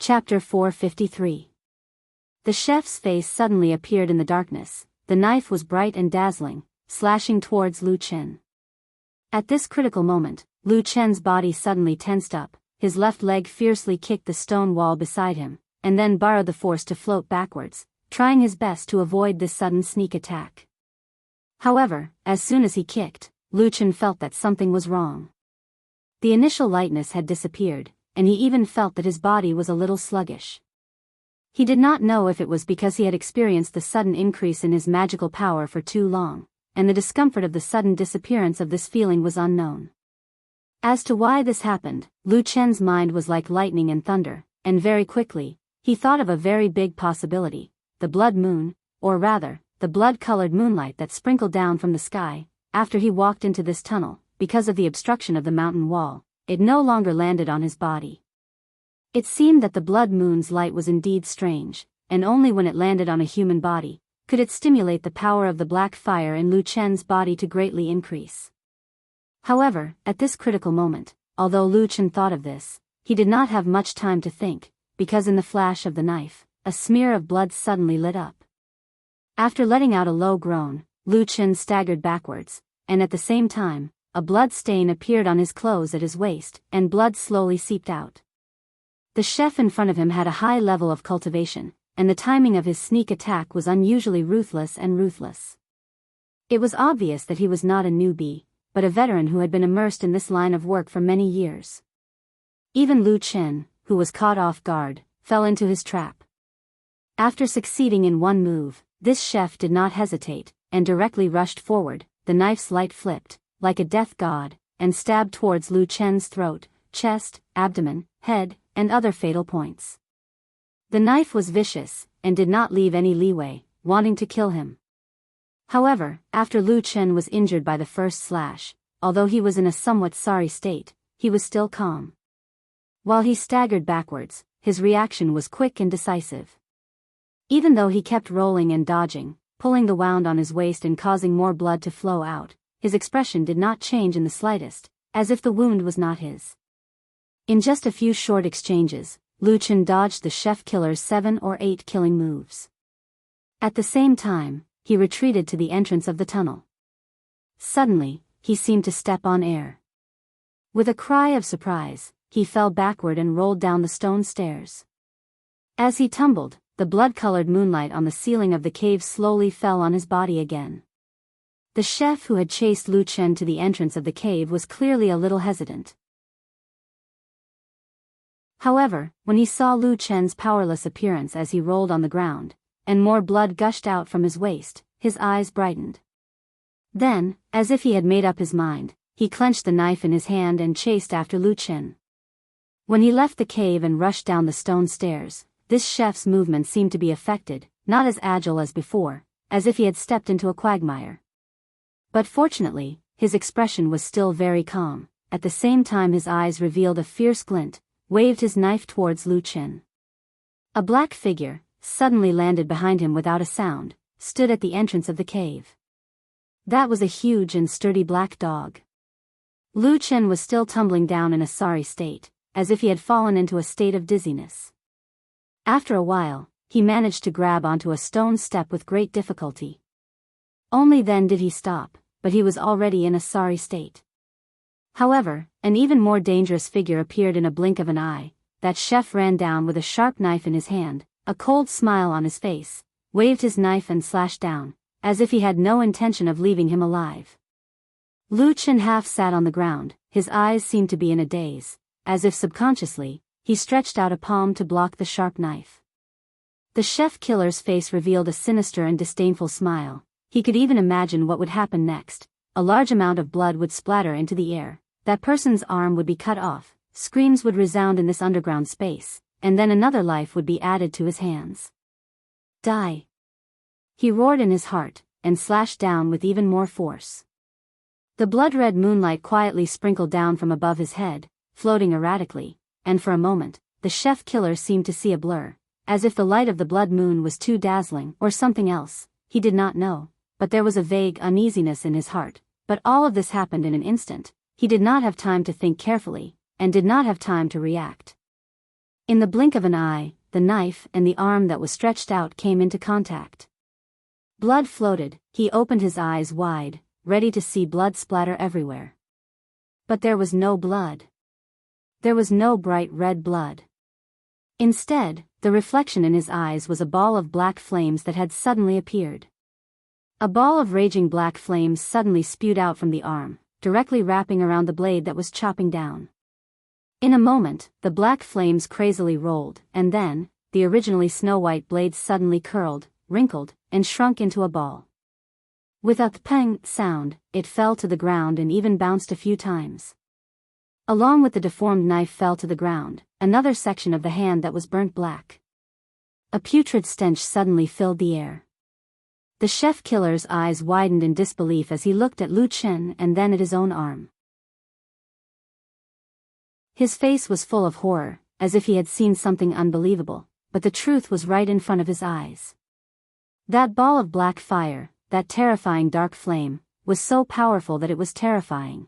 Chapter 453. The chef's face suddenly appeared in the darkness. The knife was bright and dazzling, slashing towards Lu Chen. At this critical moment, Lu Chen's body suddenly tensed up, his left leg fiercely kicked the stone wall beside him, and then borrowed the force to float backwards, trying his best to avoid this sudden sneak attack. However, as soon as he kicked, Lu Chen felt that something was wrong. The initial lightness had disappeared, and he even felt that his body was a little sluggish. He did not know if it was because he had experienced the sudden increase in his magical power for too long, and the discomfort of the sudden disappearance of this feeling was unknown. As to why this happened, Lu Chen's mind was like lightning and thunder, and very quickly, he thought of a very big possibility: the blood moon, or rather, the blood-colored moonlight that sprinkled down from the sky. After he walked into this tunnel, because of the obstruction of the mountain wall, it no longer landed on his body. It seemed that the blood moon's light was indeed strange, and only when it landed on a human body could it stimulate the power of the black fire in Lu Chen's body to greatly increase. However, at this critical moment, although Lu Chen thought of this, he did not have much time to think, because in the flash of the knife, a smear of blood suddenly lit up. After letting out a low groan, Lu Chen staggered backwards, and at the same time, a blood stain appeared on his clothes at his waist, and blood slowly seeped out. The chef in front of him had a high level of cultivation, and the timing of his sneak attack was unusually ruthless and ruthless. It was obvious that he was not a newbie, but a veteran who had been immersed in this line of work for many years. Even Lu Chen, who was caught off guard, fell into his trap. After succeeding in one move, this chef did not hesitate, and directly rushed forward. The knife's light flipped, like a death god, and stabbed towards Lu Chen's throat, chest, abdomen, head, and other fatal points. The knife was vicious, and did not leave any leeway, wanting to kill him. However, after Lu Chen was injured by the first slash, although he was in a somewhat sorry state, he was still calm. While he staggered backwards, his reaction was quick and decisive. Even though he kept rolling and dodging, pulling the wound on his waist and causing more blood to flow out, his expression did not change in the slightest, as if the wound was not his. In just a few short exchanges, Lu Chen dodged the chef killer's 7 or 8 killing moves. At the same time, he retreated to the entrance of the tunnel. Suddenly, he seemed to step on air. With a cry of surprise, he fell backward and rolled down the stone stairs. As he tumbled, the blood-colored moonlight on the ceiling of the cave slowly fell on his body again. The chef who had chased Lu Chen to the entrance of the cave was clearly a little hesitant. However, when he saw Lu Chen's powerless appearance as he rolled on the ground, and more blood gushed out from his waist, his eyes brightened. Then, as if he had made up his mind, he clenched the knife in his hand and chased after Lu Chen. When he left the cave and rushed down the stone stairs, this chef's movements seemed to be affected, not as agile as before, as if he had stepped into a quagmire. But fortunately, his expression was still very calm. At the same time his eyes revealed a fierce glint, waved his knife towards Lu Chen. A black figure, suddenly landed behind him without a sound, stood at the entrance of the cave. That was a huge and sturdy black dog. Lu Chen was still tumbling down in a sorry state, as if he had fallen into a state of dizziness. After a while, he managed to grab onto a stone step with great difficulty. Only then did he stop, but he was already in a sorry state. However, an even more dangerous figure appeared in a blink of an eye. That chef ran down with a sharp knife in his hand, a cold smile on his face, waved his knife and slashed down, as if he had no intention of leaving him alive. Lu Chen half sat on the ground, his eyes seemed to be in a daze, as if subconsciously, he stretched out a palm to block the sharp knife. The chef killer's face revealed a sinister and disdainful smile. He could even imagine what would happen next. A large amount of blood would splatter into the air, that person's arm would be cut off, screams would resound in this underground space, and then another life would be added to his hands. Die! He roared in his heart, and slashed down with even more force. The blood-red moonlight quietly sprinkled down from above his head, floating erratically, and for a moment, the chef killer seemed to see a blur, as if the light of the blood moon was too dazzling or something else, he did not know. But there was a vague uneasiness in his heart. But all of this happened in an instant. He did not have time to think carefully, and did not have time to react. In the blink of an eye, the knife and the arm that was stretched out came into contact. Blood floated, he opened his eyes wide, ready to see blood splatter everywhere. But there was no blood. There was no bright red blood. Instead, the reflection in his eyes was a ball of black flames that had suddenly appeared. A ball of raging black flames suddenly spewed out from the arm, directly wrapping around the blade that was chopping down. In a moment, the black flames crazily rolled, and then, the originally snow-white blade suddenly curled, wrinkled, and shrunk into a ball. With a pang sound, it fell to the ground and even bounced a few times. Along with the deformed knife fell to the ground another section of the hand that was burnt black. A putrid stench suddenly filled the air. The chef-killer's eyes widened in disbelief as he looked at Lu Chen and then at his own arm. His face was full of horror, as if he had seen something unbelievable, but the truth was right in front of his eyes. That ball of black fire, that terrifying dark flame, was so powerful that it was terrifying.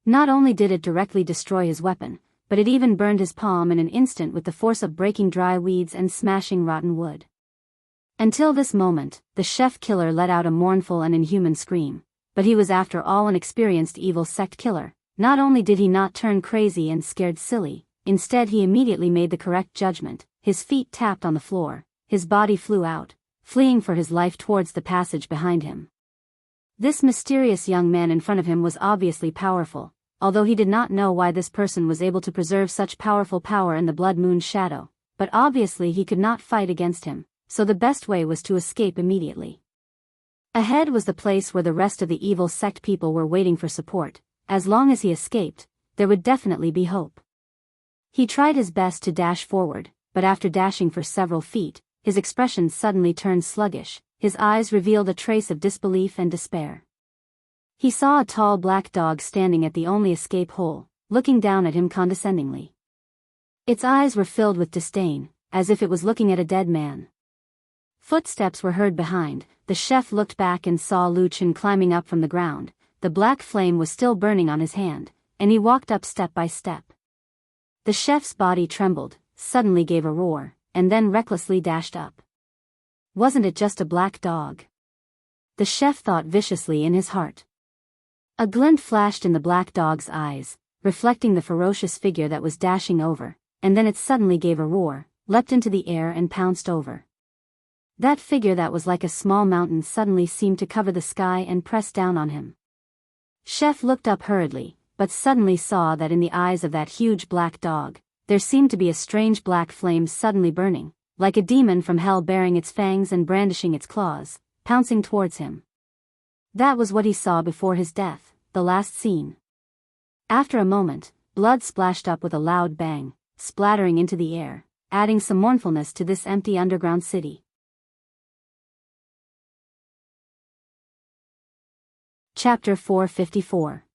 Not only did it directly destroy his weapon, but it even burned his palm in an instant with the force of breaking dry weeds and smashing rotten wood. Until this moment, the chef-killer let out a mournful and inhuman scream, but he was after all an experienced evil sect killer. Not only did he not turn crazy and scared silly, instead he immediately made the correct judgment. His feet tapped on the floor, his body flew out, fleeing for his life towards the passage behind him. This mysterious young man in front of him was obviously powerful, although he did not know why this person was able to preserve such powerful power in the Blood Moon's shadow, but obviously he could not fight against him, so the best way was to escape immediately. Ahead was the place where the rest of the evil sect people were waiting for support. As long as he escaped, there would definitely be hope. He tried his best to dash forward, but after dashing for several feet, his expression suddenly turned sluggish, his eyes revealed a trace of disbelief and despair. He saw a tall black dog standing at the only escape hole, looking down at him condescendingly. Its eyes were filled with disdain, as if it was looking at a dead man. Footsteps were heard behind. The chef looked back and saw Lu Chen climbing up from the ground. The black flame was still burning on his hand, and he walked up step by step. The chef's body trembled, suddenly gave a roar, and then recklessly dashed up. Wasn't it just a black dog? The chef thought viciously in his heart. A glint flashed in the black dog's eyes, reflecting the ferocious figure that was dashing over, and then it suddenly gave a roar, leapt into the air and pounced over. That figure that was like a small mountain suddenly seemed to cover the sky and press down on him. Chef looked up hurriedly, but suddenly saw that in the eyes of that huge black dog, there seemed to be a strange black flame suddenly burning, like a demon from hell baring its fangs and brandishing its claws, pouncing towards him. That was what he saw before his death, the last scene. After a moment, blood splashed up with a loud bang, splattering into the air, adding some mournfulness to this empty underground city. Chapter 454.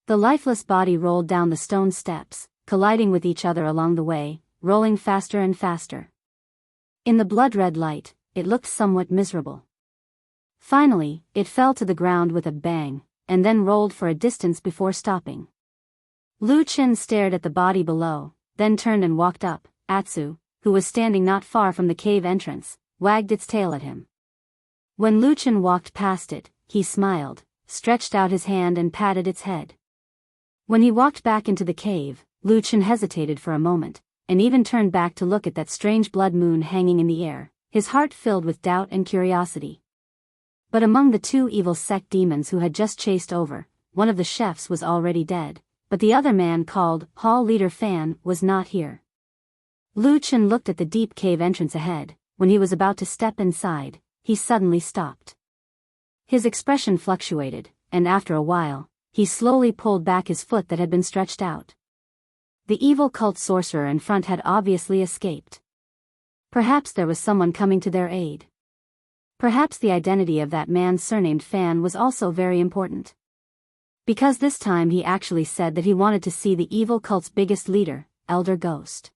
The lifeless body rolled down the stone steps, colliding with each other along the way, rolling faster and faster. In the blood-red light, it looked somewhat miserable. Finally, it fell to the ground with a bang, and then rolled for a distance before stopping. Lu Chen stared at the body below, then turned and walked up. Atsu, who was standing not far from the cave entrance, wagged its tail at him. When Lu Chen walked past it, he smiled, stretched out his hand and patted its head. When he walked back into the cave, Lu Chen hesitated for a moment, and even turned back to look at that strange blood moon hanging in the air, his heart filled with doubt and curiosity. But among the two evil sect demons who had just chased over, one of the chefs was already dead, but the other man called Hall Leader Fan was not here. Lu Chen looked at the deep cave entrance ahead. When he was about to step inside, he suddenly stopped. His expression fluctuated, and after a while, he slowly pulled back his foot that had been stretched out. The evil cult sorcerer in front had obviously escaped. Perhaps there was someone coming to their aid. Perhaps the identity of that man surnamed Fan was also very important. Because this time he actually said that he wanted to see the evil cult's biggest leader, Elder Ghost.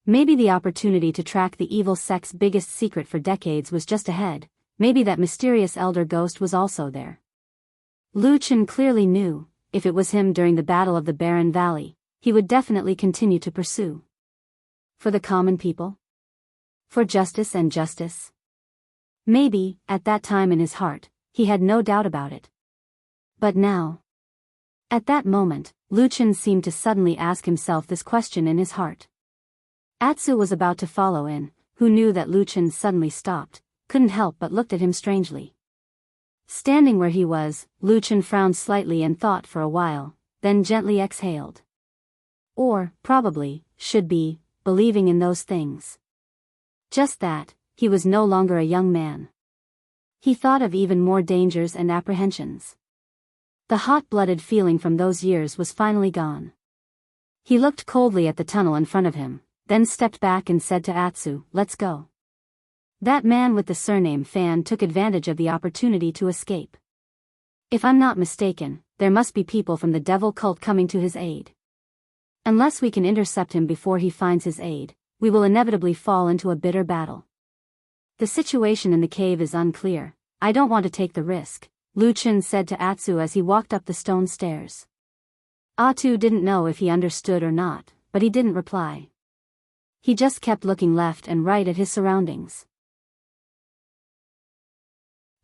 Maybe the opportunity to track the evil sect's biggest secret for decades was just ahead. Maybe that mysterious Elder Ghost was also there. Lu Chen clearly knew, if it was him during the Battle of the Barren Valley, he would definitely continue to pursue. For the common people? For justice and justice? Maybe, at that time in his heart, he had no doubt about it. But now? At that moment, Lu Chen seemed to suddenly ask himself this question in his heart. Atsu was about to follow in, who knew that Lu Chen suddenly stopped, couldn't help but looked at him strangely. Standing where he was, Lu Chen frowned slightly and thought for a while, then gently exhaled. Or, probably, should be, believing in those things. Just that, he was no longer a young man. He thought of even more dangers and apprehensions. The hot-blooded feeling from those years was finally gone. He looked coldly at the tunnel in front of him, then stepped back and said to Atsu, "Let's go." That man with the surname Fan took advantage of the opportunity to escape. If I'm not mistaken, there must be people from the devil cult coming to his aid. Unless we can intercept him before he finds his aid, we will inevitably fall into a bitter battle. The situation in the cave is unclear. I don't want to take the risk, Lu Chen said to Atsu as he walked up the stone stairs. Atsu didn't know if he understood or not, but he didn't reply. He just kept looking left and right at his surroundings.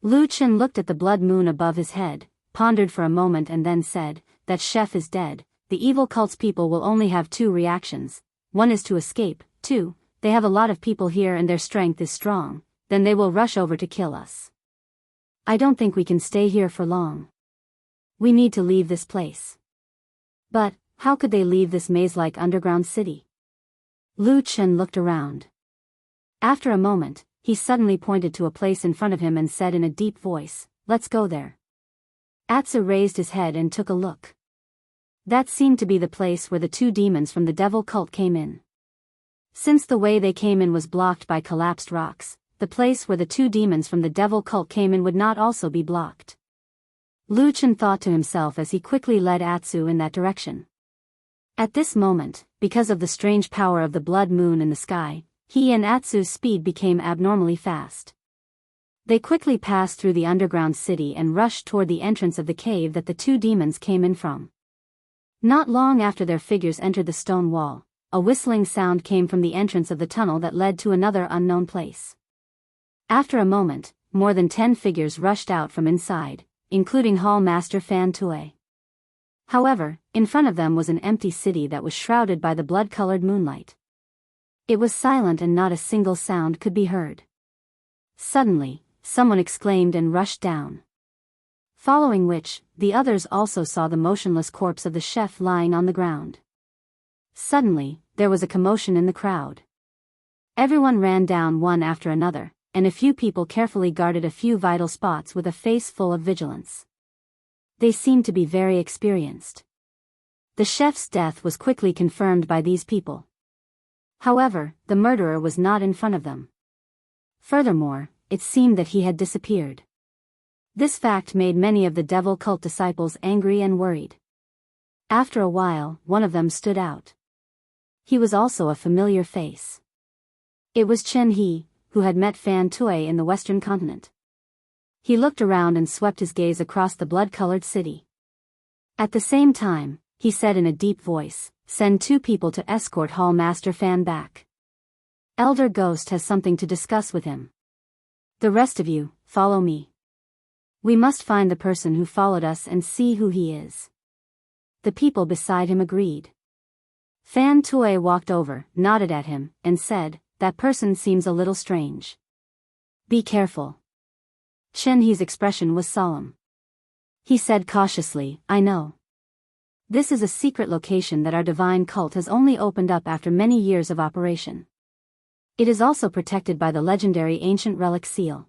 Lu Chen looked at the blood moon above his head, pondered for a moment and then said, "That chef is dead. The evil cult's people will only have two reactions. One is to escape, two, they have a lot of people here and their strength is strong, then they will rush over to kill us. I don't think we can stay here for long. We need to leave this place." But, how could they leave this maze-like underground city? Lu Chen looked around. After a moment, he suddenly pointed to a place in front of him and said in a deep voice, "Let's go there." Atsu raised his head and took a look. That seemed to be the place where the two demons from the devil cult came in. Since the way they came in was blocked by collapsed rocks, the place where the two demons from the devil cult came in would not also be blocked. Lu Chen thought to himself as he quickly led Atsu in that direction. At this moment, because of the strange power of the blood moon in the sky, he and Atsu's speed became abnormally fast. They quickly passed through the underground city and rushed toward the entrance of the cave that the two demons came in from. Not long after their figures entered the stone wall, a whistling sound came from the entrance of the tunnel that led to another unknown place. After a moment, more than 10 figures rushed out from inside, including Hall Master Fan Tue. However, in front of them was an empty city that was shrouded by the blood-colored moonlight. It was silent and not a single sound could be heard. Suddenly, someone exclaimed and rushed down. Following which, the others also saw the motionless corpse of the chef lying on the ground. Suddenly, there was a commotion in the crowd. Everyone ran down one after another, and a few people carefully guarded a few vital spots with a face full of vigilance. They seemed to be very experienced. The chef's death was quickly confirmed by these people. However, the murderer was not in front of them. Furthermore, it seemed that he had disappeared. This fact made many of the devil cult disciples angry and worried. After a while, one of them stood out. He was also a familiar face. It was Chen He, who had met Fan Tue in the western continent. He looked around and swept his gaze across the blood-colored city. At the same time, he said in a deep voice, "Send 2 people to escort Hall Master Fan back. Elder Ghost has something to discuss with him. The rest of you, follow me. We must find the person who followed us and see who he is." The people beside him agreed. Fan Tue walked over, nodded at him, and said, "That person seems a little strange. Be careful." Chen He's expression was solemn. He said cautiously, "I know. This is a secret location that our divine cult has only opened up after many years of operation. It is also protected by the legendary ancient relic seal.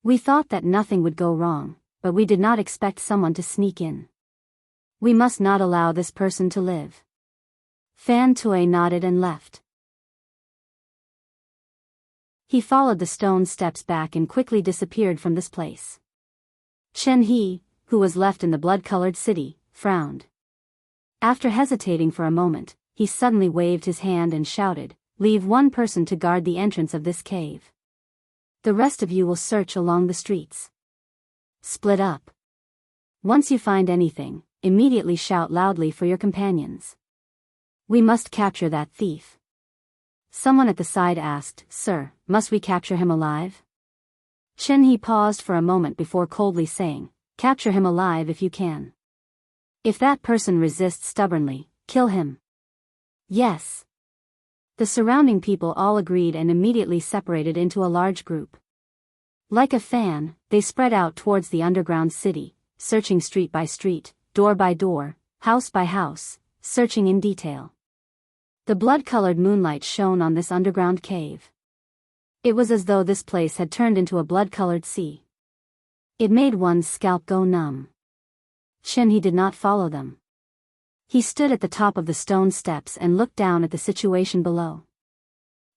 We thought that nothing would go wrong, but we did not expect someone to sneak in. We must not allow this person to live." Fan Tue nodded and left. He followed the stone steps back and quickly disappeared from this place. Chen He, who was left in the blood-colored city, frowned. After hesitating for a moment, he suddenly waved his hand and shouted, "Leave 1 person to guard the entrance of this cave. The rest of you will search along the streets. Split up. Once you find anything, immediately shout loudly for your companions. We must capture that thief." Someone at the side asked, "Sir, must we capture him alive?" Chen He paused for a moment before coldly saying, "Capture him alive if you can. If that person resists stubbornly, kill him." "Yes." The surrounding people all agreed and immediately separated into a large group. Like a fan, they spread out towards the underground city, searching street by street, door by door, house by house, searching in detail. The blood-colored moonlight shone on this underground cave. It was as though this place had turned into a blood-colored sea. It made one's scalp go numb. Chen He did not follow them. He stood at the top of the stone steps and looked down at the situation below.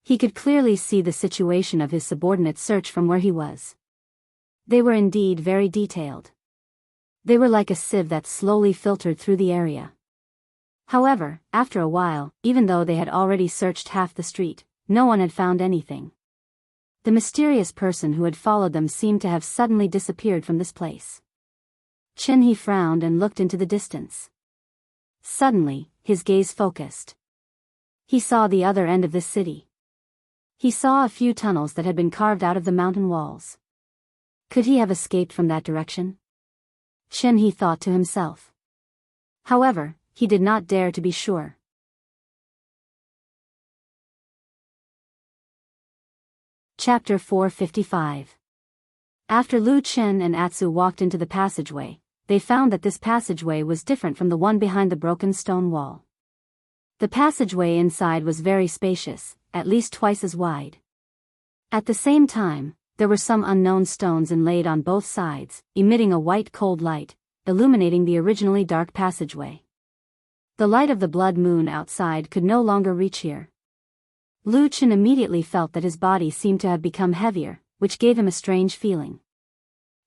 He could clearly see the situation of his subordinates' search from where he was. They were indeed very detailed. They were like a sieve that slowly filtered through the area. However, after a while, even though they had already searched half the street, no one had found anything. The mysterious person who had followed them seemed to have suddenly disappeared from this place. Chen He frowned and looked into the distance. Suddenly, his gaze focused. He saw the other end of this city. He saw a few tunnels that had been carved out of the mountain walls. Could he have escaped from that direction? Chen He thought to himself. However, he did not dare to be sure. Chapter 455. After Lu Chen and Atsu walked into the passageway, they found that this passageway was different from the one behind the broken stone wall. The passageway inside was very spacious, at least twice as wide. At the same time, there were some unknown stones inlaid on both sides, emitting a white cold light, illuminating the originally dark passageway. The light of the blood moon outside could no longer reach here. Lu Chen immediately felt that his body seemed to have become heavier, which gave him a strange feeling.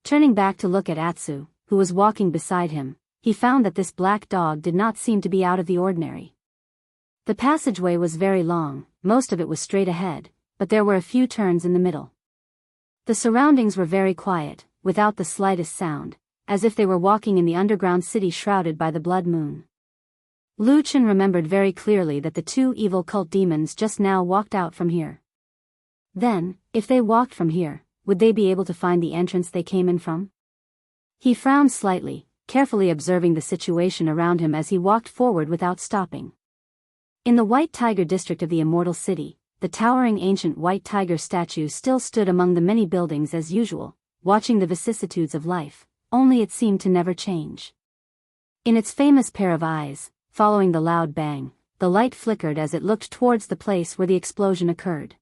Turning back to look at Atsu, who was walking beside him, he found that this black dog did not seem to be out of the ordinary. The passageway was very long, most of it was straight ahead, but there were a few turns in the middle. The surroundings were very quiet, without the slightest sound, as if they were walking in the underground city shrouded by the blood moon. Lu Chen remembered very clearly that the two evil cult demons just now walked out from here. Then, if they walked from here, would they be able to find the entrance they came in from? He frowned slightly, carefully observing the situation around him as he walked forward without stopping. In the White Tiger district of the Immortal City, the towering ancient white tiger statue still stood among the many buildings as usual, watching the vicissitudes of life, only it seemed to never change. In its famous pair of eyes, following the loud bang, the light flickered as it looked towards the place where the explosion occurred.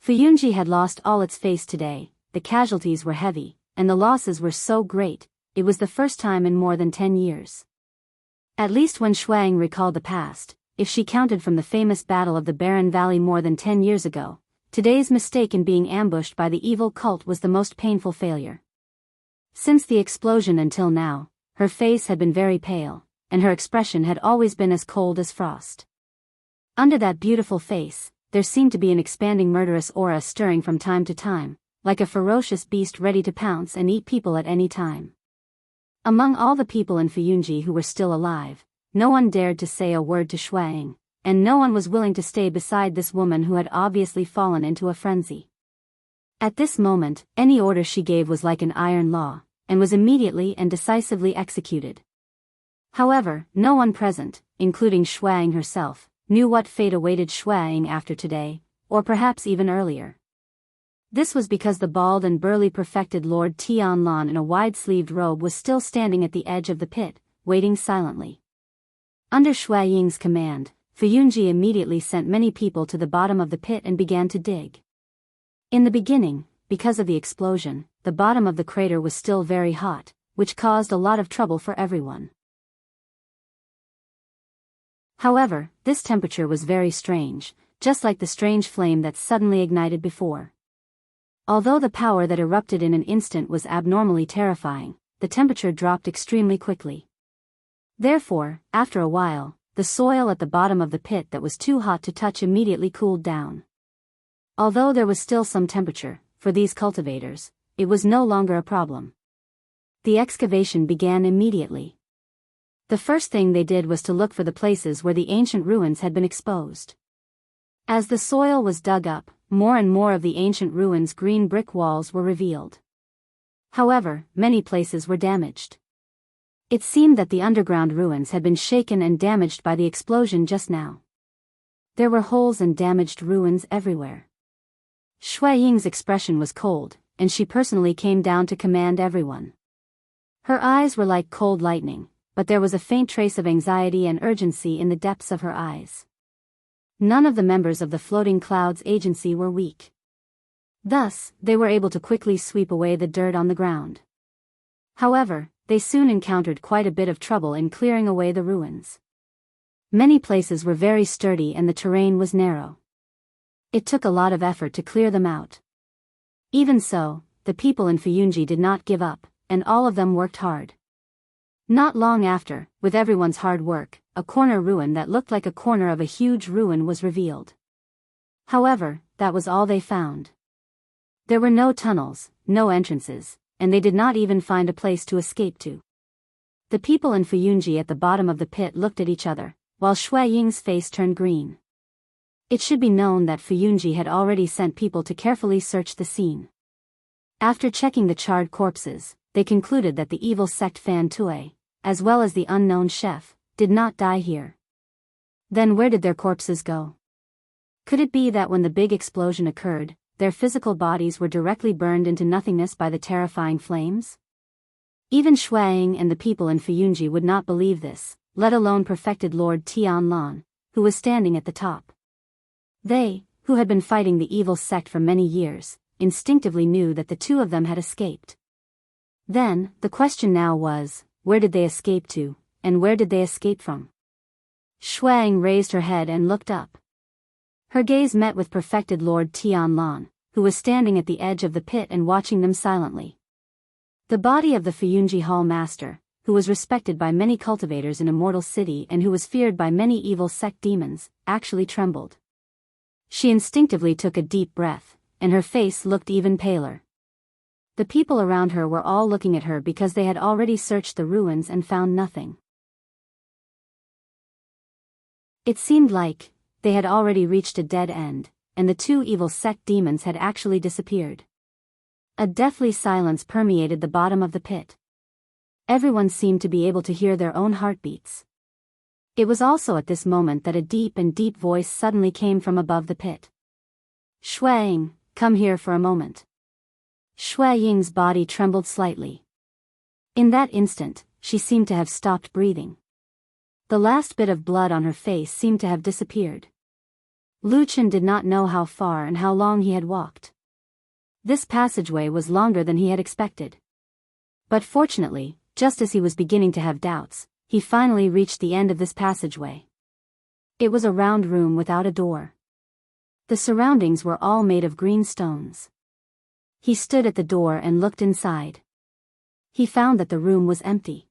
Fuyunji had lost all its face today, the casualties were heavy, and the losses were so great, it was the first time in more than 10 years. At least when Shuang recalled the past, if she counted from the famous battle of the Barren Valley more than 10 years ago, today's mistake in being ambushed by the evil cult was the most painful failure. Since the explosion until now, her face had been very pale, and her expression had always been as cold as frost. Under that beautiful face, there seemed to be an expanding murderous aura stirring from time to time, like a ferocious beast ready to pounce and eat people at any time. Among all the people in Fuyunji who were still alive, no one dared to say a word to Shuang, and no one was willing to stay beside this woman who had obviously fallen into a frenzy. At this moment, any order she gave was like an iron law, and was immediately and decisively executed. However, no one present, including Shuang herself, knew what fate awaited Shuang after today, or perhaps even earlier. This was because the bald and burly perfected Lord Tianlan in a wide-sleeved robe was still standing at the edge of the pit, waiting silently. Under Shui Ying's command, Fuyunji immediately sent many people to the bottom of the pit and began to dig. In the beginning, because of the explosion, the bottom of the crater was still very hot, which caused a lot of trouble for everyone. However, this temperature was very strange, just like the strange flame that suddenly ignited before. Although the power that erupted in an instant was abnormally terrifying, the temperature dropped extremely quickly. Therefore, after a while, the soil at the bottom of the pit that was too hot to touch immediately cooled down. Although there was still some temperature, for these cultivators, it was no longer a problem. The excavation began immediately. The first thing they did was to look for the places where the ancient ruins had been exposed. As the soil was dug up, more and more of the ancient ruins' green brick walls were revealed. However, many places were damaged. It seemed that the underground ruins had been shaken and damaged by the explosion just now. There were holes and damaged ruins everywhere. Shui Ying's expression was cold, and she personally came down to command everyone. Her eyes were like cold lightning, but there was a faint trace of anxiety and urgency in the depths of her eyes. None of the members of the Floating Clouds Agency were weak. Thus, they were able to quickly sweep away the dirt on the ground. However, they soon encountered quite a bit of trouble in clearing away the ruins. Many places were very sturdy and the terrain was narrow. It took a lot of effort to clear them out. Even so, the people in Fuyunji did not give up, and all of them worked hard. Not long after, with everyone's hard work, a corner ruin that looked like a corner of a huge ruin was revealed. However, that was all they found. There were no tunnels, no entrances, and they did not even find a place to escape to. The people in Fuyunji at the bottom of the pit looked at each other, while Shui Ying's face turned green. It should be known that Fuyunji had already sent people to carefully search the scene. After checking the charred corpses, they concluded that the evil sect Fan Tue, as well as the unknown chef, did not die here. Then where did their corpses go? Could it be that when the big explosion occurred, their physical bodies were directly burned into nothingness by the terrifying flames? Even Shuang and the people in Fuyunji would not believe this, let alone perfected Lord Tianlan, who was standing at the top. They, who had been fighting the evil sect for many years, instinctively knew that the two of them had escaped. Then, the question now was, where did they escape to, and where did they escape from? Shuang raised her head and looked up. Her gaze met with perfected Lord Tianlan, who was standing at the edge of the pit and watching them silently. The body of the Fuyunji Hall Master, who was respected by many cultivators in Immortal City and who was feared by many evil sect demons, actually trembled. She instinctively took a deep breath, and her face looked even paler. The people around her were all looking at her because they had already searched the ruins and found nothing. It seemed like they had already reached a dead end, and the two evil sect demons had actually disappeared. A deathly silence permeated the bottom of the pit. Everyone seemed to be able to hear their own heartbeats. It was also at this moment that a deep voice suddenly came from above the pit. Shuang, come here for a moment. Shui Ying's body trembled slightly. In that instant, she seemed to have stopped breathing. The last bit of blood on her face seemed to have disappeared. Lu Chen did not know how far and how long he had walked. This passageway was longer than he had expected. But fortunately, just as he was beginning to have doubts, he finally reached the end of this passageway. It was a round room without a door. The surroundings were all made of green stones. He stood at the door and looked inside. He found that the room was empty.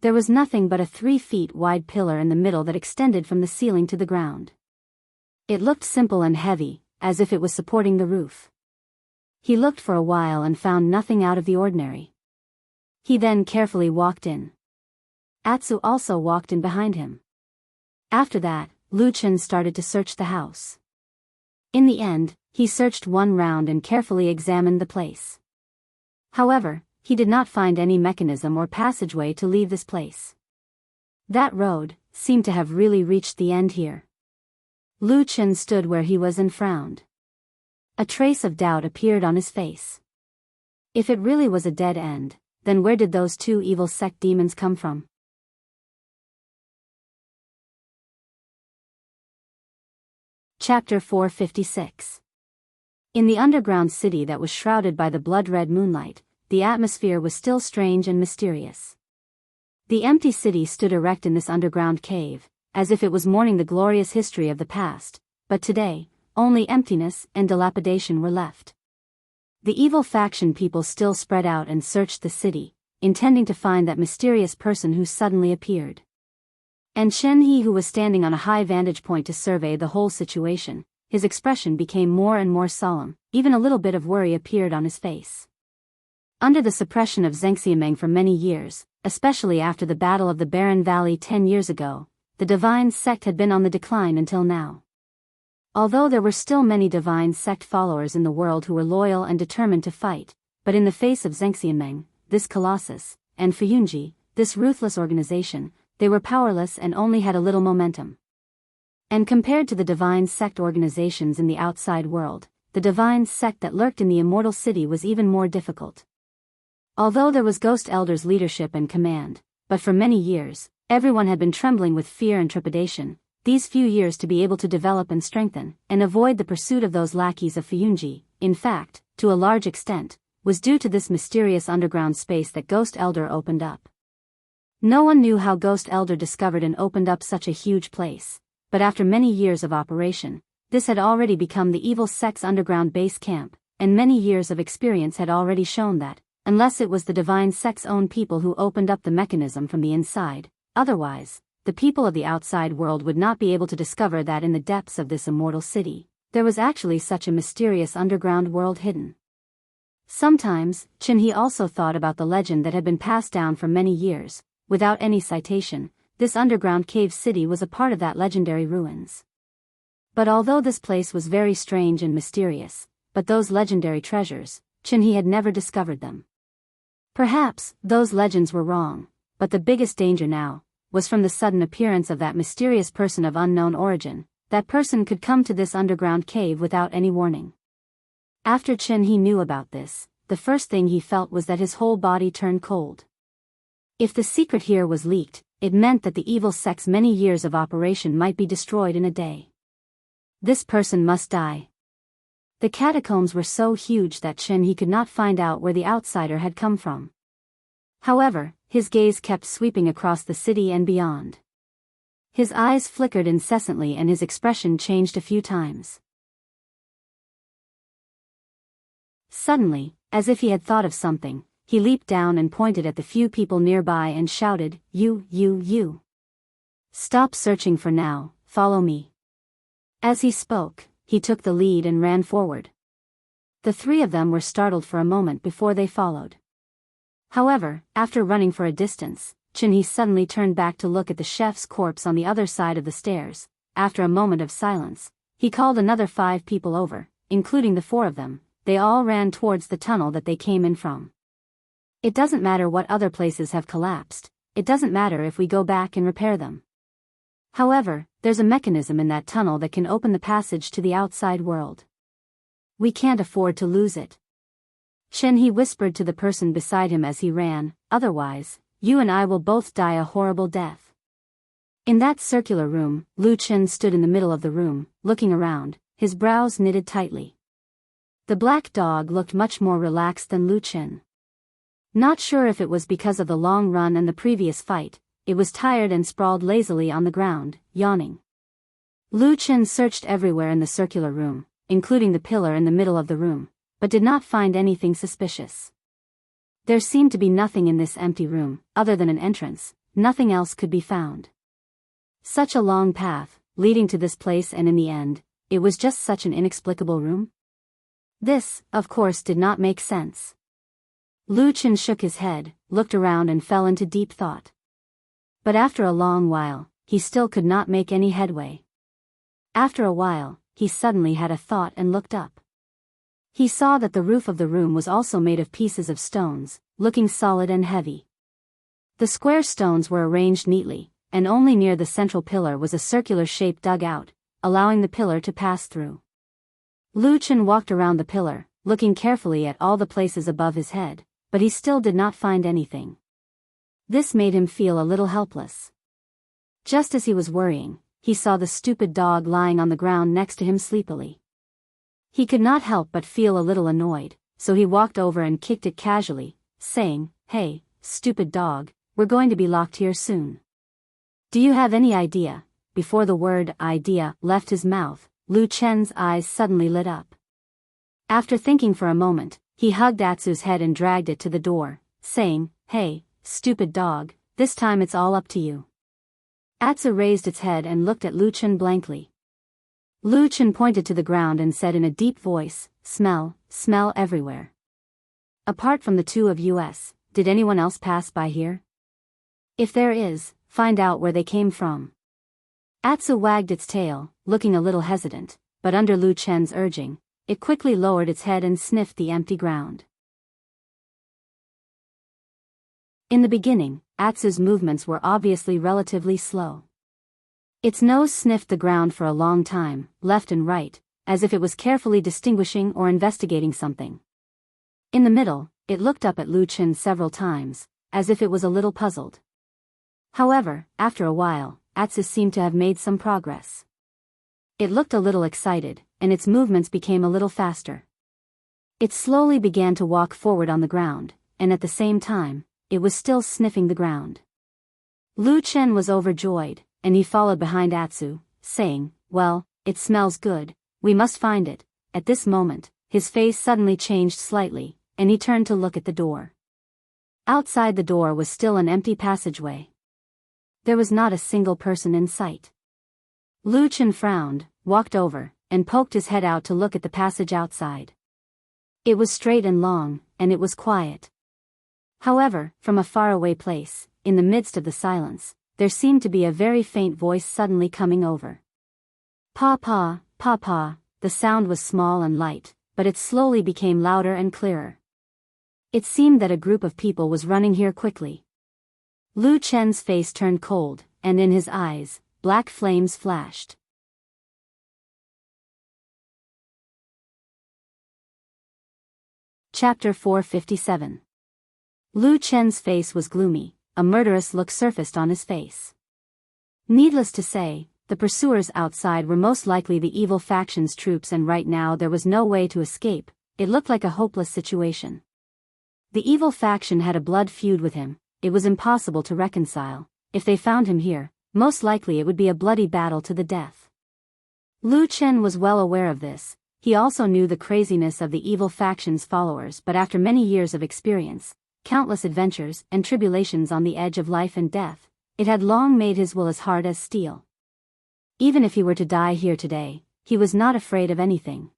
There was nothing but a 3 feet wide pillar in the middle that extended from the ceiling to the ground. It looked simple and heavy, as if it was supporting the roof. He looked for a while and found nothing out of the ordinary. He then carefully walked in. Atsu also walked in behind him. After that, Lu Chen started to search the house. In the end, he searched one round and carefully examined the place. However, he did not find any mechanism or passageway to leave this place. That road seemed to have really reached the end here. Lu Chen stood where he was and frowned. A trace of doubt appeared on his face. If it really was a dead end, then where did those two evil sect demons come from? Chapter 456. In the underground city that was shrouded by the blood-red moonlight, the atmosphere was still strange and mysterious. The empty city stood erect in this underground cave, as if it was mourning the glorious history of the past, but today, only emptiness and dilapidation were left. The evil faction people still spread out and searched the city, intending to find that mysterious person who suddenly appeared. And Shen He, who was standing on a high vantage point to survey the whole situation, his expression became more and more solemn, even a little bit of worry appeared on his face. Under the suppression of Zhengxiameng for many years, especially after the Battle of the Barren Valley 10 years ago, the divine sect had been on the decline until now. Although there were still many divine sect followers in the world who were loyal and determined to fight, but in the face of Zhengxianmeng, this colossus, and Fuyunji, this ruthless organization, they were powerless and only had a little momentum. And compared to the divine sect organizations in the outside world, the divine sect that lurked in the immortal city was even more difficult. Although there was Ghost Elder's leadership and command, but for many years, everyone had been trembling with fear and trepidation, these few years to be able to develop and strengthen, and avoid the pursuit of those lackeys of Fuyunji, in fact, to a large extent, was due to this mysterious underground space that Ghost Elder opened up. No one knew how Ghost Elder discovered and opened up such a huge place, but after many years of operation, this had already become the evil sect's underground base camp, and many years of experience had already shown that, unless it was the divine sect's own people who opened up the mechanism from the inside, otherwise, the people of the outside world would not be able to discover that in the depths of this immortal city, there was actually such a mysterious underground world hidden. Sometimes, Chin-He also thought about the legend that had been passed down for many years, without any citation. This underground cave city was a part of that legendary ruins. But although this place was very strange and mysterious, but those legendary treasures, Chin-He had never discovered them. Perhaps, those legends were wrong, but the biggest danger now was from the sudden appearance of that mysterious person of unknown origin. That person could come to this underground cave without any warning. After Chin-He knew about this, the first thing he felt was that his whole body turned cold. If the secret here was leaked, it meant that the evil sect's many years of operation might be destroyed in a day. This person must die. The catacombs were so huge that Chin-He could not find out where the outsider had come from. However, his gaze kept sweeping across the city and beyond. His eyes flickered incessantly and his expression changed a few times. Suddenly, as if he had thought of something, he leaped down and pointed at the few people nearby and shouted, You. Stop searching for now, follow me. As he spoke, he took the lead and ran forward. The three of them were startled for a moment before they followed. However, after running for a distance, Chin-He suddenly turned back to look at the chef's corpse on the other side of the stairs. After a moment of silence, he called another 5 people over, including the 4 of them. They all ran towards the tunnel that they came in from. It doesn't matter what other places have collapsed, it doesn't matter if we go back and repair them. However, there's a mechanism in that tunnel that can open the passage to the outside world. We can't afford to lose it. Chin-He whispered to the person beside him as he ran, otherwise, you and I will both die a horrible death. In that circular room, Lu Chen stood in the middle of the room, looking around, his brows knitted tightly. The black dog looked much more relaxed than Lu Chen. Not sure if it was because of the long run and the previous fight, it was tired and sprawled lazily on the ground, yawning. Lu Chen searched everywhere in the circular room, including the pillar in the middle of the room, but did not find anything suspicious. There seemed to be nothing in this empty room, other than an entrance. Nothing else could be found. Such a long path, leading to this place, and in the end, it was just such an inexplicable room? This, of course, did not make sense. Lu Chen shook his head, looked around and fell into deep thought. But after a long while, he still could not make any headway. After a while, he suddenly had a thought and looked up. He saw that the roof of the room was also made of pieces of stones, looking solid and heavy. The square stones were arranged neatly, and only near the central pillar was a circular shape dug out, allowing the pillar to pass through. Lu Chen walked around the pillar, looking carefully at all the places above his head, but he still did not find anything. This made him feel a little helpless. Just as he was worrying, he saw the stupid dog lying on the ground next to him sleepily. He could not help but feel a little annoyed, so he walked over and kicked it casually, saying, Hey, stupid dog, we're going to be locked here soon. Do you have any idea? Before the word idea left his mouth, Lu Chen's eyes suddenly lit up. After thinking for a moment, he hugged Atsu's head and dragged it to the door, saying, Hey, stupid dog, this time it's all up to you. Atsu raised its head and looked at Lu Chen blankly. Lu Chen pointed to the ground and said in a deep voice, Smell everywhere. Apart from the 2 of us, did anyone else pass by here? If there is, find out where they came from. Atsu wagged its tail, looking a little hesitant, but under Lu Chen's urging, it quickly lowered its head and sniffed the empty ground. In the beginning, Atsu's movements were obviously relatively slow. Its nose sniffed the ground for a long time, left and right, as if it was carefully distinguishing or investigating something. In the middle, it looked up at Lu Chen several times, as if it was a little puzzled. However, after a while, Atsu seemed to have made some progress. It looked a little excited, and its movements became a little faster. It slowly began to walk forward on the ground, and at the same time, it was still sniffing the ground. Lu Chen was overjoyed, and he followed behind Atsu, saying, "Well, it smells good, we must find it." At this moment, his face suddenly changed slightly, and he turned to look at the door. Outside the door was still an empty passageway. There was not a single person in sight. Lu Chen frowned, walked over, and poked his head out to look at the passage outside. It was straight and long, and it was quiet. However, from a faraway place, in the midst of the silence, there seemed to be a very faint voice suddenly coming over. "Pa-pa, pa-pa." The sound was small and light, but it slowly became louder and clearer. It seemed that a group of people was running here quickly. Lu Chen's face turned cold, and in his eyes, black flames flashed. Chapter 457. Lu Chen's face was gloomy, a murderous look surfaced on his face. Needless to say, the pursuers outside were most likely the evil faction's troops, and right now there was no way to escape. It looked like a hopeless situation. The evil faction had a blood feud with him, it was impossible to reconcile. If they found him here, most likely it would be a bloody battle to the death. Lu Chen was well aware of this. He also knew the craziness of the evil faction's followers, but after many years of experience, countless adventures and tribulations on the edge of life and death, it had long made his will as hard as steel. Even if he were to die here today, he was not afraid of anything.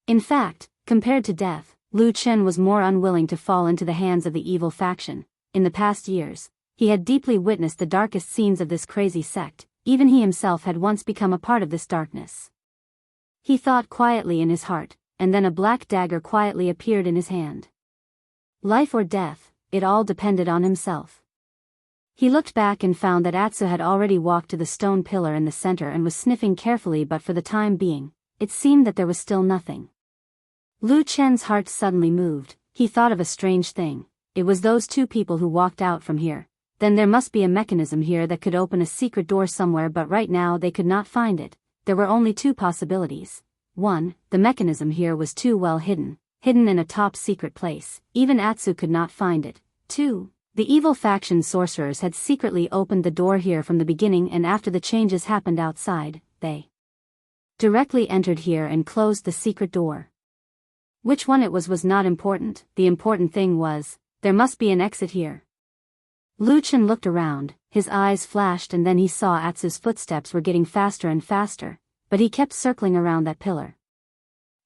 In fact, compared to death, Lu Chen was more unwilling to fall into the hands of the evil faction. In the past years, he had deeply witnessed the darkest scenes of this crazy sect. Even he himself had once become a part of this darkness. He thought quietly in his heart, and then a black dagger quietly appeared in his hand. Life or death, it all depended on himself. He looked back and found that Atsu had already walked to the stone pillar in the center and was sniffing carefully, but for the time being, it seemed that there was still nothing. Lu Chen's heart suddenly moved. He thought of a strange thing. It was those two people who walked out from here. Then there must be a mechanism here that could open a secret door somewhere, but right now they could not find it. There were only two possibilities. 1. The mechanism here was too well hidden in a top secret place. Even Atsu could not find it. 2. The evil faction sorcerers had secretly opened the door here from the beginning, and after the changes happened outside, they directly entered here and closed the secret door. Which one it was not important. The important thing was, there must be an exit here. Lu Chen looked around, his eyes flashed, and then he saw Atsu's footsteps were getting faster and faster, but he kept circling around that pillar.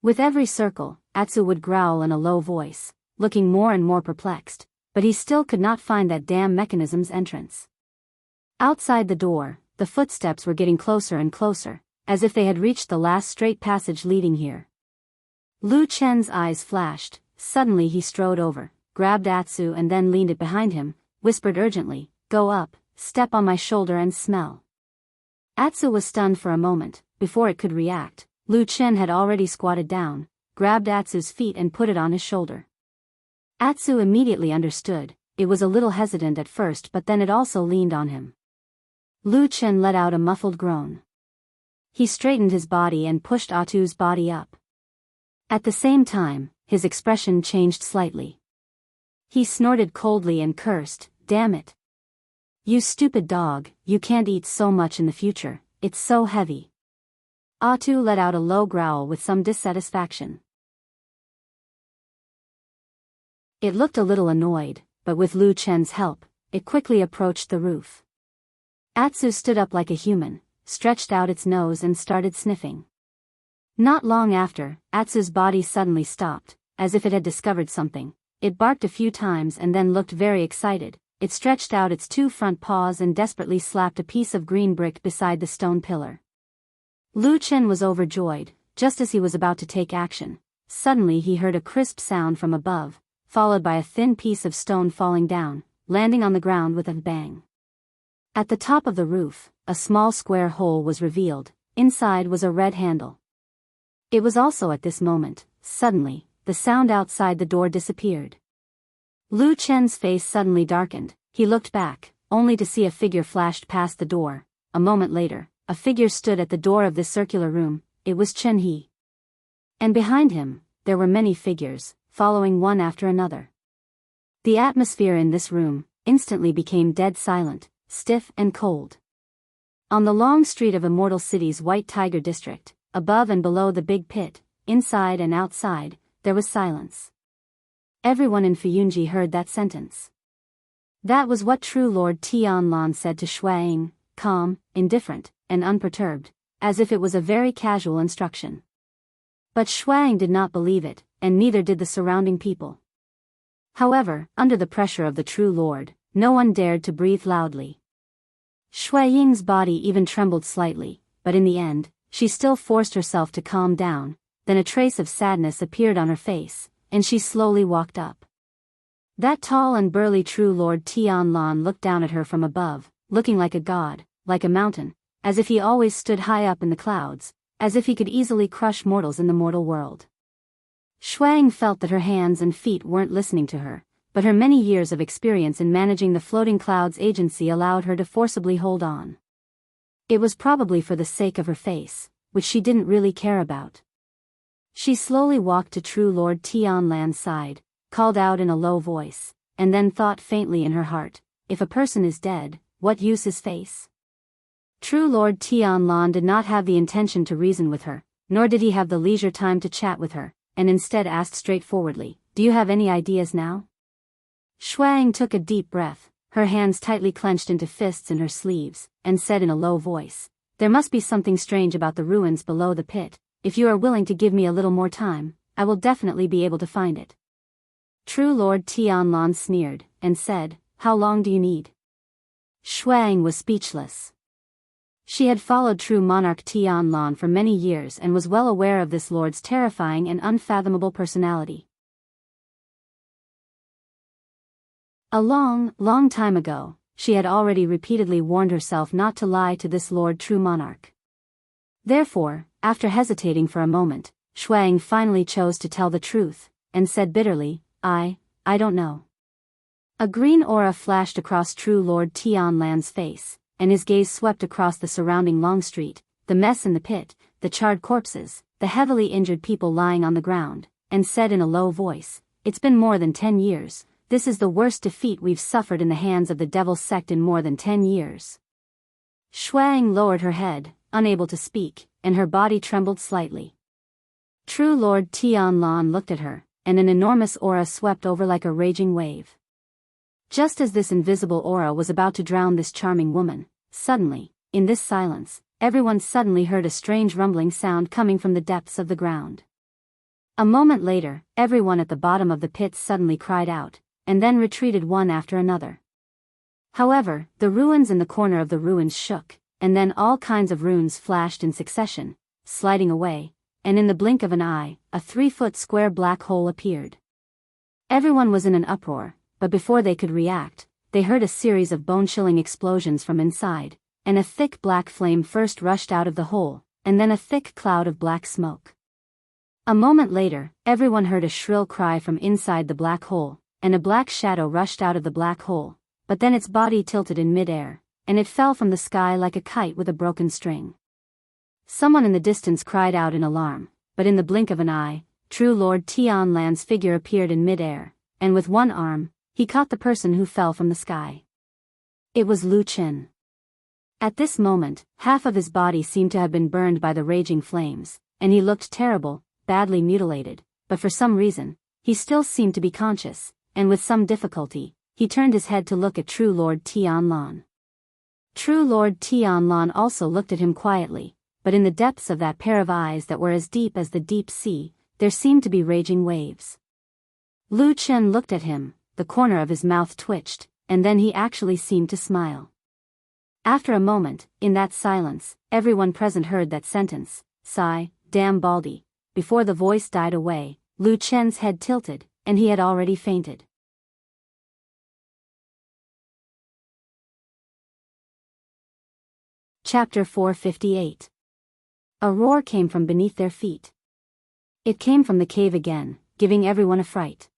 With every circle, Atsu would growl in a low voice, looking more and more perplexed, but he still could not find that damn mechanism's entrance. Outside the door, the footsteps were getting closer and closer, as if they had reached the last straight passage leading here. Lu Chen's eyes flashed. Suddenly he strode over, grabbed Atsu and then leaned it behind him, whispered urgently, "Go up, step on my shoulder and smell." Atsu was stunned for a moment. Before it could react, Lu Chen had already squatted down, grabbed Atsu's feet and put it on his shoulder. Atsu immediately understood. It was a little hesitant at first, but then it also leaned on him. Lu Chen let out a muffled groan. He straightened his body and pushed Atsu's body up. At the same time, his expression changed slightly. He snorted coldly and cursed, "Damn it. You stupid dog, you can't eat so much in the future, it's so heavy." Atsu let out a low growl with some dissatisfaction. It looked a little annoyed, but with Lu Chen's help, it quickly approached the roof. Atsu stood up like a human, stretched out its nose and started sniffing. Not long after, Atsu's body suddenly stopped, as if it had discovered something. It barked a few times and then looked very excited. It stretched out its two front paws and desperately slapped a piece of green brick beside the stone pillar. Lu Chen was overjoyed. Just as he was about to take action, suddenly he heard a crisp sound from above, followed by a thin piece of stone falling down, landing on the ground with a bang. At the top of the roof, a small square hole was revealed. Inside was a red handle. It was also at this moment, suddenly, the sound outside the door disappeared. Lu Chen's face suddenly darkened. He looked back, only to see a figure flashed past the door. A moment later, a figure stood at the door of this circular room. It was Chen He. And behind him, there were many figures, following one after another. The atmosphere in this room instantly became dead silent, stiff and cold. On the long street of Immortal City's White Tiger District, above and below the big pit, inside and outside, there was silence. Everyone in Fuyunji heard that sentence. That was what true Lord Tianlan said to Shuang, calm, indifferent, and unperturbed, as if it was a very casual instruction. But Shuang did not believe it, and neither did the surrounding people. However, under the pressure of the true Lord, no one dared to breathe loudly. Shui Ying's body even trembled slightly, but in the end, she still forced herself to calm down. Then a trace of sadness appeared on her face, and she slowly walked up. That tall and burly true Lord Tianlan looked down at her from above, looking like a god, like a mountain, as if he always stood high up in the clouds, as if he could easily crush mortals in the mortal world. Shuang felt that her hands and feet weren't listening to her, but her many years of experience in managing the floating clouds agency allowed her to forcibly hold on. It was probably for the sake of her face, which she didn't really care about. She slowly walked to true Lord Tianlan's side, called out in a low voice, and then thought faintly in her heart, if a person is dead, what use is face? True Lord Tianlan did not have the intention to reason with her, nor did he have the leisure time to chat with her, and instead asked straightforwardly, do you have any ideas now? Shuang took a deep breath, her hands tightly clenched into fists in her sleeves, and said in a low voice, there must be something strange about the ruins below the pit. If you are willing to give me a little more time, I will definitely be able to find it. True Lord Tianlan sneered, and said, how long do you need? Shuang was speechless. She had followed true monarch Tianlan for many years and was well aware of this lord's terrifying and unfathomable personality. A long time ago, she had already repeatedly warned herself not to lie to this lord true monarch. Therefore, after hesitating for a moment, Shuang finally chose to tell the truth, and said bitterly, I don't know. A green aura flashed across true Lord Tianlan's face, and his gaze swept across the surrounding long street, the mess in the pit, the charred corpses, the heavily injured people lying on the ground, and said in a low voice, it's been more than 10 years, this is the worst defeat we've suffered in the hands of the devil's sect in more than 10 years. Shuang lowered her head, unable to speak, and her body trembled slightly. True Lord Tianlan looked at her, and an enormous aura swept over like a raging wave. Just as this invisible aura was about to drown this charming woman, suddenly, in this silence, everyone suddenly heard a strange rumbling sound coming from the depths of the ground. A moment later, everyone at the bottom of the pit suddenly cried out, and then retreated one after another. However, the ruins in the corner of the ruins shook, and then all kinds of runes flashed in succession, sliding away, and in the blink of an eye, a 3-foot square black hole appeared. Everyone was in an uproar, but before they could react, they heard a series of bone-chilling explosions from inside, and a thick black flame first rushed out of the hole, and then a thick cloud of black smoke. A moment later, everyone heard a shrill cry from inside the black hole, and a black shadow rushed out of the black hole, but then its body tilted in mid-air, and it fell from the sky like a kite with a broken string. Someone in the distance cried out in alarm, but in the blink of an eye, true Lord Tianlan's figure appeared in mid-air, and with one arm, he caught the person who fell from the sky. It was Lu Chen. At this moment, half of his body seemed to have been burned by the raging flames, and he looked terrible, badly mutilated, but for some reason, he still seemed to be conscious, and with some difficulty, he turned his head to look at true Lord Tianlan. True Lord Tianlan also looked at him quietly, but in the depths of that pair of eyes that were as deep as the deep sea, there seemed to be raging waves. Lu Chen looked at him, the corner of his mouth twitched, and then he actually seemed to smile. After a moment, in that silence, everyone present heard that sentence, "Sigh, damn Baldy." Before the voice died away, Lu Chen's head tilted, and he had already fainted. Chapter 458. A roar came from beneath their feet. It came from the cave again, giving everyone a fright.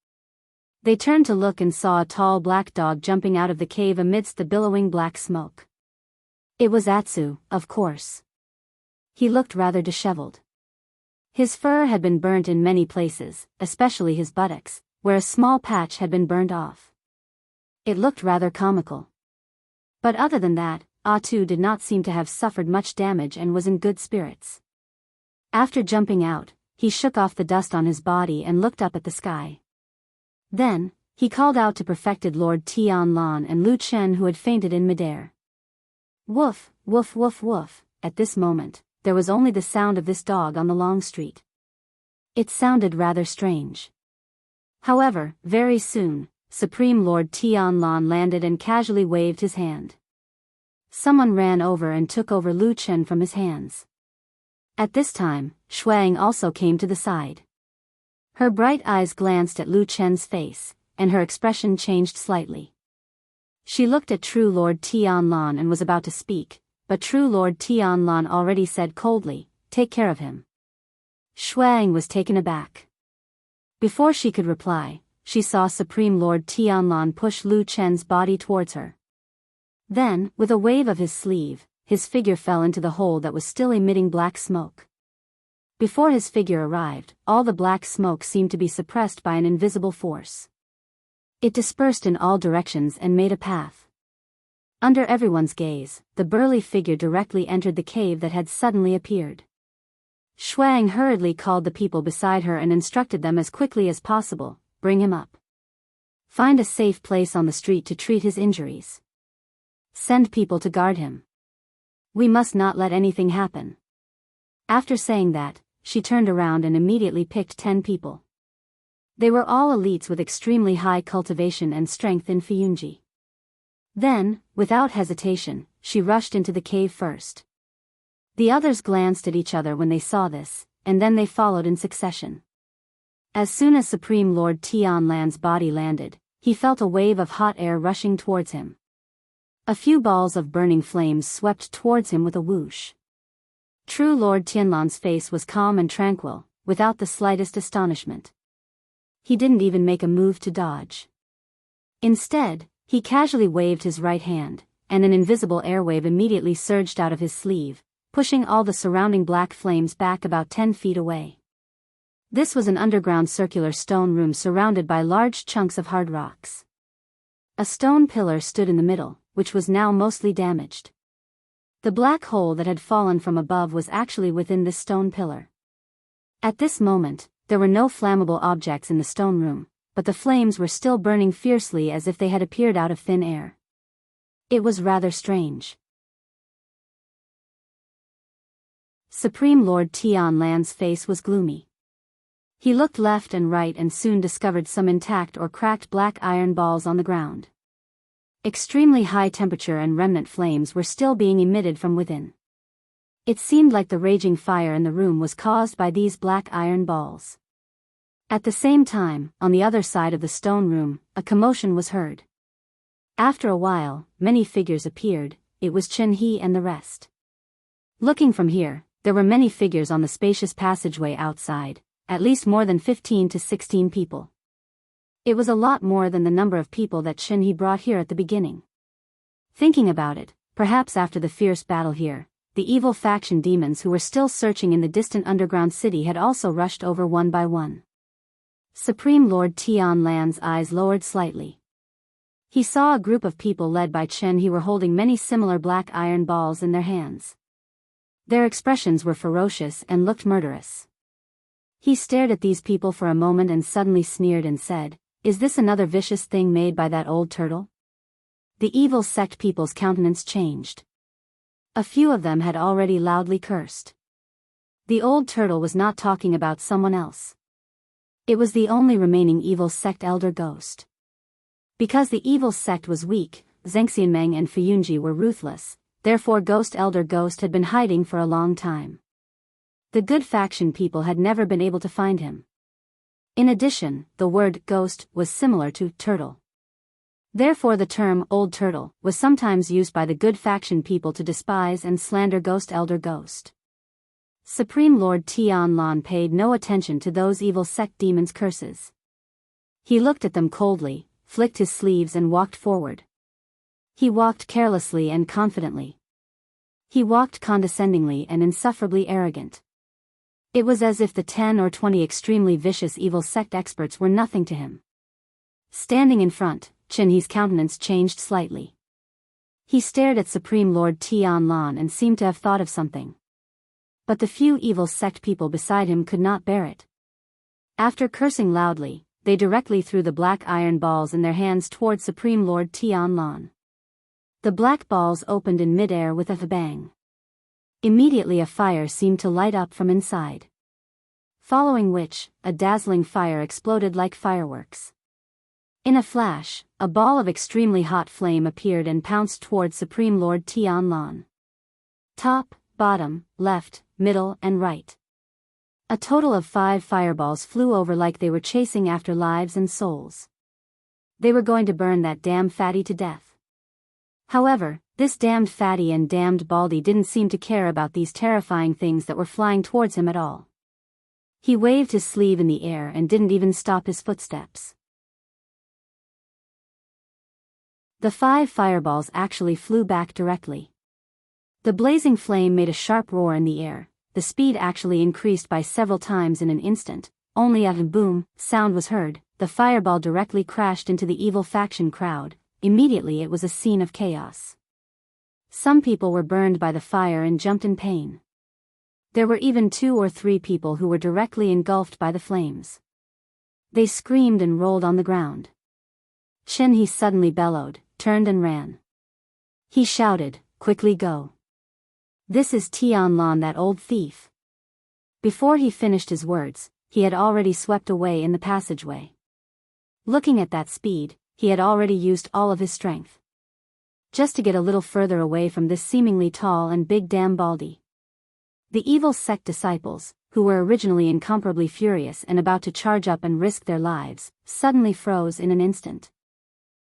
They turned to look and saw a tall black dog jumping out of the cave amidst the billowing black smoke. It was Atsu, of course. He looked rather disheveled. His fur had been burnt in many places, especially his buttocks, where a small patch had been burned off. It looked rather comical. But other than that, Atsu did not seem to have suffered much damage and was in good spirits. After jumping out, he shook off the dust on his body and looked up at the sky. Then, he called out to perfected Lord Tianlan and Lu Chen who had fainted in midair. Woof, woof woof woof. At this moment, there was only the sound of this dog on the long street. It sounded rather strange. However, very soon, Supreme Lord Tianlan landed and casually waved his hand. Someone ran over and took over Lu Chen from his hands. At this time, Shuang also came to the side. Her bright eyes glanced at Lu Chen's face, and her expression changed slightly. She looked at True Lord Tianlan and was about to speak, but True Lord Tianlan already said coldly, "Take care of him." Shuang was taken aback. Before she could reply, she saw Supreme Lord Tianlan push Lu Chen's body towards her. Then, with a wave of his sleeve, his figure fell into the hole that was still emitting black smoke. Before his figure arrived, all the black smoke seemed to be suppressed by an invisible force. It dispersed in all directions and made a path. Under everyone's gaze, the burly figure directly entered the cave that had suddenly appeared. Shuang hurriedly called the people beside her and instructed them as quickly as possible, "Bring him up. Find a safe place on the street to treat his injuries. Send people to guard him. We must not let anything happen." After saying that, she turned around and immediately picked 10 people. They were all elites with extremely high cultivation and strength in Fuyunji. Then, without hesitation, she rushed into the cave first. The others glanced at each other when they saw this, and then they followed in succession. As soon as Supreme Lord Tianlan's body landed, he felt a wave of hot air rushing towards him. A few balls of burning flames swept towards him with a whoosh. True Lord Tianlan's face was calm and tranquil, without the slightest astonishment. He didn't even make a move to dodge. Instead, he casually waved his right hand, and an invisible airwave immediately surged out of his sleeve, pushing all the surrounding black flames back about 10 feet away. This was an underground circular stone room surrounded by large chunks of hard rocks. A stone pillar stood in the middle, which was now mostly damaged. The black hole that had fallen from above was actually within this stone pillar. At this moment, there were no flammable objects in the stone room, but the flames were still burning fiercely as if they had appeared out of thin air. It was rather strange. Supreme Lord Tianlan's face was gloomy. He looked left and right and soon discovered some intact or cracked black iron balls on the ground. Extremely high temperature and remnant flames were still being emitted from within. It seemed like the raging fire in the room was caused by these black iron balls. At the same time, on the other side of the stone room, a commotion was heard. After a while, many figures appeared. It was Chen He and the rest. Looking from here, there were many figures on the spacious passageway outside, at least more than 15 to 16 people. It was a lot more than the number of people that Chen He brought here at the beginning. Thinking about it, perhaps after the fierce battle here, the evil faction demons who were still searching in the distant underground city had also rushed over one by one. Supreme Lord Tianlan's eyes lowered slightly. He saw a group of people led by Chen He were holding many similar black iron balls in their hands. Their expressions were ferocious and looked murderous. He stared at these people for a moment and suddenly sneered and said, "Is this another vicious thing made by that old turtle?" The evil sect people's countenance changed. A few of them had already loudly cursed. The old turtle was not talking about someone else. It was the only remaining evil sect elder ghost. Because the evil sect was weak, Zhengxianmeng and Fuyunji were ruthless, therefore Elder Ghost had been hiding for a long time. The good faction people had never been able to find him. In addition, the word ghost was similar to turtle. Therefore the term Old Turtle was sometimes used by the good faction people to despise and slander Elder Ghost. Supreme Lord Tianlan paid no attention to those evil sect demons' curses. He looked at them coldly, flicked his sleeves and walked forward. He walked carelessly and confidently. He walked condescendingly and insufferably arrogant. It was as if the 10 or 20 extremely vicious evil sect experts were nothing to him. Standing in front, Chen He's countenance changed slightly. He stared at Supreme Lord Tianlan and seemed to have thought of something. But the few evil sect people beside him could not bear it. After cursing loudly, they directly threw the black iron balls in their hands toward Supreme Lord Tianlan. The black balls opened in mid-air with a bang. Immediately a fire seemed to light up from inside. Following which, a dazzling fire exploded like fireworks. In a flash, a ball of extremely hot flame appeared and pounced toward Supreme Lord Tianlan. Top, bottom, left, middle and right. A total of 5 fireballs flew over like they were chasing after lives and souls. They were going to burn that damn fatty to death. However, this damned fatty and damned baldy didn't seem to care about these terrifying things that were flying towards him at all. He waved his sleeve in the air and didn't even stop his footsteps. The 5 fireballs actually flew back directly. The blazing flame made a sharp roar in the air. The speed actually increased by several times in an instant. Only a boom sound was heard. The fireball directly crashed into the evil faction crowd. Immediately it was a scene of chaos. Some people were burned by the fire and jumped in pain. There were even 2 or 3 people who were directly engulfed by the flames. They screamed and rolled on the ground. Chen He suddenly bellowed, turned and ran. He shouted, "Quickly go. This is Tianlan, that old thief." Before he finished his words, he had already swept away in the passageway. Looking at that speed, he had already used all of his strength. Just to get a little further away from this seemingly tall and big damn baldy. The evil sect disciples, who were originally incomparably furious and about to charge up and risk their lives, suddenly froze in an instant.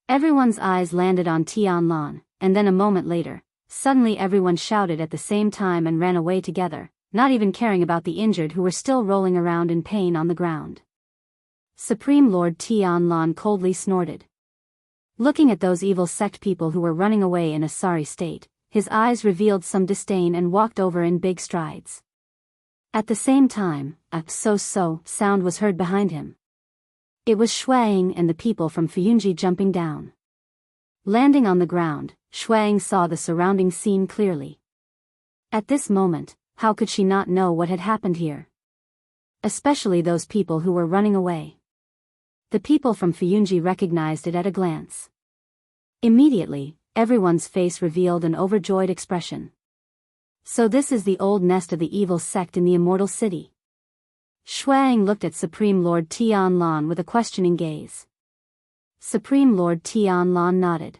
Everyone's eyes landed on Tianlan, and then a moment later, suddenly everyone shouted at the same time and ran away together, not even caring about the injured who were still rolling around in pain on the ground. Supreme Lord Tianlan coldly snorted. Looking at those evil sect people who were running away in a sorry state, his eyes revealed some disdain and walked over in big strides. At the same time, a so-so sound was heard behind him. It was Shuang and the people from Fuyunji jumping down. Landing on the ground, Shuang saw the surrounding scene clearly. At this moment, how could she not know what had happened here? Especially those people who were running away. The people from Fuyunji recognized it at a glance. Immediately, everyone's face revealed an overjoyed expression. So this is the old nest of the evil sect in the Immortal City. Shuang looked at Supreme Lord Tianlan with a questioning gaze. Supreme Lord Tianlan nodded.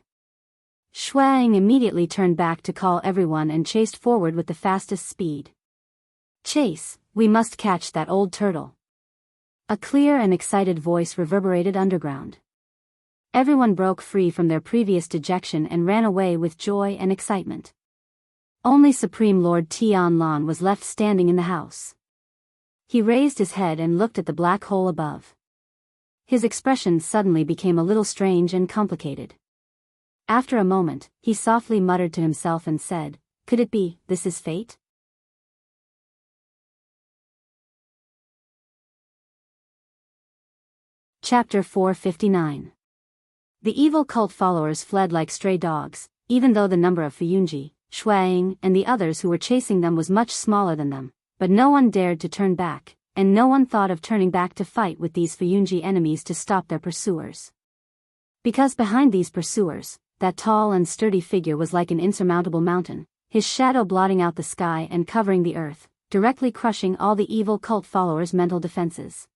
Shuang immediately turned back to call everyone and chased forward with the fastest speed. "Chase, we must catch that old turtle." A clear and excited voice reverberated underground. Everyone broke free from their previous dejection and ran away with joy and excitement. Only Supreme Lord Tianlan was left standing in the house. He raised his head and looked at the black hole above. His expression suddenly became a little strange and complicated. After a moment, he softly muttered to himself and said, "Could it be, this is fate?" Chapter 459. The evil cult followers fled like stray dogs, even though the number of Fuyunji, Shuang, and the others who were chasing them was much smaller than them, but no one dared to turn back, and no one thought of turning back to fight with these Fuyunji enemies to stop their pursuers. Because behind these pursuers, that tall and sturdy figure was like an insurmountable mountain, his shadow blotting out the sky and covering the earth, directly crushing all the evil cult followers' mental defenses.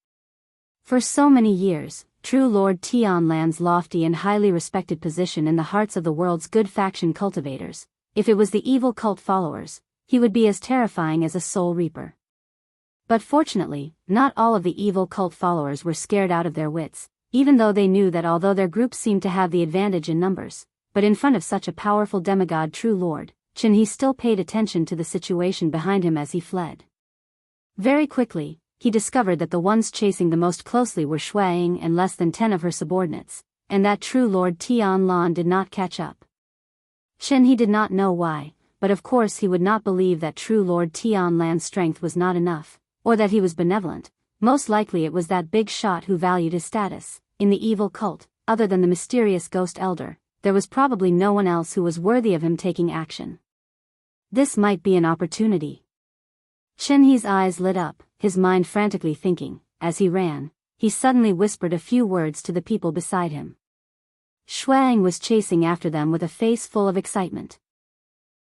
For so many years, true Lord Tianlan's lofty and highly respected position in the hearts of the world's good faction cultivators, if it was the evil cult followers, he would be as terrifying as a soul reaper. But fortunately, not all of the evil cult followers were scared out of their wits, even though they knew that although their group seemed to have the advantage in numbers, but in front of such a powerful demigod true lord, Chen he still paid attention to the situation behind him as he fled. Very quickly, he discovered that the ones chasing the most closely were Shuaying and less than 10 of her subordinates, and that true Lord Tianlan did not catch up. Chen he did not know why, but of course he would not believe that true Lord Tianlan's strength was not enough, or that he was benevolent. Most likely it was that big shot who valued his status. In the evil cult, other than the mysterious ghost elder, there was probably no one else who was worthy of him taking action. This might be an opportunity. Chen He's eyes lit up, his mind frantically thinking. As he ran, he suddenly whispered a few words to the people beside him. Shuang was chasing after them with a face full of excitement.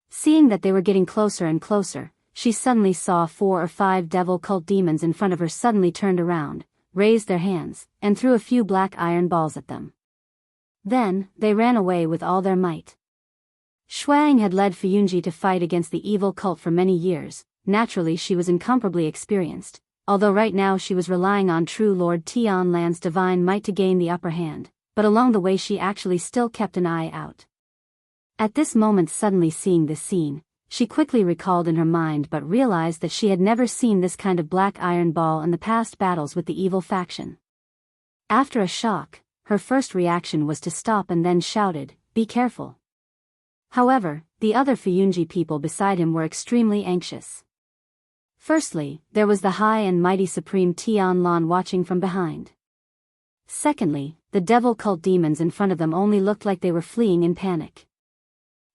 Seeing that they were getting closer and closer, she suddenly saw 4 or 5 devil cult demons in front of her suddenly turned around, raised their hands, and threw a few black iron balls at them. Then, they ran away with all their might. Shuang had led Fuyunji to fight against the evil cult for many years. Naturally she was incomparably experienced, although right now she was relying on true Lord Tianlan's divine might to gain the upper hand, but along the way she actually still kept an eye out. At this moment, suddenly seeing this scene, she quickly recalled in her mind but realized that she had never seen this kind of black iron ball in the past battles with the evil faction. After a shock, her first reaction was to stop and then shouted, "Be careful." However, the other Fuyunji people beside him were extremely anxious. Firstly, there was the high and mighty Supreme Tianlan watching from behind. Secondly, the devil cult demons in front of them only looked like they were fleeing in panic.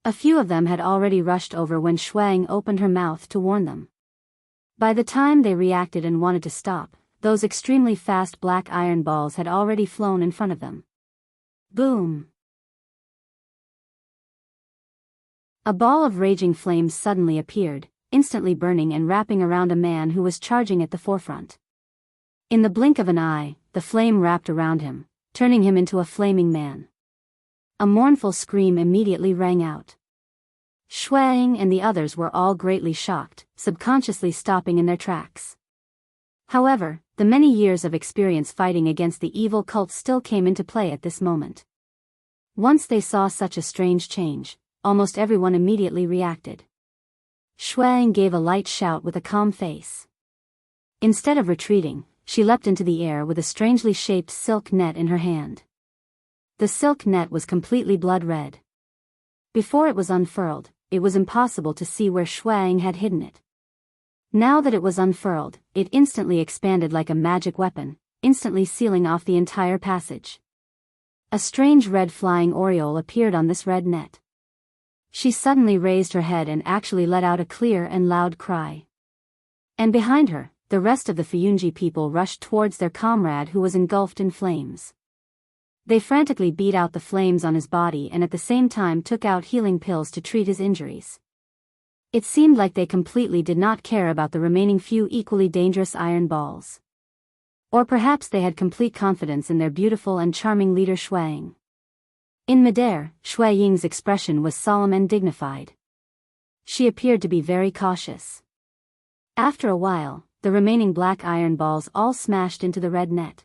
A few of them had already rushed over when Shuang opened her mouth to warn them. By the time they reacted and wanted to stop, those extremely fast black iron balls had already flown in front of them. Boom! A ball of raging flames suddenly appeared, instantly burning and wrapping around a man who was charging at the forefront. In the blink of an eye, the flame wrapped around him, turning him into a flaming man. A mournful scream immediately rang out. Shuang and the others were all greatly shocked, subconsciously stopping in their tracks. However, the many years of experience fighting against the evil cult still came into play at this moment. Once they saw such a strange change, almost everyone immediately reacted. Shuang gave a light shout with a calm face. Instead of retreating, she leapt into the air with a strangely shaped silk net in her hand. The silk net was completely blood red. Before it was unfurled, it was impossible to see where Shuang had hidden it. Now that it was unfurled, it instantly expanded like a magic weapon, instantly sealing off the entire passage. A strange red flying aureole appeared on this red net. She suddenly raised her head and actually let out a clear and loud cry. And behind her, the rest of the Fuyunji people rushed towards their comrade who was engulfed in flames. They frantically beat out the flames on his body and at the same time took out healing pills to treat his injuries. It seemed like they completely did not care about the remaining few equally dangerous iron balls. Or perhaps they had complete confidence in their beautiful and charming leader Shuang. In midair, Shui Ying's expression was solemn and dignified. She appeared to be very cautious. After a while, the remaining black iron balls all smashed into the red net.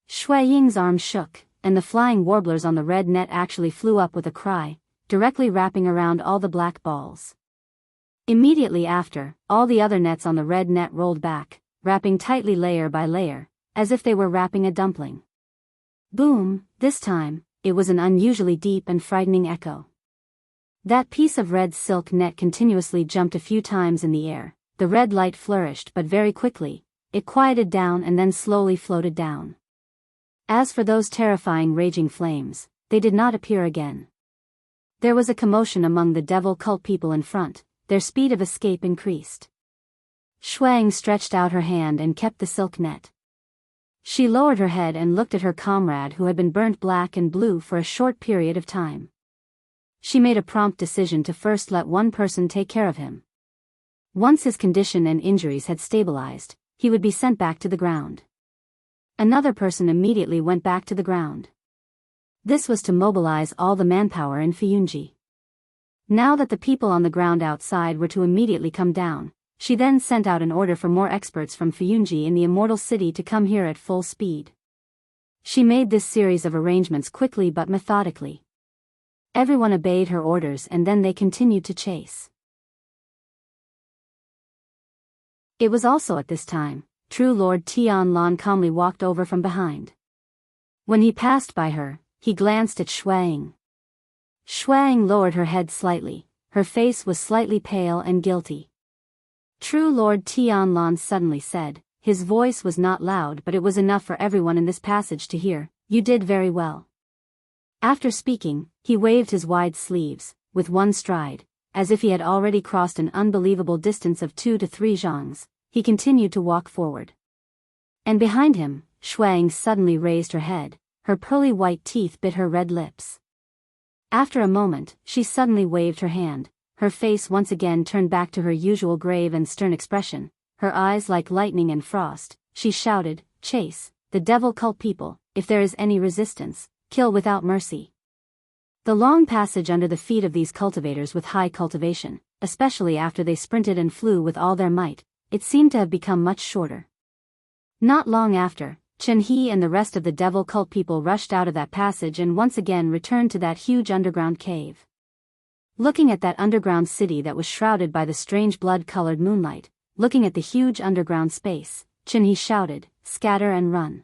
Shui Ying's arm shook, and the flying warblers on the red net actually flew up with a cry, directly wrapping around all the black balls. Immediately after, all the other nets on the red net rolled back, wrapping tightly layer by layer, as if they were wrapping a dumpling. Boom, this time, it was an unusually deep and frightening echo. That piece of red silk net continuously jumped a few times in the air, the red light flourished but very quickly, it quieted down and then slowly floated down. As for those terrifying raging flames, they did not appear again. There was a commotion among the devil cult people in front, their speed of escape increased. Shuang stretched out her hand and kept the silk net. She lowered her head and looked at her comrade who had been burnt black and blue for a short period of time. She made a prompt decision to first let one person take care of him. Once his condition and injuries had stabilized, he would be sent back to the ground. Another person immediately went back to the ground. This was to mobilize all the manpower in Fuyunji. Now that the people on the ground outside were to immediately come down, she then sent out an order for more experts from Fuyunji in the Immortal City to come here at full speed. She made this series of arrangements quickly but methodically. Everyone obeyed her orders and then they continued to chase. It was also at this time, True Lord Tianlan calmly walked over from behind. When he passed by her, he glanced at Shuang. Shuang lowered her head slightly, her face was slightly pale and guilty. True Lord Tianlan suddenly said, his voice was not loud but it was enough for everyone in this passage to hear, "You did very well." After speaking, he waved his wide sleeves, with one stride, as if he had already crossed an unbelievable distance of 2 to 3 zhangs, he continued to walk forward. And behind him, Shuang suddenly raised her head, her pearly white teeth bit her red lips. After a moment, she suddenly waved her hand, her face once again turned back to her usual grave and stern expression, her eyes like lightning and frost. She shouted, "Chase the devil cult people, if there is any resistance, kill without mercy." The long passage under the feet of these cultivators with high cultivation, especially after they sprinted and flew with all their might, it seemed to have become much shorter. Not long after, Chen He and the rest of the devil cult people rushed out of that passage and once again returned to that huge underground cave. Looking at that underground city that was shrouded by the strange blood-colored moonlight, looking at the huge underground space, Chen He shouted, "Scatter and run."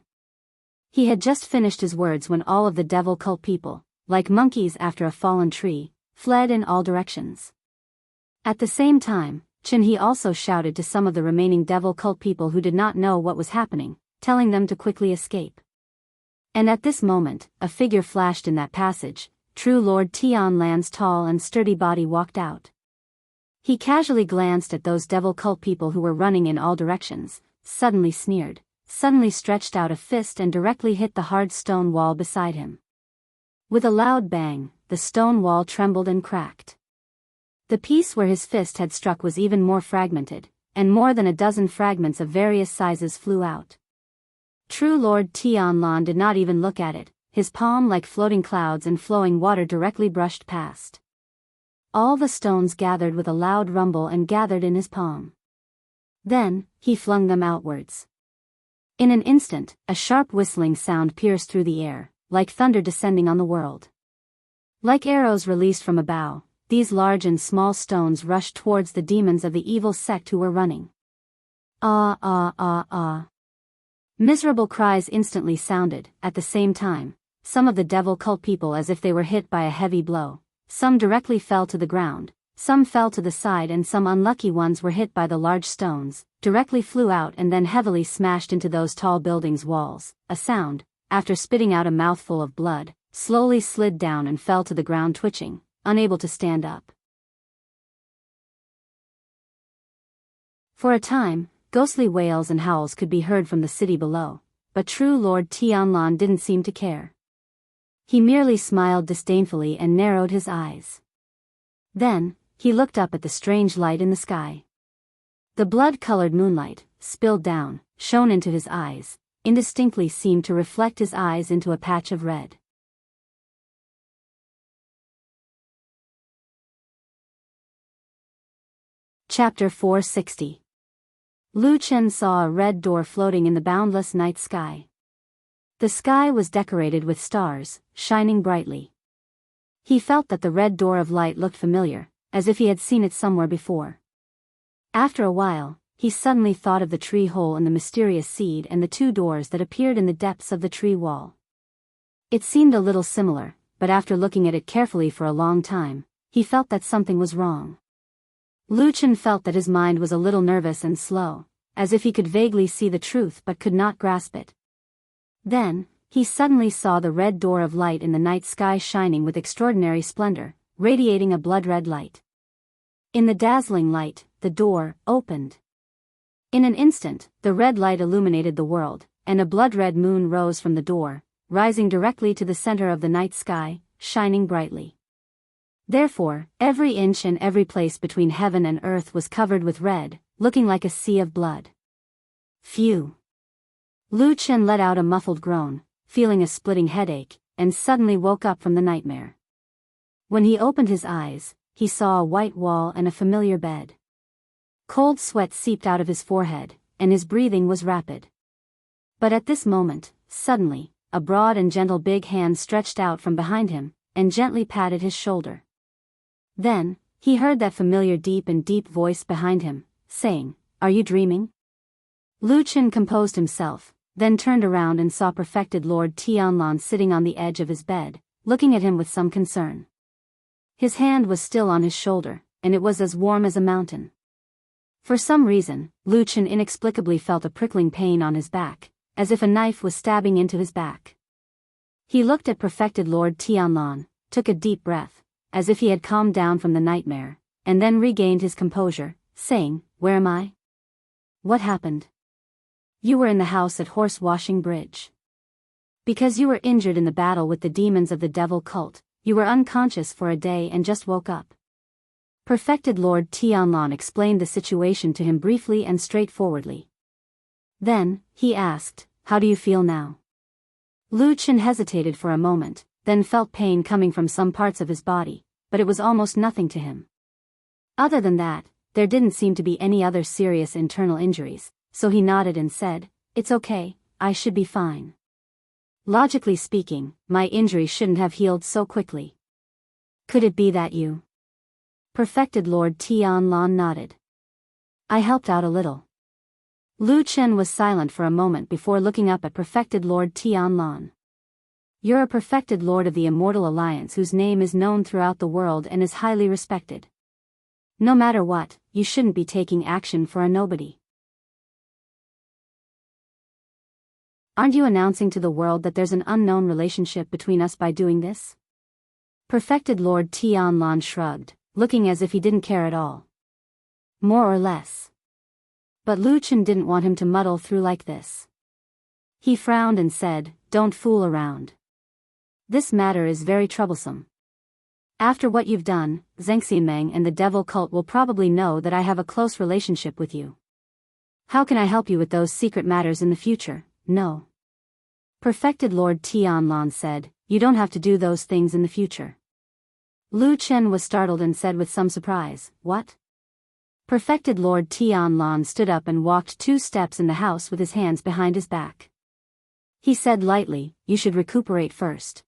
He had just finished his words when all of the devil cult people, like monkeys after a fallen tree, fled in all directions. At the same time, Chen He also shouted to some of the remaining devil cult people who did not know what was happening, telling them to quickly escape. And at this moment, a figure flashed in that passage. True Lord Tianlan's tall and sturdy body walked out. He casually glanced at those devil cult people who were running in all directions, suddenly sneered, suddenly stretched out a fist and directly hit the hard stone wall beside him. With a loud bang, the stone wall trembled and cracked. The piece where his fist had struck was even more fragmented, and more than a dozen fragments of various sizes flew out. True Lord Tianlan did not even look at it, his palm like floating clouds and flowing water directly brushed past. All the stones gathered with a loud rumble and gathered in his palm. Then, he flung them outwards. In an instant, a sharp whistling sound pierced through the air, like thunder descending on the world. Like arrows released from a bow, these large and small stones rushed towards the demons of the evil sect who were running. Ah ah ah ah. Miserable cries instantly sounded. At the same time, some of the devil cult people as if they were hit by a heavy blow, some directly fell to the ground, some fell to the side and some unlucky ones were hit by the large stones, directly flew out and then heavily smashed into those tall buildings' walls. A sound, after spitting out a mouthful of blood, slowly slid down and fell to the ground twitching, unable to stand up. For a time, ghostly wails and howls could be heard from the city below, but True Lord Tianlan didn't seem to care. He merely smiled disdainfully and narrowed his eyes. Then, he looked up at the strange light in the sky. The blood-colored moonlight, spilled down, shone into his eyes, indistinctly seemed to reflect his eyes into a patch of red. Chapter 460. Lu Chen saw a red door floating in the boundless night sky. The sky was decorated with stars, shining brightly. He felt that the red door of light looked familiar, as if he had seen it somewhere before. After a while, he suddenly thought of the tree hole and the mysterious seed and the two doors that appeared in the depths of the tree wall. It seemed a little similar, but after looking at it carefully for a long time, he felt that something was wrong. Lu Chen felt that his mind was a little nervous and slow, as if he could vaguely see the truth but could not grasp it. Then, he suddenly saw the red door of light in the night sky shining with extraordinary splendor, radiating a blood-red light. In the dazzling light, the door opened. In an instant, the red light illuminated the world, and a blood-red moon rose from the door, rising directly to the center of the night sky, shining brightly. Therefore, every inch and every place between heaven and earth was covered with red, looking like a sea of blood. Phew! Lu Chen let out a muffled groan, feeling a splitting headache, and suddenly woke up from the nightmare. When he opened his eyes, he saw a white wall and a familiar bed. Cold sweat seeped out of his forehead, and his breathing was rapid. But at this moment, suddenly, a broad and gentle big hand stretched out from behind him, and gently patted his shoulder. Then, he heard that familiar deep voice behind him, saying, "Are you dreaming?" Lu Chen composed himself, then turned around and saw perfected Lord Tianlan sitting on the edge of his bed, looking at him with some concern. His hand was still on his shoulder, and it was as warm as a mountain. For some reason, Lu Chen inexplicably felt a prickling pain on his back, as if a knife was stabbing into his back. He looked at perfected Lord Tianlan, took a deep breath, as if he had calmed down from the nightmare, and then regained his composure, saying, "Where am I? What happened?" "You were in the house at Horse Washing Bridge. Because you were injured in the battle with the demons of the devil cult, you were unconscious for a day and just woke up." Perfected Lord Tianlan explained the situation to him briefly and straightforwardly. Then, he asked, "How do you feel now?" Lu Chen hesitated for a moment, then felt pain coming from some parts of his body, but it was almost nothing to him. Other than that, there didn't seem to be any other serious internal injuries, so he nodded and said, "It's okay, I should be fine. Logically speaking, my injury shouldn't have healed so quickly." "Could it be that you?" Perfected Lord Tianlan nodded. "I helped out a little." Lu Chen was silent for a moment before looking up at Perfected Lord Tianlan. "You're a perfected lord of the Immortal Alliance whose name is known throughout the world and is highly respected. No matter what, you shouldn't be taking action for a nobody. Aren't you announcing to the world that there's an unknown relationship between us by doing this?" Perfected Lord Tianlan shrugged, looking as if he didn't care at all. More or less. But Lu Chen didn't want him to muddle through like this. He frowned and said, "Don't fool around. This matter is very troublesome. After what you've done, Zhengxiameng and the devil cult will probably know that I have a close relationship with you. How can I help you with those secret matters in the future? No." Perfected Lord Tianlan said, "You don't have to do those things in the future." Lu Chen was startled and said with some surprise, "What?" Perfected Lord Tianlan stood up and walked 2 steps in the house with his hands behind his back. He said lightly, "You should recuperate first.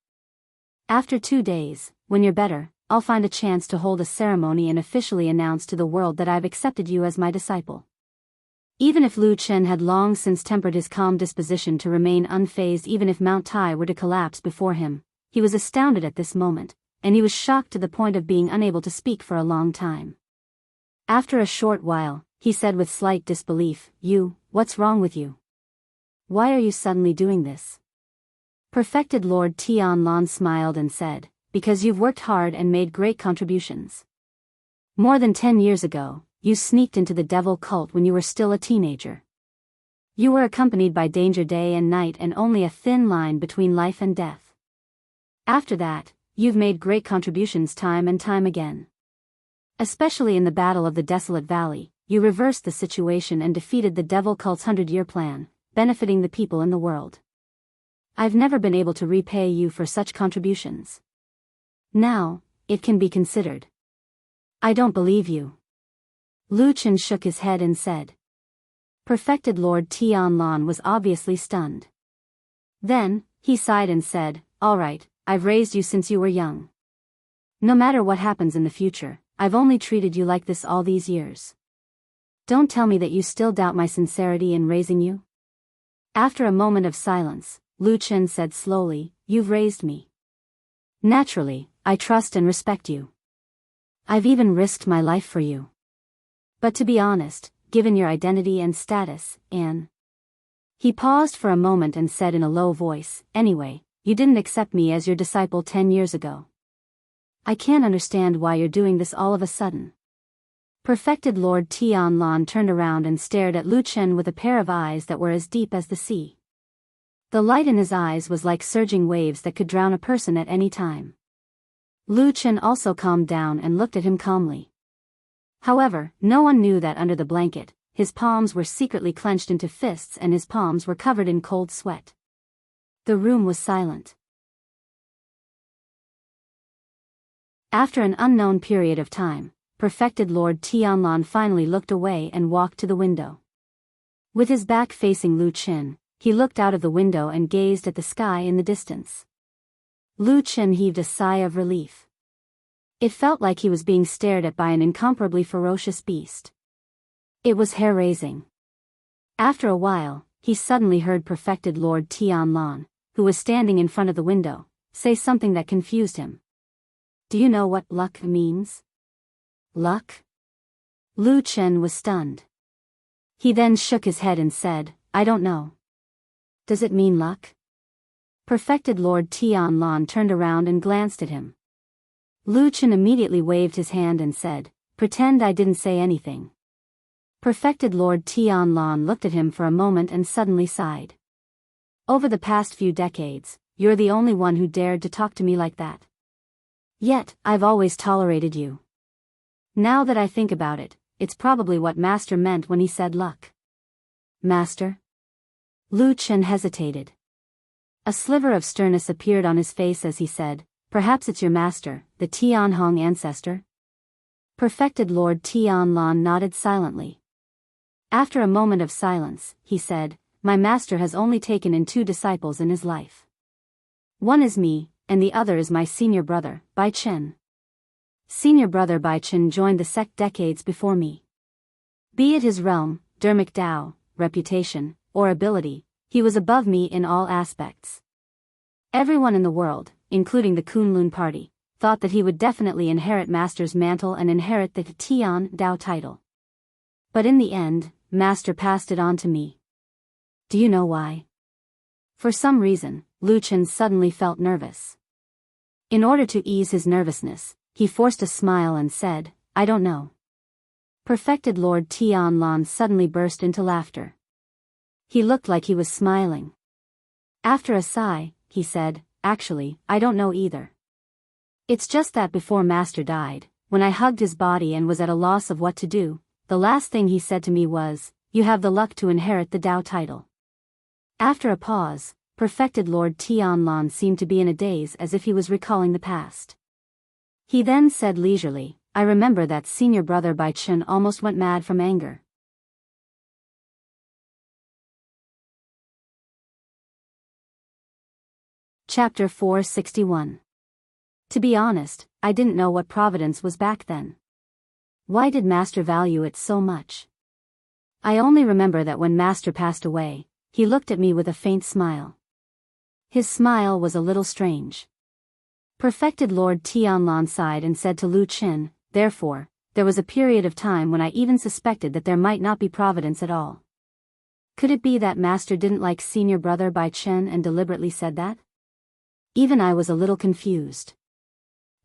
After 2 days, when you're better, I'll find a chance to hold a ceremony and officially announce to the world that I've accepted you as my disciple." Even if Lu Chen had long since tempered his calm disposition to remain unfazed even if Mount Tai were to collapse before him, he was astounded at this moment, and he was shocked to the point of being unable to speak for a long time. After a short while, he said with slight disbelief, What's wrong with you? Why are you suddenly doing this?" Perfected Lord Tianlan smiled and said, "Because you've worked hard and made great contributions. More than 10 years ago, you sneaked into the devil cult when you were still a teenager. You were accompanied by danger day and night and only a thin line between life and death. After that, you've made great contributions time and time again. Especially in the Battle of the Desolate Valley, you reversed the situation and defeated the devil cult's 100-year plan, benefiting the people in the world. I've never been able to repay you for such contributions. Now, it can be considered." "I don't believe you." Lu Chen shook his head and said. Perfected Lord Tianlan was obviously stunned. Then, he sighed and said, "All right, I've raised you since you were young. No matter what happens in the future, I've only treated you like this all these years. Don't tell me that you still doubt my sincerity in raising you." After a moment of silence, Lu Chen said slowly, "You've raised me. Naturally, I trust and respect you. I've even risked my life for you. But to be honest, given your identity and status, Anne." He paused for a moment and said in a low voice, "Anyway, you didn't accept me as your disciple 10 years ago. I can't understand why you're doing this all of a sudden." Perfected Lord Tianlan turned around and stared at Lu Chen with a pair of eyes that were as deep as the sea. The light in his eyes was like surging waves that could drown a person at any time. Lu Chen also calmed down and looked at him calmly. However, no one knew that under the blanket, his palms were secretly clenched into fists and his palms were covered in cold sweat. The room was silent. After an unknown period of time, perfected Lord Tianlan finally looked away and walked to the window. With his back facing Lu Qin, he looked out of the window and gazed at the sky in the distance. Lu Qin heaved a sigh of relief. It felt like he was being stared at by an incomparably ferocious beast. It was hair-raising. After a while, he suddenly heard perfected Lord Tianlan, who was standing in front of the window, say something that confused him. "Do you know what luck means?" "Luck?" Lu Chen was stunned. He then shook his head and said, "I don't know." "Does it mean luck?" Perfected Lord Tianlan turned around and glanced at him. Lu Chen immediately waved his hand and said, "Pretend I didn't say anything." Perfected Lord Tianlan looked at him for a moment and suddenly sighed. "Over the past few decades, you're the only one who dared to talk to me like that. Yet, I've always tolerated you. Now that I think about it, it's probably what Master meant when he said luck." "Master?" Lu Chen hesitated. A sliver of sternness appeared on his face as he said, "Perhaps it's your master, the Tianhong ancestor?" Perfected Lord Tianlan nodded silently. After a moment of silence, he said, "My master has only taken in 2 disciples in his life. One is me, and the other is my senior brother, Bai Chen. Senior brother Bai Chen joined the sect decades before me. Be it his realm, dermic Dao, reputation, or ability, he was above me in all aspects. Everyone in the world, including the Kunlun party, thought that he would definitely inherit Master's mantle and inherit the Tian Dao title. But in the end, Master passed it on to me. Do you know why?" For some reason, Lu Chen suddenly felt nervous. In order to ease his nervousness, he forced a smile and said, "I don't know." Perfected Lord Tianlan suddenly burst into laughter. He looked like he was smiling. After a sigh, he said, "Actually, I don't know either. It's just that before Master died, when I hugged his body and was at a loss of what to do, the last thing he said to me was, 'You have the luck to inherit the Dao title.'" After a pause, perfected Lord Tianlan seemed to be in a daze as if he was recalling the past. He then said leisurely, "I remember that senior brother Bai Chen almost went mad from anger." Chapter 461. To be honest, I didn't know what providence was back then. Why did Master value it so much? I only remember that when Master passed away, he looked at me with a faint smile. His smile was a little strange. Perfected Lord Tianlan sighed and said to Lu Qin, "Therefore, there was a period of time when I even suspected that there might not be providence at all. Could it be that Master didn't like senior brother Bai Chen and deliberately said that?" Even I was a little confused.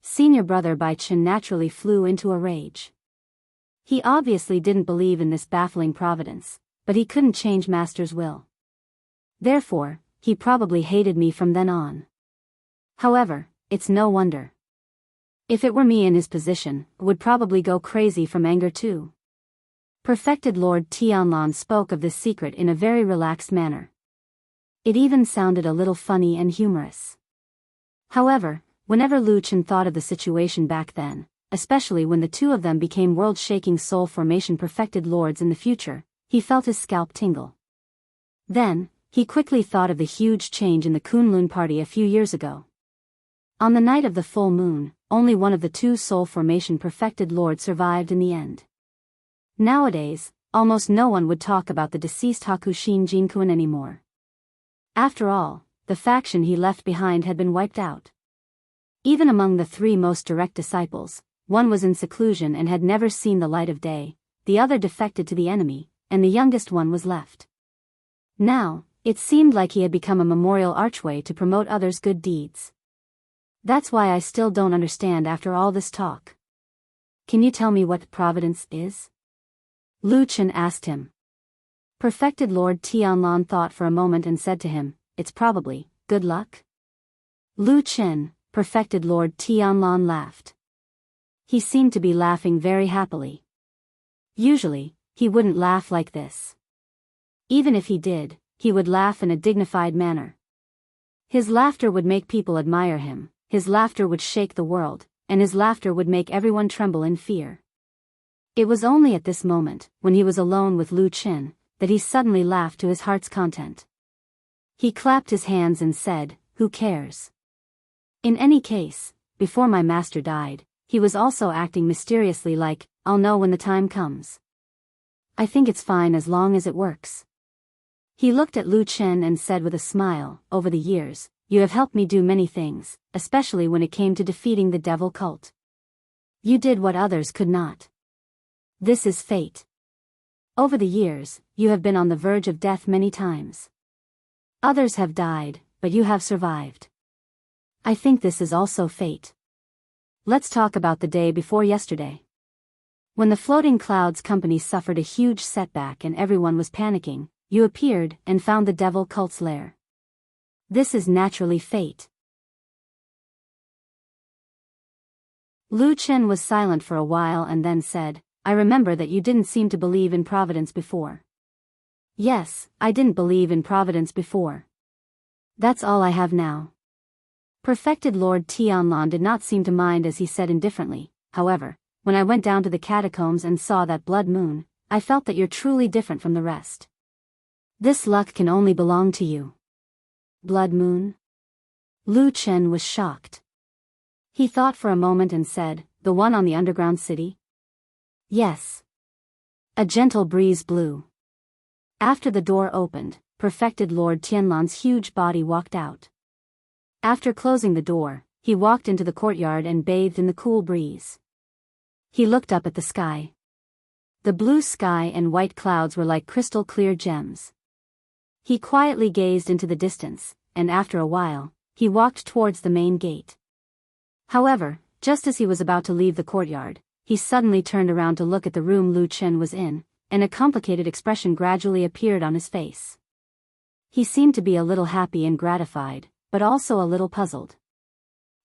Senior brother Bai Chen naturally flew into a rage. He obviously didn't believe in this baffling providence, but he couldn't change Master's will. Therefore, he probably hated me from then on. However, it's no wonder. If it were me in his position, I would probably go crazy from anger too. Perfected Lord Tianlan spoke of this secret in a very relaxed manner. It even sounded a little funny and humorous. However, whenever Lu Chen thought of the situation back then, especially when the 2 of them became world-shaking soul formation perfected lords in the future, he felt his scalp tingle. Then, he quickly thought of the huge change in the Kunlun party a few years ago. On the night of the full moon, only one of the 2 soul formation perfected lords survived in the end. Nowadays, almost no one would talk about the deceased Hakushin Jinkun anymore. After all, the faction he left behind had been wiped out. Even among the 3 most direct disciples, one was in seclusion and had never seen the light of day, the other defected to the enemy, and the youngest one was left. Now, it seemed like he had become a memorial archway to promote others' good deeds. That's why I still don't understand after all this talk. Can you tell me what providence is? Lu Chen asked him. Perfected Lord Tianlan thought for a moment and said to him, "It's probably good luck." Lu Chen, perfected Lord Tianlan laughed. He seemed to be laughing very happily. Usually, he wouldn't laugh like this. Even if he did, he would laugh in a dignified manner. His laughter would make people admire him, his laughter would shake the world, and his laughter would make everyone tremble in fear. It was only at this moment, when he was alone with Lu Qin, that he suddenly laughed to his heart's content. He clapped his hands and said, "Who cares? In any case, before my master died, he was also acting mysteriously like, I'll know when the time comes. I think it's fine as long as it works." He looked at Lu Qin and said with a smile, "Over the years, you have helped me do many things, especially when it came to defeating the devil cult. You did what others could not. This is fate. Over the years, you have been on the verge of death many times. Others have died, but you have survived. I think this is also fate. Let's talk about the day before yesterday. When the Floating Clouds Company suffered a huge setback and everyone was panicking, you appeared and found the devil cult's lair. This is naturally fate." Lu Qin was silent for a while and then said, "I remember that you didn't seem to believe in providence before." "Yes, I didn't believe in providence before. That's all I have now." Perfected Lord Tianlan did not seem to mind as he said indifferently, "However, when I went down to the catacombs and saw that blood moon, I felt that you're truly different from the rest. This luck can only belong to you." "Blood moon?" Lu Qin was shocked. He thought for a moment and said, "The one on the underground city?" "Yes." A gentle breeze blew. After the door opened, Perfected Lord Tianlan's huge body walked out. After closing the door, he walked into the courtyard and bathed in the cool breeze. He looked up at the sky. The blue sky and white clouds were like crystal clear gems. He quietly gazed into the distance, and after a while, he walked towards the main gate. However, just as he was about to leave the courtyard, he suddenly turned around to look at the room Lu Qin was in, and a complicated expression gradually appeared on his face. He seemed to be a little happy and gratified, but also a little puzzled.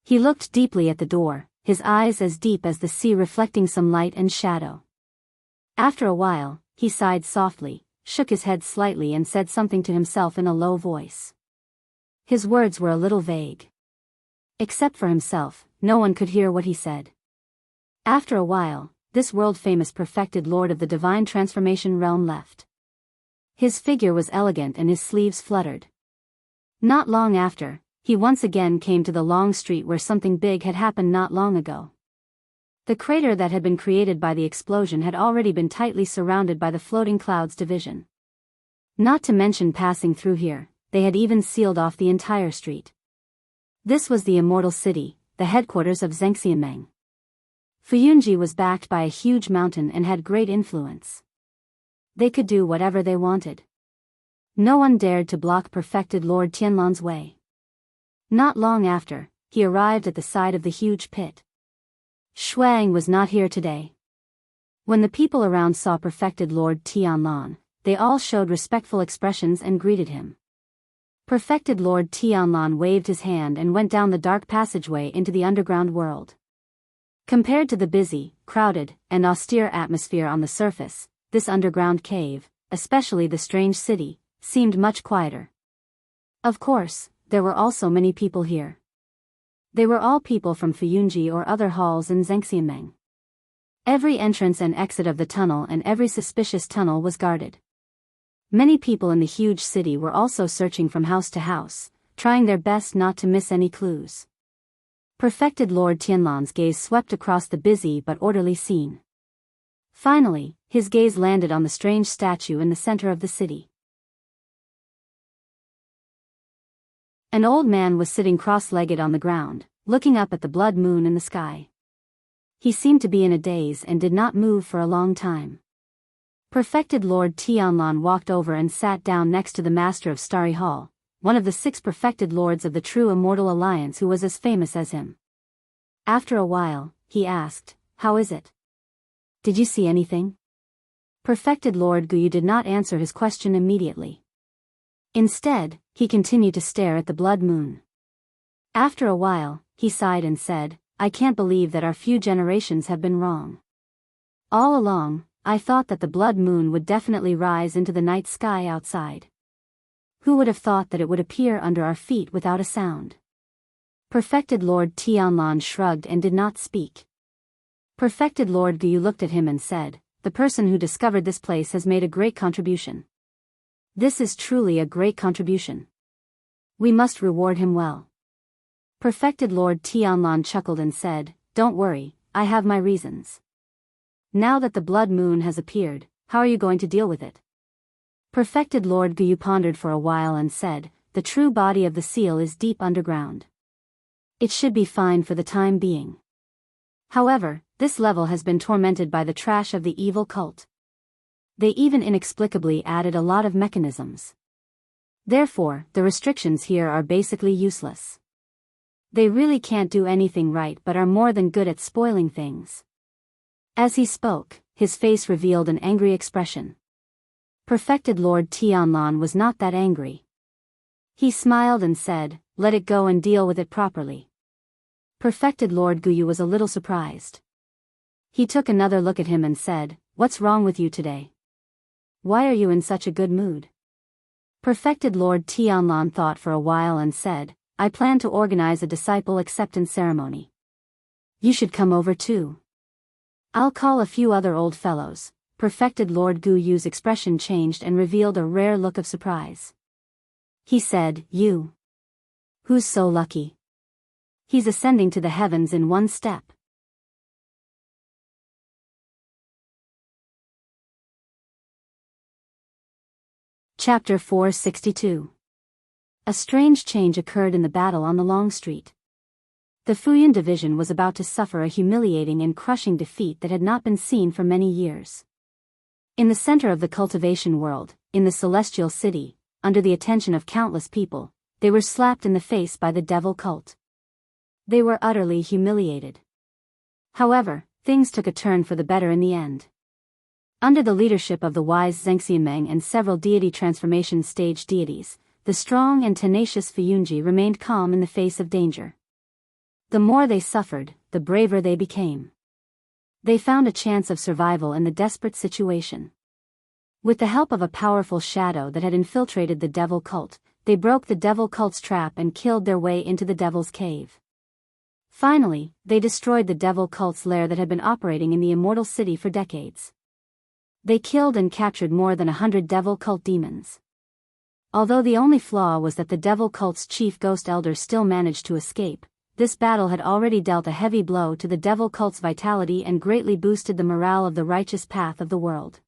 He looked deeply at the door, his eyes as deep as the sea reflecting some light and shadow. After a while, he sighed softly, shook his head slightly and said something to himself in a low voice. His words were a little vague. Except for himself, no one could hear what he said. After a while, this world-famous perfected lord of the divine transformation realm left. His figure was elegant and his sleeves fluttered. Not long after, he once again came to the long street where something big had happened not long ago. The crater that had been created by the explosion had already been tightly surrounded by the Floating Clouds division. Not to mention passing through here, they had even sealed off the entire street. This was the Immortal City, the headquarters of Zhengxianmeng. Fuyunji was backed by a huge mountain and had great influence. They could do whatever they wanted. No one dared to block Perfected Lord Tianlan's way. Not long after, he arrived at the side of the huge pit. Shuang was not here today. When the people around saw Perfected Lord Tianlan, they all showed respectful expressions and greeted him. Perfected Lord Tianlan waved his hand and went down the dark passageway into the underground world. Compared to the busy, crowded, and austere atmosphere on the surface, this underground cave, especially the strange city, seemed much quieter. Of course, there were also many people here. They were all people from Fuyunji or other halls in Zhengxianmeng. Every entrance and exit of the tunnel and every suspicious tunnel was guarded. Many people in the huge city were also searching from house to house, trying their best not to miss any clues. Perfected Lord Tianlan's gaze swept across the busy but orderly scene. Finally, his gaze landed on the strange statue in the center of the city. An old man was sitting cross-legged on the ground, looking up at the blood moon in the sky. He seemed to be in a daze and did not move for a long time. Perfected Lord Tianlan walked over and sat down next to the Master of Starry Hall, one of the 6 perfected lords of the true Immortal Alliance who was as famous as him. After a while, he asked, "How is it? Did you see anything?" Perfected Lord Guyu did not answer his question immediately. Instead, he continued to stare at the blood moon. After a while, he sighed and said, "I can't believe that our few generations have been wrong. All along, I thought that the blood moon would definitely rise into the night sky outside. Who would have thought that it would appear under our feet without a sound? Perfected Lord Tianlan shrugged and did not speak. Perfected Lord Gu looked at him and said, "The person who discovered this place has made a great contribution. This is truly a great contribution. We must reward him well." Perfected Lord Tianlan chuckled and said, "Don't worry, I have my reasons. Now that the blood moon has appeared, how are you going to deal with it?" Perfected Lord Gu pondered for a while and said, "The true body of the seal is deep underground. It should be fine for the time being. However, this level has been tormented by the trash of the evil cult. They even inexplicably added a lot of mechanisms. Therefore, the restrictions here are basically useless. They really can't do anything right but are more than good at spoiling things." As he spoke, his face revealed an angry expression. Perfected Lord Tianlan was not that angry. He smiled and said, "Let it go and deal with it properly." Perfected Lord Guyu was a little surprised. He took another look at him and said, "What's wrong with you today? Why are you in such a good mood?" Perfected Lord Tianlan thought for a while and said, "I plan to organize a disciple acceptance ceremony. You should come over too. I'll call a few other old fellows." Perfected Lord Guyu's expression changed and revealed a rare look of surprise. He said, "You? Who's so lucky? He's ascending to the heavens in one step." Chapter 462. A strange change occurred in the battle on the Long Street. The Fuyan division was about to suffer a humiliating and crushing defeat that had not been seen for many years. In the center of the cultivation world, in the celestial city, under the attention of countless people, they were slapped in the face by the devil cult. They were utterly humiliated. However, things took a turn for the better in the end. Under the leadership of the wise Zhengxianmeng and several deity transformation stage deities, the strong and tenacious Fuyunji remained calm in the face of danger. The more they suffered, the braver they became. They found a chance of survival in the desperate situation. With the help of a powerful shadow that had infiltrated the devil cult, they broke the devil cult's trap and killed their way into the devil's cave. Finally, they destroyed the devil cult's lair that had been operating in the immortal city for decades. They killed and captured more than 100 devil cult demons. Although the only flaw was that the devil cult's chief ghost elder still managed to escape, this battle had already dealt a heavy blow to the devil cult's vitality and greatly boosted the morale of the righteous path of the world.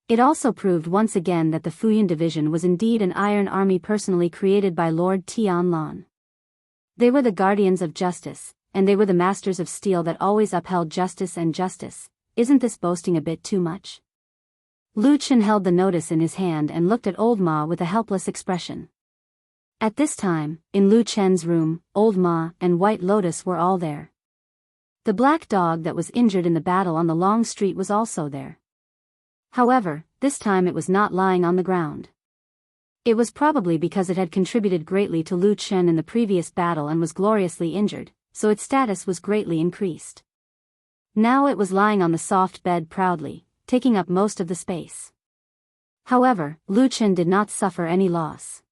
It also proved once again that the Fuyan division was indeed an iron army personally created by Lord Tianlan. They were the guardians of justice, and they were the masters of steel that always upheld justice and justice. Isn't this boasting a bit too much? Lu Chen held the notice in his hand and looked at Old Ma with a helpless expression. At this time, in Lu Chen's room, Old Ma and White Lotus were all there. The black dog that was injured in the battle on the Long Street was also there. However, this time it was not lying on the ground. It was probably because it had contributed greatly to Lu Chen in the previous battle and was gloriously injured, so its status was greatly increased. Now it was lying on the soft bed proudly, taking up most of the space. However, Lu Chen did not suffer any loss.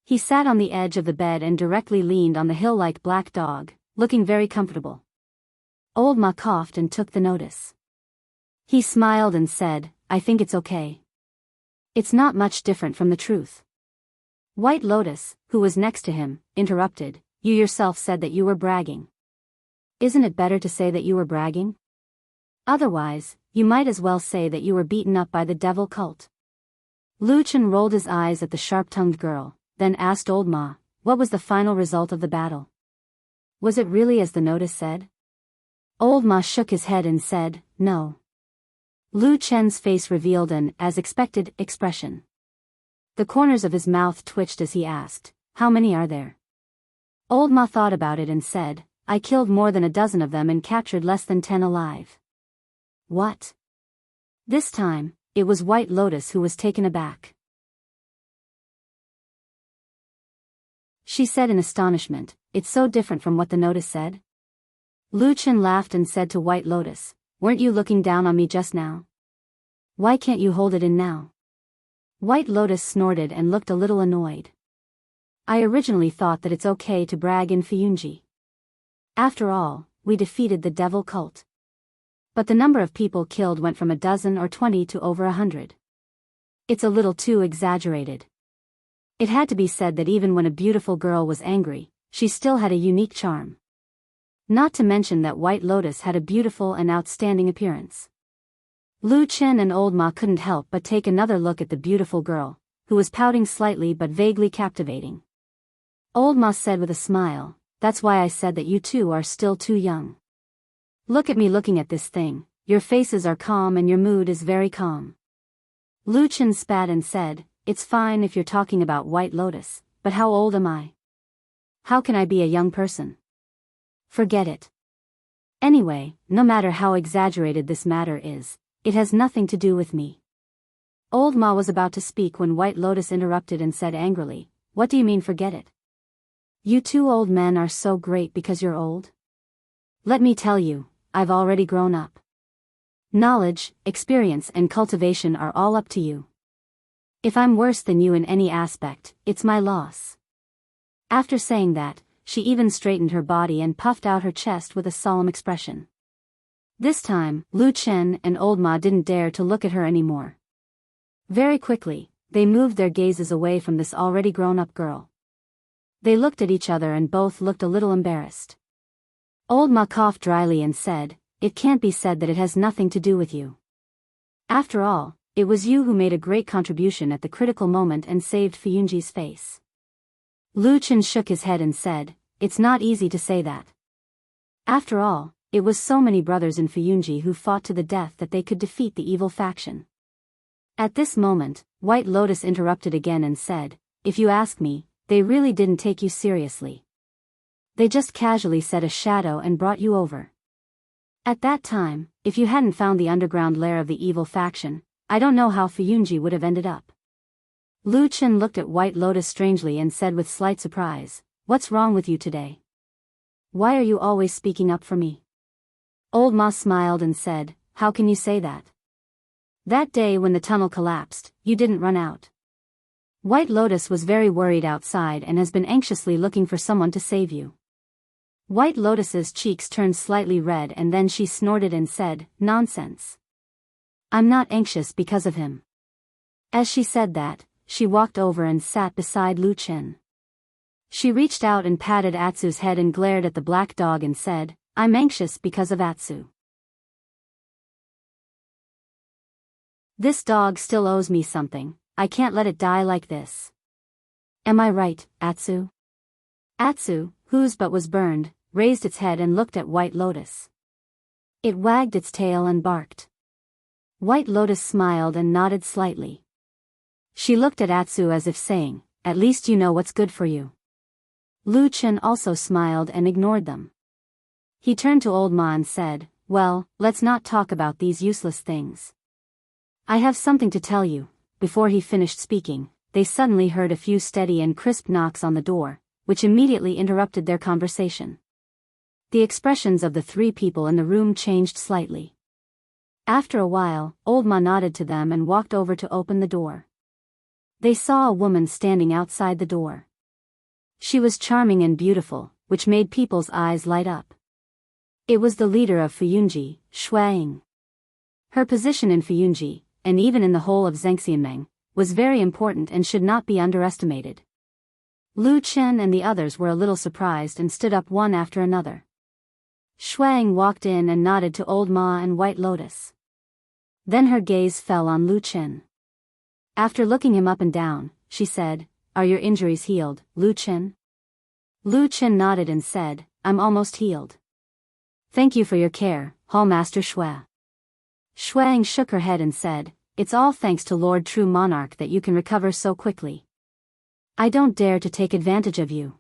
He sat on the edge of the bed and directly leaned on the hill-like black dog, looking very comfortable. Old Ma coughed and took the notice. He smiled and said, "I think it's okay. It's not much different from the truth." White Lotus, who was next to him, interrupted, "You yourself said that you were bragging. Isn't it better to say that you were bragging? Otherwise, you might as well say that you were beaten up by the devil cult." Lu Chen rolled his eyes at the sharp-tongued girl, then asked Old Ma, "What was the final result of the battle? Was it really as the notice said?" Old Ma shook his head and said, "No." Lu Chen's face revealed an, as expected, expression. The corners of his mouth twitched as he asked, "How many are there?" Old Ma thought about it and said, "I killed more than a dozen of them and captured less than 10 alive." "What?" This time, it was White Lotus who was taken aback. She said in astonishment, "It's so different from what the notice said." Lu Chen laughed and said to White Lotus, "Weren't you looking down on me just now? Why can't you hold it in now?" White Lotus snorted and looked a little annoyed. I originally thought that it's okay to brag in Fuyunji. After all, we defeated the devil cult. But the number of people killed went from 12 or 20 to over 100. It's a little too exaggerated. It had to be said that even when a beautiful girl was angry, she still had a unique charm. Not to mention that White Lotus had a beautiful and outstanding appearance. Lu Chen and Old Ma couldn't help but take another look at the beautiful girl, who was pouting slightly but vaguely captivating. Old Ma said with a smile, "That's why I said that you two are still too young. Look at me looking at this thing, your faces are calm and your mood is very calm." Lu Chen spat and said, "It's fine if you're talking about White Lotus, but how old am I? How can I be a young person? Forget it. Anyway, no matter how exaggerated this matter is, it has nothing to do with me." Old Ma was about to speak when White Lotus interrupted and said angrily, "What do you mean forget it? You two old men are so great because you're old? Let me tell you, I've already grown up. Knowledge, experience and cultivation are all up to you. If I'm worse than you in any aspect, it's my loss." After saying that, she even straightened her body and puffed out her chest with a solemn expression. This time, Lu Chen and Old Ma didn't dare to look at her anymore. Very quickly, they moved their gazes away from this already grown-up girl. They looked at each other and both looked a little embarrassed. Old Ma coughed dryly and said, "It can't be said that it has nothing to do with you. After all, it was you who made a great contribution at the critical moment and saved Fuyunji's face." Lu Chen shook his head and said, "It's not easy to say that. After all, it was so many brothers in Fuyunji who fought to the death that they could defeat the evil faction." At this moment, White Lotus interrupted again and said, "If you ask me, they really didn't take you seriously. They just casually set a shadow and brought you over. At that time, if you hadn't found the underground lair of the evil faction, I don't know how Fuyunji would have ended up." Lu Chen looked at White Lotus strangely and said with slight surprise, "What's wrong with you today? Why are you always speaking up for me?" Old Ma smiled and said, "How can you say that? That day when the tunnel collapsed, you didn't run out. White Lotus was very worried outside and has been anxiously looking for someone to save you." White Lotus's cheeks turned slightly red and then she snorted and said, "Nonsense. I'm not anxious because of him." As she said that, she walked over and sat beside Lu Chen. She reached out and patted Atsu's head and glared at the black dog and said, "I'm anxious because of Atsu. This dog still owes me something, I can't let it die like this. Am I right, Atsu?" Atsu, whose butt was burned, raised its head and looked at White Lotus. It wagged its tail and barked. White Lotus smiled and nodded slightly. She looked at Atsu as if saying, "At least you know what's good for you." Lu Chen also smiled and ignored them. He turned to Old Ma and said, "Well, let's not talk about these useless things. I have something to tell you." Before he finished speaking, they suddenly heard a few steady and crisp knocks on the door, which immediately interrupted their conversation. The expressions of the three people in the room changed slightly. After a while, Old Ma nodded to them and walked over to open the door. They saw a woman standing outside the door. She was charming and beautiful, which made people's eyes light up. It was the leader of Fuyunji, Shuang. Her position in Fuyunji, and even in the whole of Zhengxianmeng, was very important and should not be underestimated. Lu Chen and the others were a little surprised and stood up one after another. Shuang walked in and nodded to Old Ma and White Lotus. Then her gaze fell on Lu Chen. After looking him up and down, she said, "Are your injuries healed, Lu Chen?" Lu Chen nodded and said, "I'm almost healed. Thank you for your care, Hallmaster Shui." Shuang shook her head and said, "It's all thanks to Lord True Monarch that you can recover so quickly. I don't dare to take advantage of you."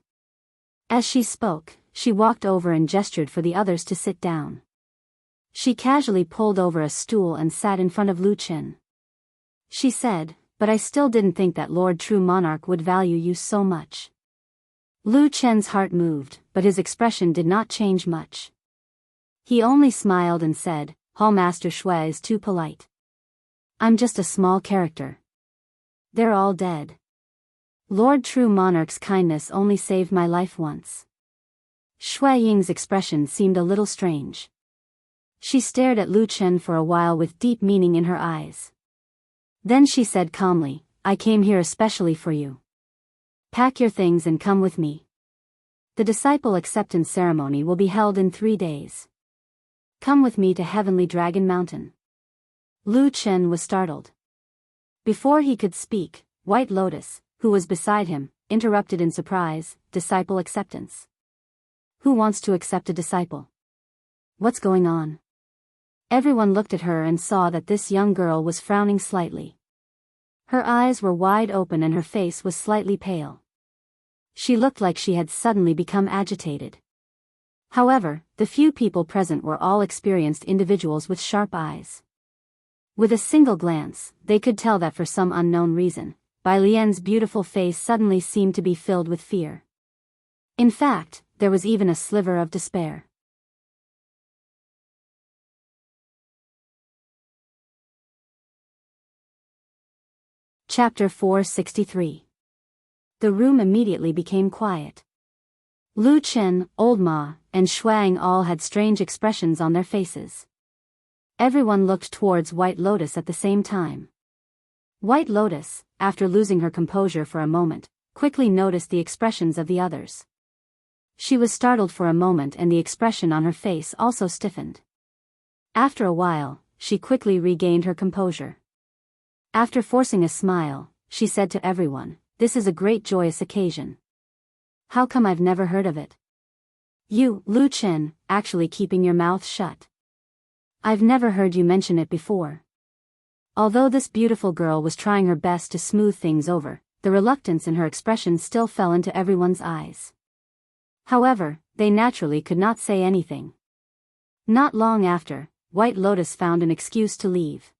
As she spoke, she walked over and gestured for the others to sit down. She casually pulled over a stool and sat in front of Lu Chen. She said, "But I still didn't think that Lord True Monarch would value you so much." Lu Chen's heart moved, but his expression did not change much. He only smiled and said, "Hallmaster Shui is too polite. I'm just a small character. They're all dead." Lord True Monarch's kindness only saved my life once. Shui Ying's expression seemed a little strange. She stared at Lu Chen for a while with deep meaning in her eyes. Then she said calmly, I came here especially for you. Pack your things and come with me. The disciple acceptance ceremony will be held in 3 days. Come with me to Heavenly Dragon Mountain. Lu Chen was startled. Before he could speak, White Lotus, who was beside him, interrupted in surprise, disciple acceptance. Who wants to accept a disciple? What's going on? Everyone looked at her and saw that this young girl was frowning slightly. Her eyes were wide open and her face was slightly pale. She looked like she had suddenly become agitated. However, the few people present were all experienced individuals with sharp eyes. With a single glance, they could tell that for some unknown reason, Bai Lian's beautiful face suddenly seemed to be filled with fear. In fact, there was even a sliver of despair. Chapter 463. The room immediately became quiet. Lu Chen, Old Ma, and Shuang all had strange expressions on their faces. Everyone looked towards White Lotus at the same time. White Lotus, after losing her composure for a moment, quickly noticed the expressions of the others. She was startled for a moment and the expression on her face also stiffened. After a while, she quickly regained her composure. After forcing a smile, she said to everyone, "This is a great joyous occasion. How come I've never heard of it? You, Lu Chen, actually keeping your mouth shut. I've never heard you mention it before." Although this beautiful girl was trying her best to smooth things over, the reluctance in her expression still fell into everyone's eyes. However, they naturally could not say anything. Not long after, White Lotus found an excuse to leave.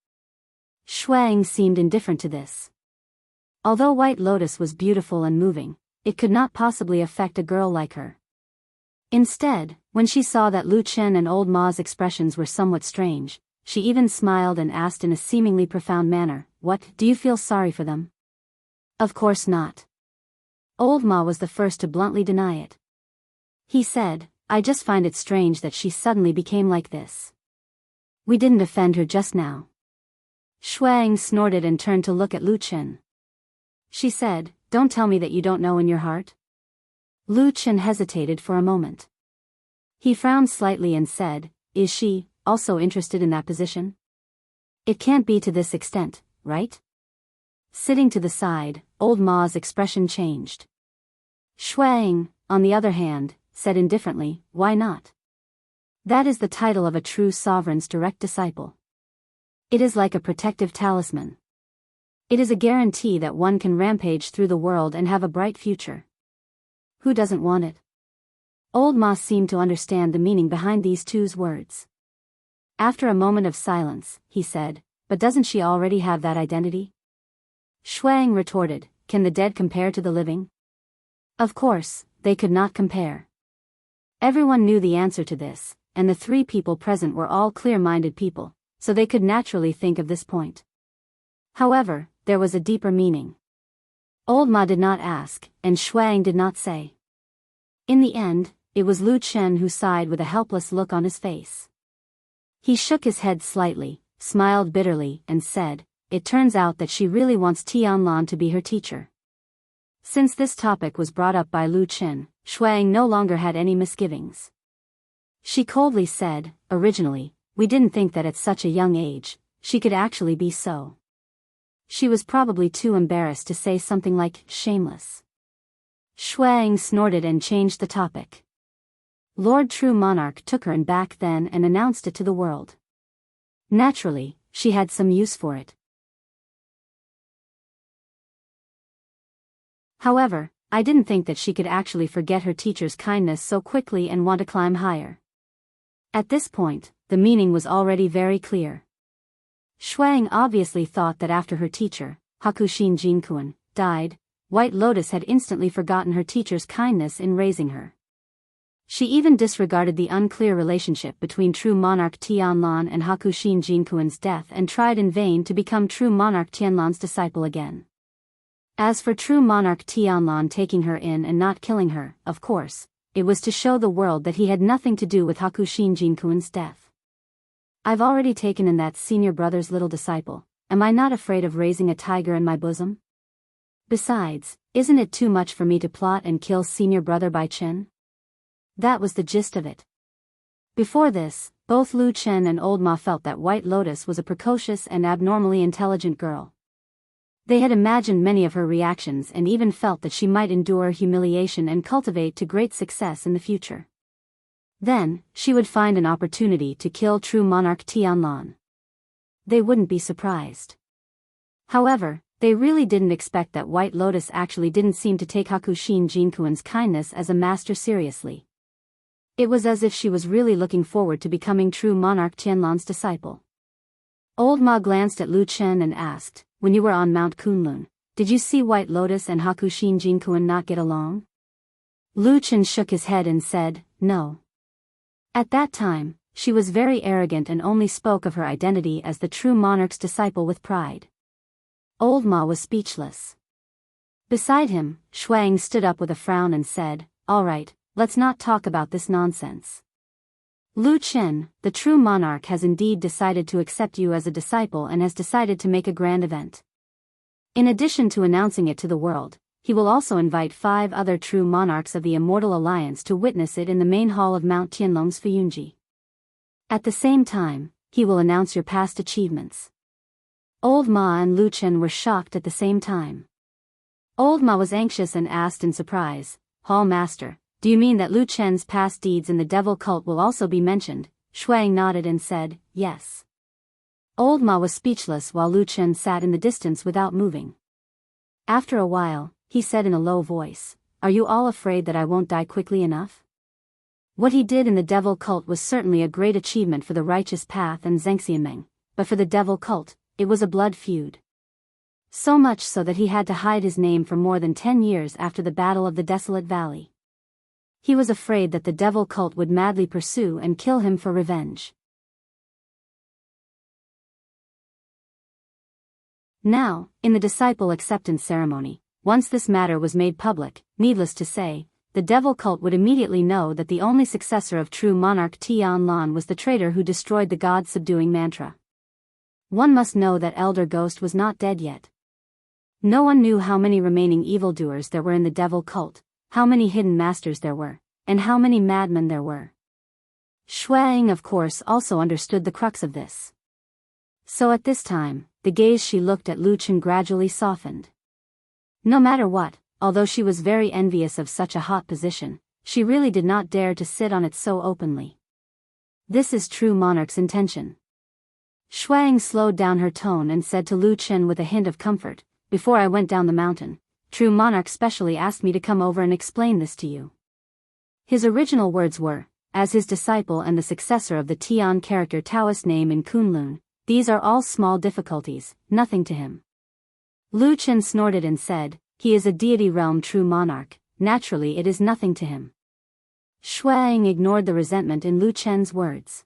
Shuang seemed indifferent to this. Although White Lotus was beautiful and moving, it could not possibly affect a girl like her. Instead, when she saw that Lu Chen and Old Ma's expressions were somewhat strange, she even smiled and asked in a seemingly profound manner, "What, do you feel sorry for them?" "Of course not." Old Ma was the first to bluntly deny it. He said, "I just find it strange that she suddenly became like this. We didn't offend her just now." Shuang snorted and turned to look at Lu Chen. She said, "Don't tell me that you don't know in your heart." Lu Chen hesitated for a moment. He frowned slightly and said, "Is she also interested in that position? It can't be to this extent, right?" Sitting to the side, Old Ma's expression changed. Shuang, on the other hand, said indifferently, "Why not? That is the title of a true sovereign's direct disciple. It is like a protective talisman. It is a guarantee that one can rampage through the world and have a bright future. Who doesn't want it?" Old Ma seemed to understand the meaning behind these two words. After a moment of silence, he said, "But doesn't she already have that identity?" Shuang retorted, "Can the dead compare to the living?" Of course, they could not compare. Everyone knew the answer to this, and the 3 people present were all clear-minded people, so they could naturally think of this point. However, there was a deeper meaning. Old Ma did not ask, and Shuang did not say. In the end, it was Lu Chen who sighed with a helpless look on his face. He shook his head slightly, smiled bitterly, and said, "It turns out that she really wants Tianlan to be her teacher." Since this topic was brought up by Lu Chen, Shuang no longer had any misgivings. She coldly said, "Originally, we didn't think that at such a young age, she could actually be so." She was probably too embarrassed to say something like, "shameless." Shuang snorted and changed the topic. Lord True Monarch took her in back then and announced it to the world. Naturally, she had some use for it. However, I didn't think that she could actually forget her teacher's kindness so quickly and want to climb higher. At this point, the meaning was already very clear. Shuang obviously thought that after her teacher, Hakushin Jinkuan, died, White Lotus had instantly forgotten her teacher's kindness in raising her. She even disregarded the unclear relationship between True Monarch Tianlan and Hakushin Jinkuan's death and tried in vain to become True Monarch Tianlan's disciple again. As for true monarch Tianlan taking her in and not killing her, of course, it was to show the world that he had nothing to do with Hakushin Jinkuin's death. I've already taken in that senior brother's little disciple, am I not afraid of raising a tiger in my bosom? Besides, isn't it too much for me to plot and kill senior brother Bai Chen? That was the gist of it. Before this, both Lu Chen and Old Ma felt that White Lotus was a precocious and abnormally intelligent girl. They had imagined many of her reactions and even felt that she might endure humiliation and cultivate to great success in the future. Then, she would find an opportunity to kill true monarch Tianlan. They wouldn't be surprised. However, they really didn't expect that White Lotus actually didn't seem to take Hakushin Jinkuin's kindness as a master seriously. It was as if she was really looking forward to becoming true monarch Tianlan's disciple. Old Ma glanced at Lu Chen and asked, when you were on Mount Kunlun, did you see White Lotus and Hakushin Jinkuin not get along? Lu Chen shook his head and said, no. At that time, she was very arrogant and only spoke of her identity as the true monarch's disciple with pride. Old Ma was speechless. Beside him, Shuang stood up with a frown and said, all right, let's not talk about this nonsense. Lu Chen, the true monarch has indeed decided to accept you as a disciple and has decided to make a grand event. In addition to announcing it to the world, he will also invite 5 other true monarchs of the Immortal Alliance to witness it in the main hall of Mount Tianlong's Fuyunji. At the same time, he will announce your past achievements. Old Ma and Lu Chen were shocked at the same time. Old Ma was anxious and asked in surprise, Hall Master, do you mean that Lu Chen's past deeds in the devil cult will also be mentioned? Shuang nodded and said, yes. Old Ma was speechless while Lu Chen sat in the distance without moving. After a while, he said in a low voice, are you all afraid that I won't die quickly enough? What he did in the devil cult was certainly a great achievement for the righteous path and Zhengxianmeng, but for the devil cult, it was a blood feud. So much so that he had to hide his name for more than 10 years after the Battle of the Desolate Valley. He was afraid that the devil cult would madly pursue and kill him for revenge. Now, in the disciple acceptance ceremony, once this matter was made public, needless to say, the devil cult would immediately know that the only successor of true monarch Tianlan was the traitor who destroyed the god-subduing mantra. One must know that Elder Ghost was not dead yet. No one knew how many remaining evildoers there were in the devil cult, how many hidden masters there were, and how many madmen there were. Shuang of course also understood the crux of this. So at this time, the gaze she looked at Lu Chen gradually softened. No matter what, although she was very envious of such a hot position, she really did not dare to sit on it so openly. This is true monarch's intention. Shuang slowed down her tone and said to Lu Chen with a hint of comfort, before I went down the mountain, true monarch specially asked me to come over and explain this to you. His original words were, as his disciple and the successor of the Tian character Taoist name in Kunlun, these are all small difficulties, nothing to him. Lu Chen snorted and said, he is a deity realm true monarch, naturally it is nothing to him. Shuang ignored the resentment in Lu Chen's words.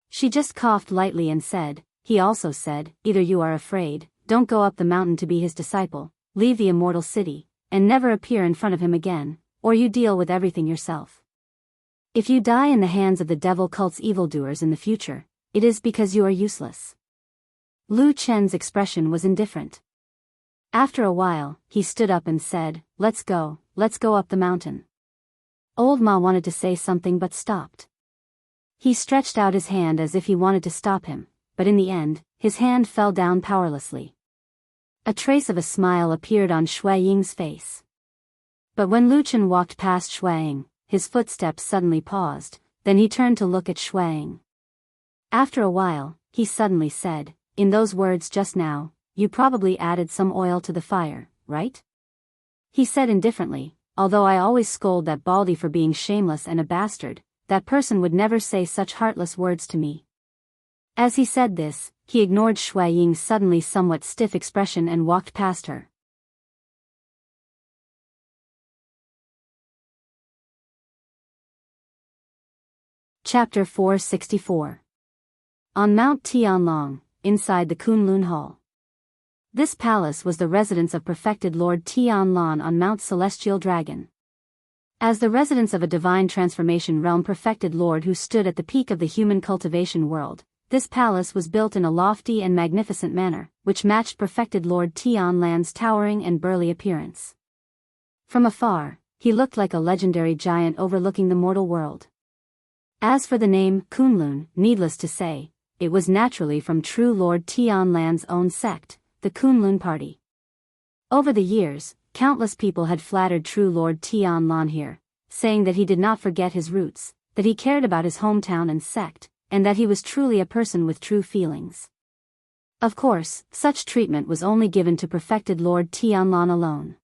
She just coughed lightly and said, he also said, either you are afraid, don't go up the mountain to be his disciple, leave the immortal city, and never appear in front of him again, or you deal with everything yourself. If you die in the hands of the devil cult's evildoers in the future, it is because you are useless. Lu Chen's expression was indifferent. After a while, he stood up and said, let's go up the mountain. Old Ma wanted to say something but stopped. He stretched out his hand as if he wanted to stop him, but in the end, his hand fell down powerlessly. A trace of a smile appeared on Shuaying's face. But when Lu Chen walked past Shuaying, his footsteps suddenly paused, then he turned to look at Shuaying. After a while, he suddenly said, in those words just now, you probably added some oil to the fire, right? He said indifferently, although I always scold that Baldy for being shameless and a bastard, that person would never say such heartless words to me. As he said this, he ignored Shuaying's suddenly somewhat stiff expression and walked past her. Chapter 464. On Mount Tianlong, inside the Kunlun Hall. This palace was the residence of perfected Lord Tianlan on Mount Celestial Dragon. As the residence of a divine transformation realm perfected lord who stood at the peak of the human cultivation world, this palace was built in a lofty and magnificent manner, which matched perfected Lord Tianlan's towering and burly appearance. From afar, he looked like a legendary giant overlooking the mortal world. As for the name Kunlun, needless to say, it was naturally from true Lord Tianlan's own sect, the Kunlun Party. Over the years, countless people had flattered true Lord Tianlan here, saying that he did not forget his roots, that he cared about his hometown and sect, and that he was truly a person with true feelings. Of course, such treatment was only given to perfected Lord Tianlan alone.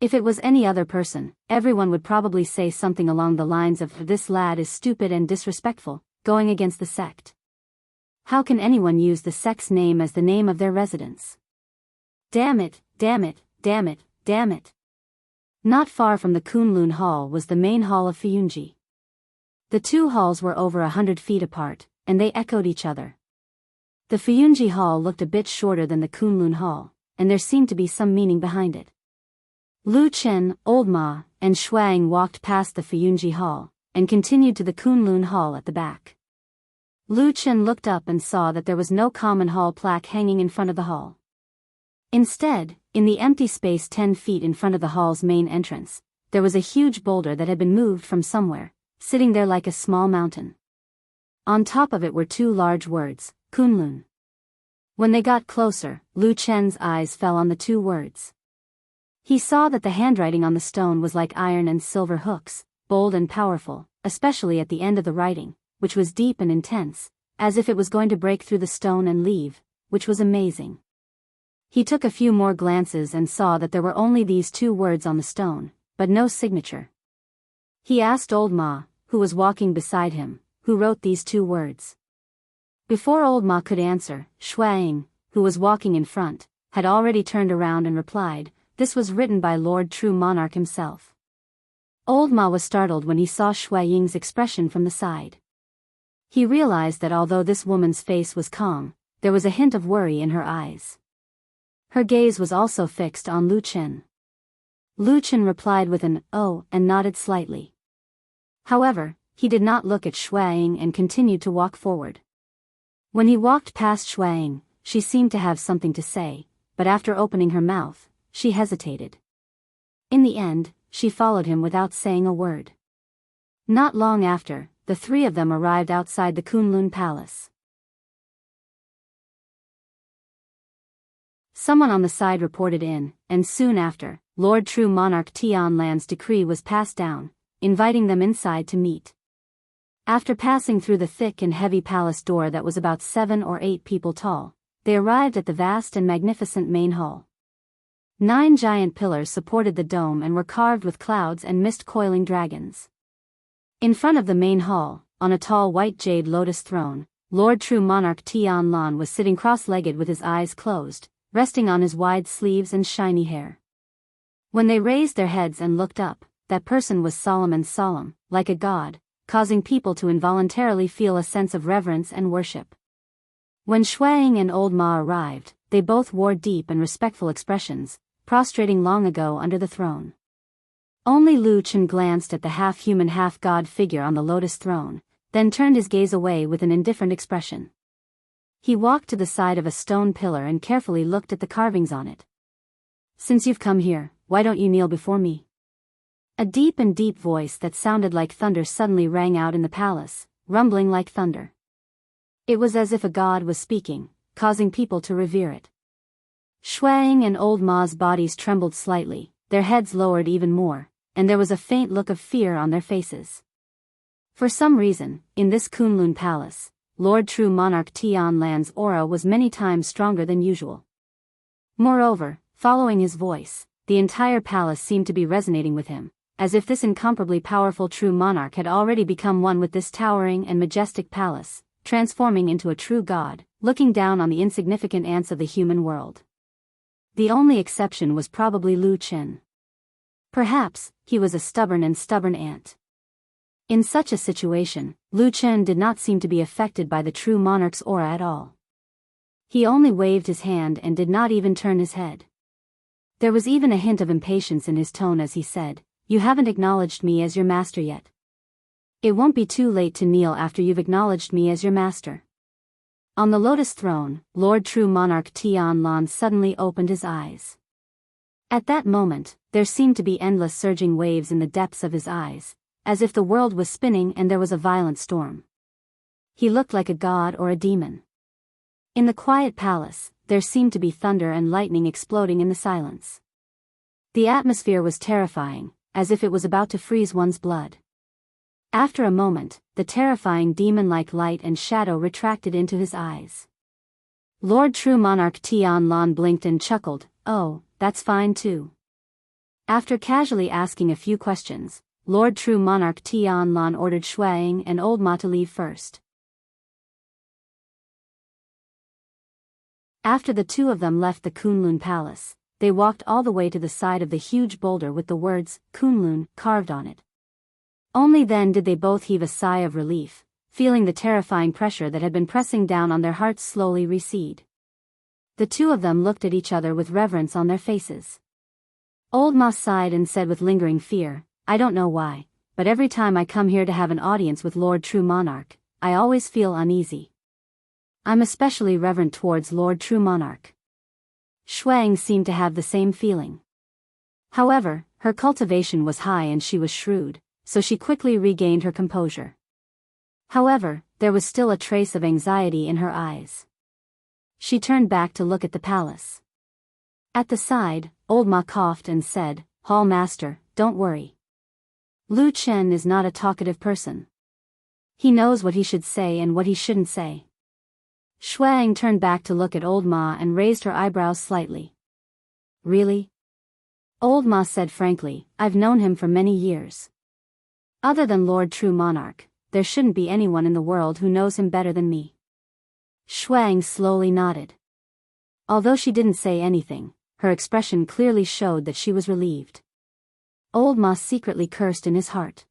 If it was any other person, everyone would probably say something along the lines of, "This lad is stupid and disrespectful, going against the sect. How can anyone use the sect's name as the name of their residence? Damn it, damn it, damn it, damn it." Not far from the Kunlun Hall was the main hall of Fuyunji. The two halls were over 100 feet apart, and they echoed each other. The Fuyunji Hall looked a bit shorter than the Kunlun Hall, and there seemed to be some meaning behind it. Lu Chen, Old Ma, and Shuang walked past the Fuyunji Hall, and continued to the Kunlun Hall at the back. Lu Chen looked up and saw that there was no common hall plaque hanging in front of the hall. Instead, in the empty space 10 feet in front of the hall's main entrance, there was a huge boulder that had been moved from somewhere, sitting there like a small mountain. On top of it were two large words, Kunlun. When they got closer, Lu Chen's eyes fell on the two words. He saw that the handwriting on the stone was like iron and silver hooks, bold and powerful, especially at the end of the writing, which was deep and intense, as if it was going to break through the stone and leave, which was amazing. He took a few more glances and saw that there were only these two words on the stone, but no signature. He asked Old Ma, who was walking beside him, who wrote these two words. Before Old Ma could answer, Shuang, who was walking in front, had already turned around and replied, "This was written by Lord True Monarch himself." Old Ma was startled when he saw Shuaying's expression from the side. He realized that although this woman's face was calm, there was a hint of worry in her eyes. Her gaze was also fixed on Lu Chen. Lu Chen replied with an "oh" and nodded slightly. However, he did not look at Shuang and continued to walk forward. When he walked past Shuang, she seemed to have something to say, but after opening her mouth, she hesitated. In the end, she followed him without saying a word. Not long after, the three of them arrived outside the Kunlun Palace. Someone on the side reported in, and soon after, Lord True Monarch Tianlan's decree was passed down, inviting them inside to meet. After passing through the thick and heavy palace door that was about 7 or 8 people tall, they arrived at the vast and magnificent main hall. 9 giant pillars supported the dome and were carved with clouds and mist-coiling dragons. In front of the main hall, on a tall white jade lotus throne, Lord True Monarch Tianlan was sitting cross-legged with his eyes closed, resting on his wide sleeves and shiny hair. When they raised their heads and looked up, that person was solemn, like a god, causing people to involuntarily feel a sense of reverence and worship. When Shuang and Old Ma arrived, they both wore deep and respectful expressions, prostrating long ago under the throne. Only Lu Chen glanced at the half-human half-god figure on the lotus throne, then turned his gaze away with an indifferent expression. He walked to the side of a stone pillar and carefully looked at the carvings on it. "Since you've come here, why don't you kneel before me?" A deep voice that sounded like thunder suddenly rang out in the palace, rumbling like thunder. It was as if a god was speaking, causing people to revere it. Shuang and Old Ma's bodies trembled slightly, their heads lowered even more, and there was a faint look of fear on their faces. For some reason, in this Kunlun Palace, Lord True Monarch Tianlan's aura was many times stronger than usual. Moreover, following his voice, the entire palace seemed to be resonating with him, as if this incomparably powerful true monarch had already become one with this towering and majestic palace, transforming into a true god, looking down on the insignificant ants of the human world. The only exception was probably Lu Chen. Perhaps, he was a stubborn ant. In such a situation, Lu Chen did not seem to be affected by the true monarch's aura at all. He only waved his hand and did not even turn his head. There was even a hint of impatience in his tone as he said, "You haven't acknowledged me as your master yet. It won't be too late to kneel after you've acknowledged me as your master." On the lotus throne, Lord True Monarch Tianlan suddenly opened his eyes. At that moment, there seemed to be endless surging waves in the depths of his eyes, as if the world was spinning and there was a violent storm. He looked like a god or a demon. In the quiet palace, there seemed to be thunder and lightning exploding in the silence. The atmosphere was terrifying, as if it was about to freeze one's blood. After a moment, the terrifying demon-like light and shadow retracted into his eyes. Lord True Monarch Tianlan blinked and chuckled, "Oh, that's fine too." After casually asking a few questions, Lord True Monarch Tianlan ordered Shuang and Old Ma to leave first. After the two of them left the Kunlun Palace, they walked all the way to the side of the huge boulder with the words, Kunlun, carved on it. Only then did they both heave a sigh of relief, feeling the terrifying pressure that had been pressing down on their hearts slowly recede. The two of them looked at each other with reverence on their faces. Old Ma sighed and said with lingering fear, "I don't know why, but every time I come here to have an audience with Lord True Monarch, I always feel uneasy. I'm especially reverent towards Lord True Monarch." Shuang seemed to have the same feeling. However, her cultivation was high and she was shrewd, so she quickly regained her composure. However, there was still a trace of anxiety in her eyes. She turned back to look at the palace. At the side, Old Ma coughed and said, "Hall Master, don't worry. Lu Chen is not a talkative person. He knows what he should say and what he shouldn't say." Shuang turned back to look at Old Ma and raised her eyebrows slightly. "Really?" Old Ma said frankly, "I've known him for many years. Other than Lord True Monarch, there shouldn't be anyone in the world who knows him better than me." Shuang slowly nodded. Although she didn't say anything, her expression clearly showed that she was relieved. Old Ma secretly cursed in his heart.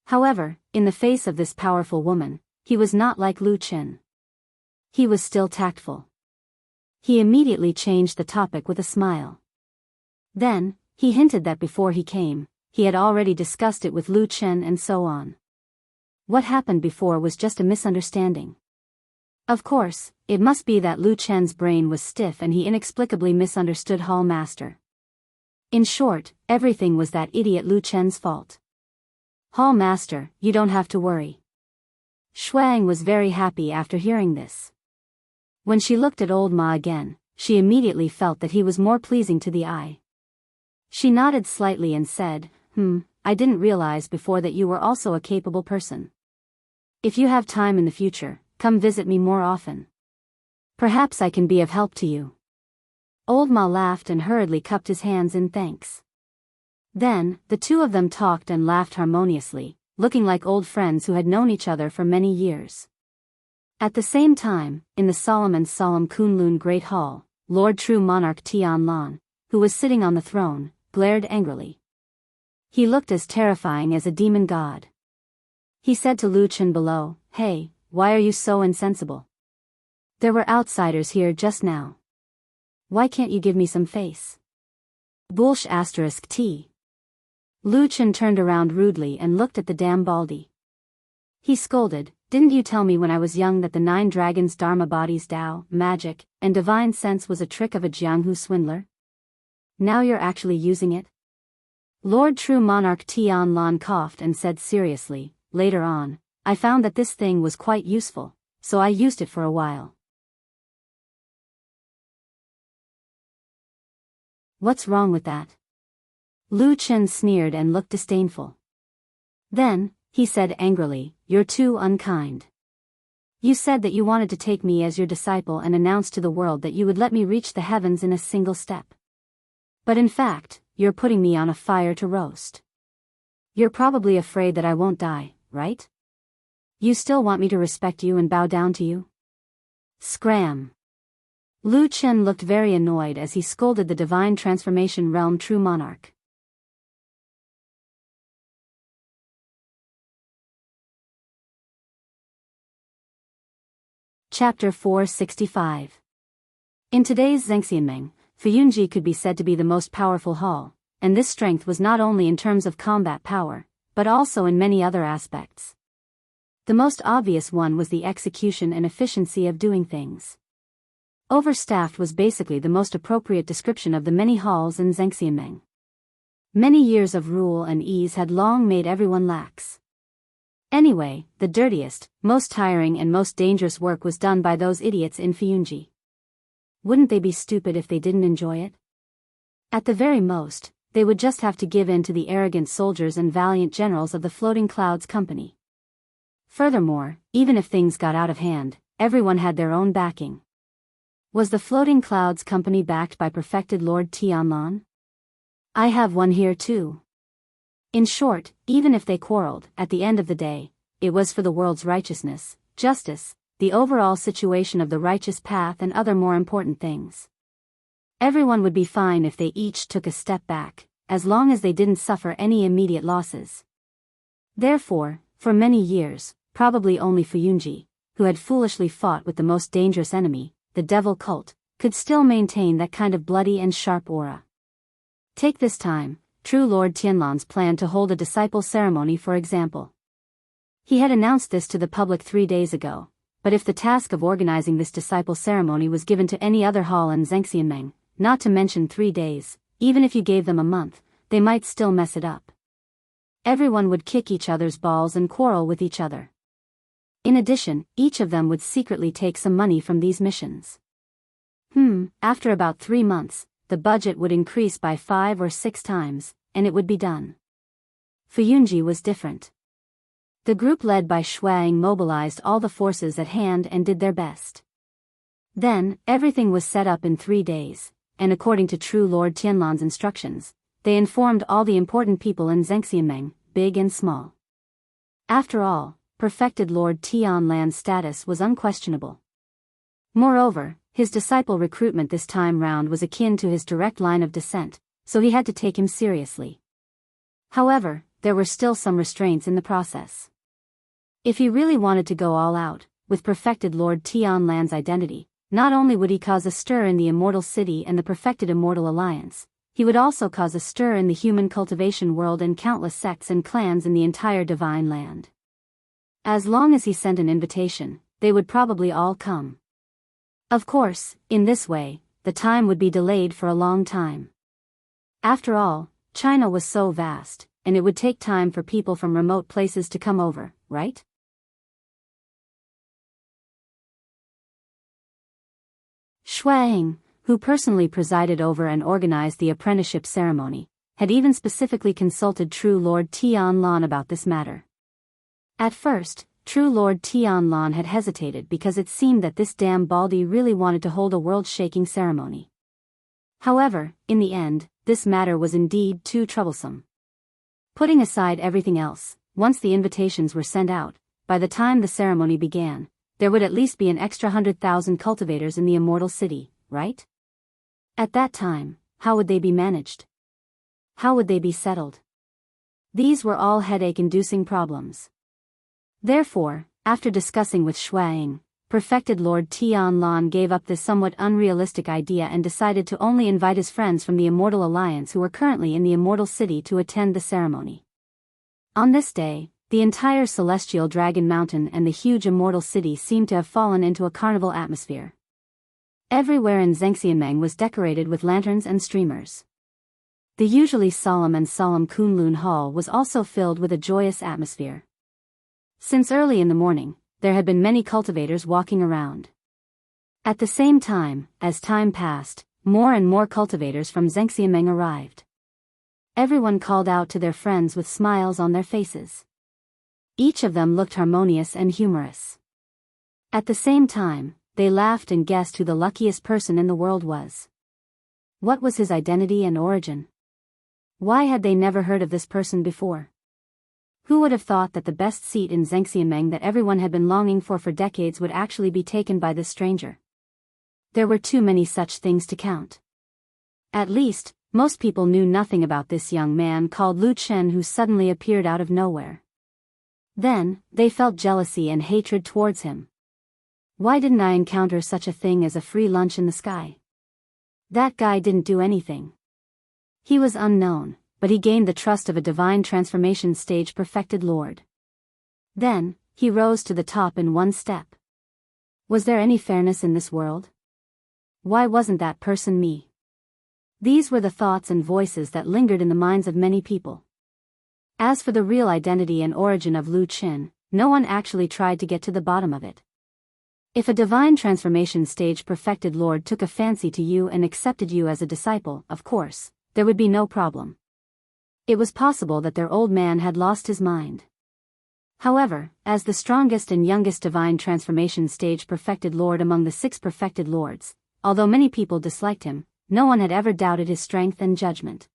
However, in the face of this powerful woman, he was not like Lu Chen. He was still tactful. He immediately changed the topic with a smile. Then, he hinted that before he came, he had already discussed it with Lu Chen and so on. What happened before was just a misunderstanding. Of course, it must be that Lu Chen's brain was stiff and he inexplicably misunderstood Hall Master. In short, everything was that idiot Lu Chen's fault. "Hall Master, you don't have to worry." Shuang was very happy after hearing this. When she looked at Old Ma again, she immediately felt that he was more pleasing to the eye. She nodded slightly and said, I didn't realize before that you were also a capable person. If you have time in the future, come visit me more often. Perhaps I can be of help to you." Old Ma laughed and hurriedly cupped his hands in thanks. Then, the two of them talked and laughed harmoniously, looking like old friends who had known each other for many years. At the same time, in the solemn Kunlun Great Hall, Lord True Monarch Tianlan, who was sitting on the throne, glared angrily. He looked as terrifying as a demon god. He said to Lu Chen below, "Hey, why are you so insensible? There were outsiders here just now. Why can't you give me some face?" Bullsh *T. Lu Chen turned around rudely and looked at the damn baldy. He scolded, "Didn't you tell me when I was young that the 9 dragons' dharma bodies Tao, magic, and divine sense was a trick of a Jianghu swindler? Now you're actually using it?" Lord True Monarch Tianlan coughed and said seriously, "Later on, I found that this thing was quite useful, so I used it for a while." "What's wrong with that?" Lu Chen sneered and looked disdainful. Then, he said angrily, "You're too unkind. You said that you wanted to take me as your disciple and announced to the world that you would let me reach the heavens in a single step. But in fact, you're putting me on a fire to roast. You're probably afraid that I won't die, right? You still want me to respect you and bow down to you?" Scram! Lu Chen looked very annoyed as he scolded the Divine Transformation Realm True Monarch. Chapter 465. In today's Zhengxianmeng, Fuyunji could be said to be the most powerful hall, and this strength was not only in terms of combat power, but also in many other aspects. The most obvious one was the execution and efficiency of doing things. Overstaffed was basically the most appropriate description of the many halls in Zhengxianmeng. Many years of rule and ease had long made everyone lax. Anyway, the dirtiest, most tiring and most dangerous work was done by those idiots in Fuyunji. Wouldn't they be stupid if they didn't enjoy it? At the very most, they would just have to give in to the arrogant soldiers and valiant generals of the Floating Clouds Company. Furthermore, even if things got out of hand, everyone had their own backing. Was the Floating Clouds Company backed by perfected Lord Tianlan? I have one here too. In short, even if they quarreled, at the end of the day, it was for the world's righteousness, justice, the overall situation of the righteous path and other more important things. Everyone would be fine if they each took a step back, as long as they didn't suffer any immediate losses. Therefore, for many years, probably only Fuyunji, who had foolishly fought with the most dangerous enemy, the devil cult, could still maintain that kind of bloody and sharp aura. Take this time, true Lord Tianlan's plan to hold a disciple ceremony for example. He had announced this to the public 3 days ago, but if the task of organizing this disciple ceremony was given to any other hall in Zhengxianmeng, not to mention 3 days, even if you gave them a month, they might still mess it up. Everyone would kick each other's balls and quarrel with each other. In addition, each of them would secretly take some money from these missions. After about 3 months, the budget would increase by 5 or 6 times, and it would be done. Fuyunji was different. The group led by Shuang mobilized all the forces at hand and did their best. Then, everything was set up in 3 days, and according to true Lord Tianlan's instructions, they informed all the important people in Zhengxianmeng, big and small. After all, perfected Lord Tianlan's status was unquestionable. Moreover, his disciple recruitment this time round was akin to his direct line of descent, so he had to take him seriously. However, there were still some restraints in the process. If he really wanted to go all out, with perfected Lord Tianlan's identity, not only would he cause a stir in the Immortal City and the perfected Immortal Alliance, he would also cause a stir in the human cultivation world and countless sects and clans in the entire Divine Land. As long as he sent an invitation, they would probably all come. Of course, in this way, the time would be delayed for a long time. After all, China was so vast, and it would take time for people from remote places to come over, right? Shuang, who personally presided over and organized the apprenticeship ceremony, had even specifically consulted true Lord Tianlan about this matter. At first, true Lord Tianlan had hesitated because it seemed that this damn Baldy really wanted to hold a world-shaking ceremony. However, in the end, this matter was indeed too troublesome. Putting aside everything else, once the invitations were sent out, by the time the ceremony began, there would at least be an extra 100,000 cultivators in the Immortal City, right? At that time, how would they be managed? How would they be settled? These were all headache-inducing problems. Therefore, after discussing with Shuang, perfected Lord Tianlan gave up this somewhat unrealistic idea and decided to only invite his friends from the Immortal Alliance who were currently in the Immortal City to attend the ceremony. On this day, the entire Celestial Dragon Mountain and the huge Immortal City seemed to have fallen into a carnival atmosphere. Everywhere in Zhengxianmeng was decorated with lanterns and streamers. The usually solemn Kunlun Hall was also filled with a joyous atmosphere. Since early in the morning, there had been many cultivators walking around. At the same time, as time passed, more and more cultivators from Zhengxianmeng arrived. Everyone called out to their friends with smiles on their faces. Each of them looked harmonious and humorous. At the same time, they laughed and guessed who the luckiest person in the world was. What was his identity and origin? Why had they never heard of this person before? Who would have thought that the best seat in Zhengxianmeng that everyone had been longing for decades would actually be taken by this stranger? There were too many such things to count. At least, most people knew nothing about this young man called Lu Chen who suddenly appeared out of nowhere. Then, they felt jealousy and hatred towards him. Why didn't I encounter such a thing as a free lunch in the sky? That guy didn't do anything. He was unknown, but he gained the trust of a divine transformation stage perfected lord. Then, he rose to the top in one step. Was there any fairness in this world? Why wasn't that person me? These were the thoughts and voices that lingered in the minds of many people. As for the real identity and origin of Lu Qin, no one actually tried to get to the bottom of it. If a divine transformation stage perfected lord took a fancy to you and accepted you as a disciple, of course, there would be no problem. It was possible that their old man had lost his mind. However, as the strongest and youngest divine transformation stage perfected lord among the 6 perfected lords, although many people disliked him, no one had ever doubted his strength and judgment.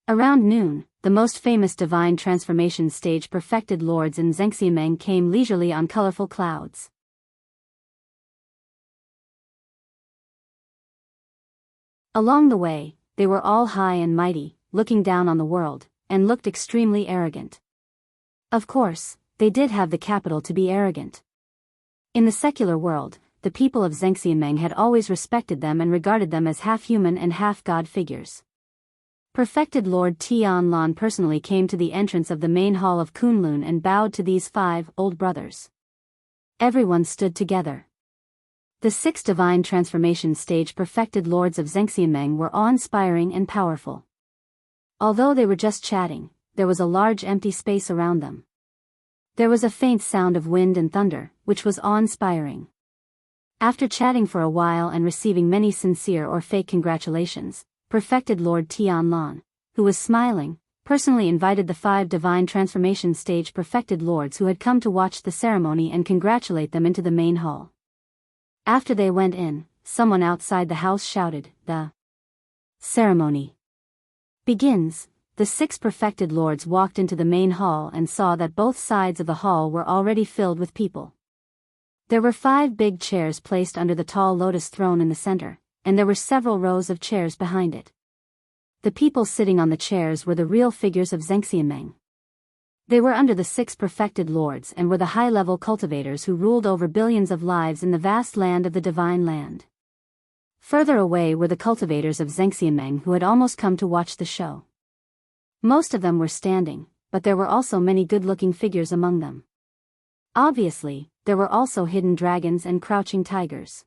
Around noon, the most famous divine transformation stage perfected lords in Zhengxiameng came leisurely on colorful clouds. Along the way, they were all high and mighty, looking down on the world, and looked extremely arrogant. Of course, they did have the capital to be arrogant. In the secular world, the people of Zhengxiameng had always respected them and regarded them as half-human and half-god figures. Perfected Lord Tianlan personally came to the entrance of the main hall of Kunlun and bowed to these 5 old brothers. Everyone stood together. The 6 divine transformation stage perfected lords of Zhengxiameng were awe-inspiring and powerful. Although they were just chatting, there was a large empty space around them. There was a faint sound of wind and thunder, which was awe-inspiring. After chatting for a while and receiving many sincere or fake congratulations, perfected Lord Tianlan, who was smiling, personally invited the 5 divine transformation stage perfected lords who had come to watch the ceremony and congratulate them into the main hall. After they went in, someone outside the house shouted, "The ceremony begins." The 6 perfected lords walked into the main hall and saw that both sides of the hall were already filled with people. There were 5 big chairs placed under the tall lotus throne in the center, and there were several rows of chairs behind it. The people sitting on the chairs were the real figures of Zhengxiameng. They were under the 6 perfected lords and were the high-level cultivators who ruled over billions of lives in the vast land of the divine land. Further away were the cultivators of Zhengxiameng who had almost come to watch the show. Most of them were standing, but there were also many good-looking figures among them. Obviously, there were also hidden dragons and crouching tigers.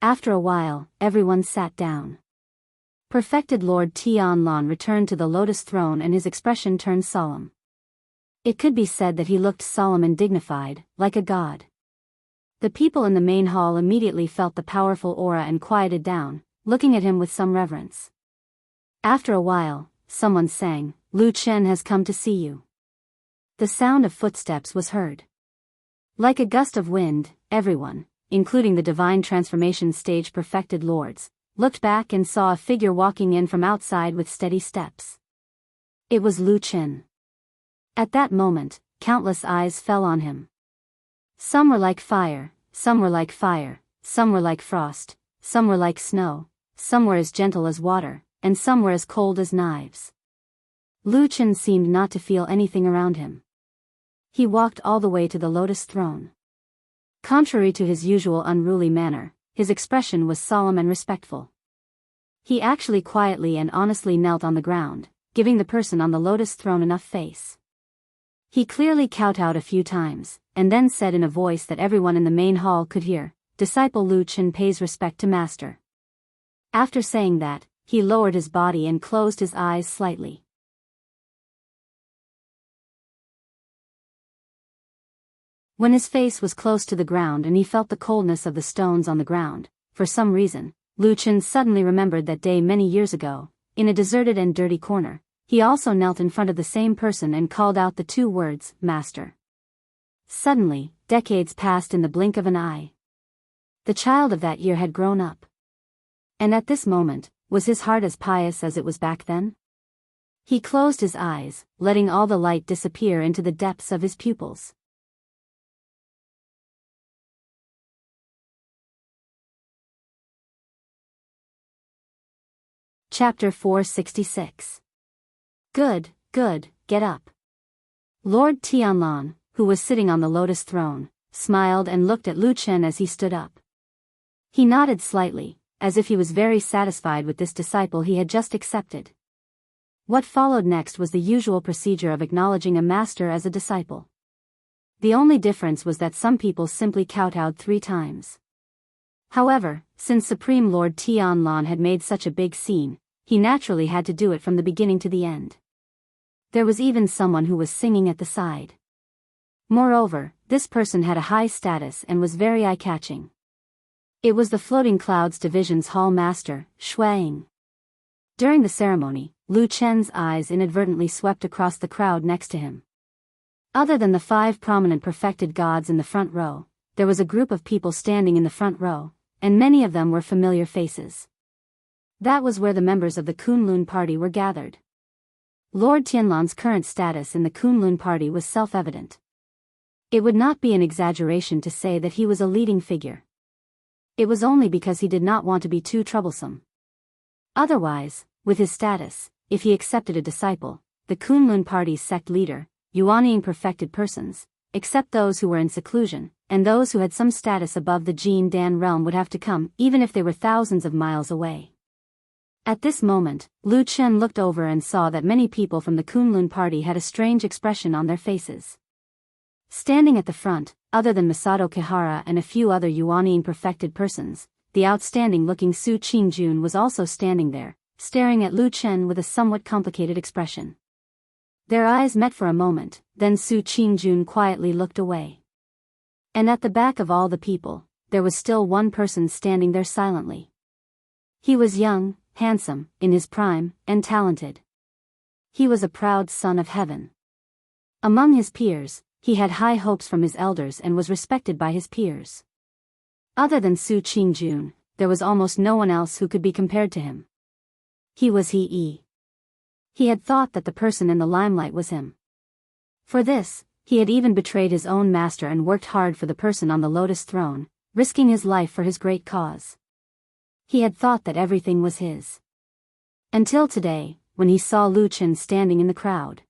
After a while, everyone sat down. Perfected Lord Tianlan returned to the lotus throne and his expression turned solemn. It could be said that he looked solemn and dignified, like a god. The people in the main hall immediately felt the powerful aura and quieted down, looking at him with some reverence. After a while, someone sang, "Lu Qin has come to see you." The sound of footsteps was heard. Like a gust of wind, everyone, including the divine transformation stage perfected lords, looked back and saw a figure walking in from outside with steady steps. It was Lu Qin. At that moment, countless eyes fell on him. Some were like fire, some were like fire, some were like frost, some were like snow, some were as gentle as water, and some were as cold as knives. Lu Qin seemed not to feel anything around him. He walked all the way to the lotus throne. Contrary to his usual unruly manner, his expression was solemn and respectful. He actually quietly and honestly knelt on the ground, giving the person on the lotus throne enough face. He clearly kowtowed a few times, and then said in a voice that everyone in the main hall could hear, "Disciple Lu Qin pays respect to master." After saying that, he lowered his body and closed his eyes slightly. When his face was close to the ground and he felt the coldness of the stones on the ground, for some reason, Lu Qin suddenly remembered that day many years ago, in a deserted and dirty corner. He also knelt in front of the same person and called out the 2 words, "Master." Suddenly, decades passed in the blink of an eye. The child of that year had grown up. And at this moment, was his heart as pious as it was back then? He closed his eyes, letting all the light disappear into the depths of his pupils. Chapter 466. Good, get up. Lord Tianlan, who was sitting on the lotus throne, smiled and looked at Lu Qin as he stood up. He nodded slightly, as if he was very satisfied with this disciple he had just accepted. What followed next was the usual procedure of acknowledging a master as a disciple. The only difference was that some people simply kowtowed 3 times. However, since Supreme Lord Tianlan had made such a big scene, he naturally had to do it from the beginning to the end. There was even someone who was singing at the side. Moreover, this person had a high status and was very eye-catching. It was the Floating Clouds Division's Hall Master, Shuang. During the ceremony, Lu Chen's eyes inadvertently swept across the crowd next to him. Other than the 5 prominent perfected gods in the front row, there was a group of people standing in the front row, and many of them were familiar faces. That was where the members of the Kunlun party were gathered. Lord Tianlan's current status in the Kunlun party was self-evident. It would not be an exaggeration to say that he was a leading figure. It was only because he did not want to be too troublesome. Otherwise, with his status, if he accepted a disciple, the Kunlun party's sect leader, Yuanying perfected persons, except those who were in seclusion, and those who had some status above the Jin Dan realm would have to come, even if they were thousands of miles away. At this moment, Lu Chen looked over and saw that many people from the Kunlun party had a strange expression on their faces. Standing at the front, other than Masato Kihara and a few other Yuanying perfected persons, the outstanding-looking Su Qingjun was also standing there, staring at Lu Chen with a somewhat complicated expression. Their eyes met for a moment, then Su Qingjun quietly looked away. And at the back of all the people, there was still one person standing there silently. He was young, handsome, in his prime, and talented. He was a proud son of heaven. Among his peers, he had high hopes from his elders and was respected by his peers. Other than Su Qingjun, there was almost no one else who could be compared to him. He was he. He had thought that the person in the limelight was him. For this, he had even betrayed his own master and worked hard for the person on the lotus throne, risking his life for his great cause. He had thought that everything was his. Until today, when he saw Lu Chen standing in the crowd.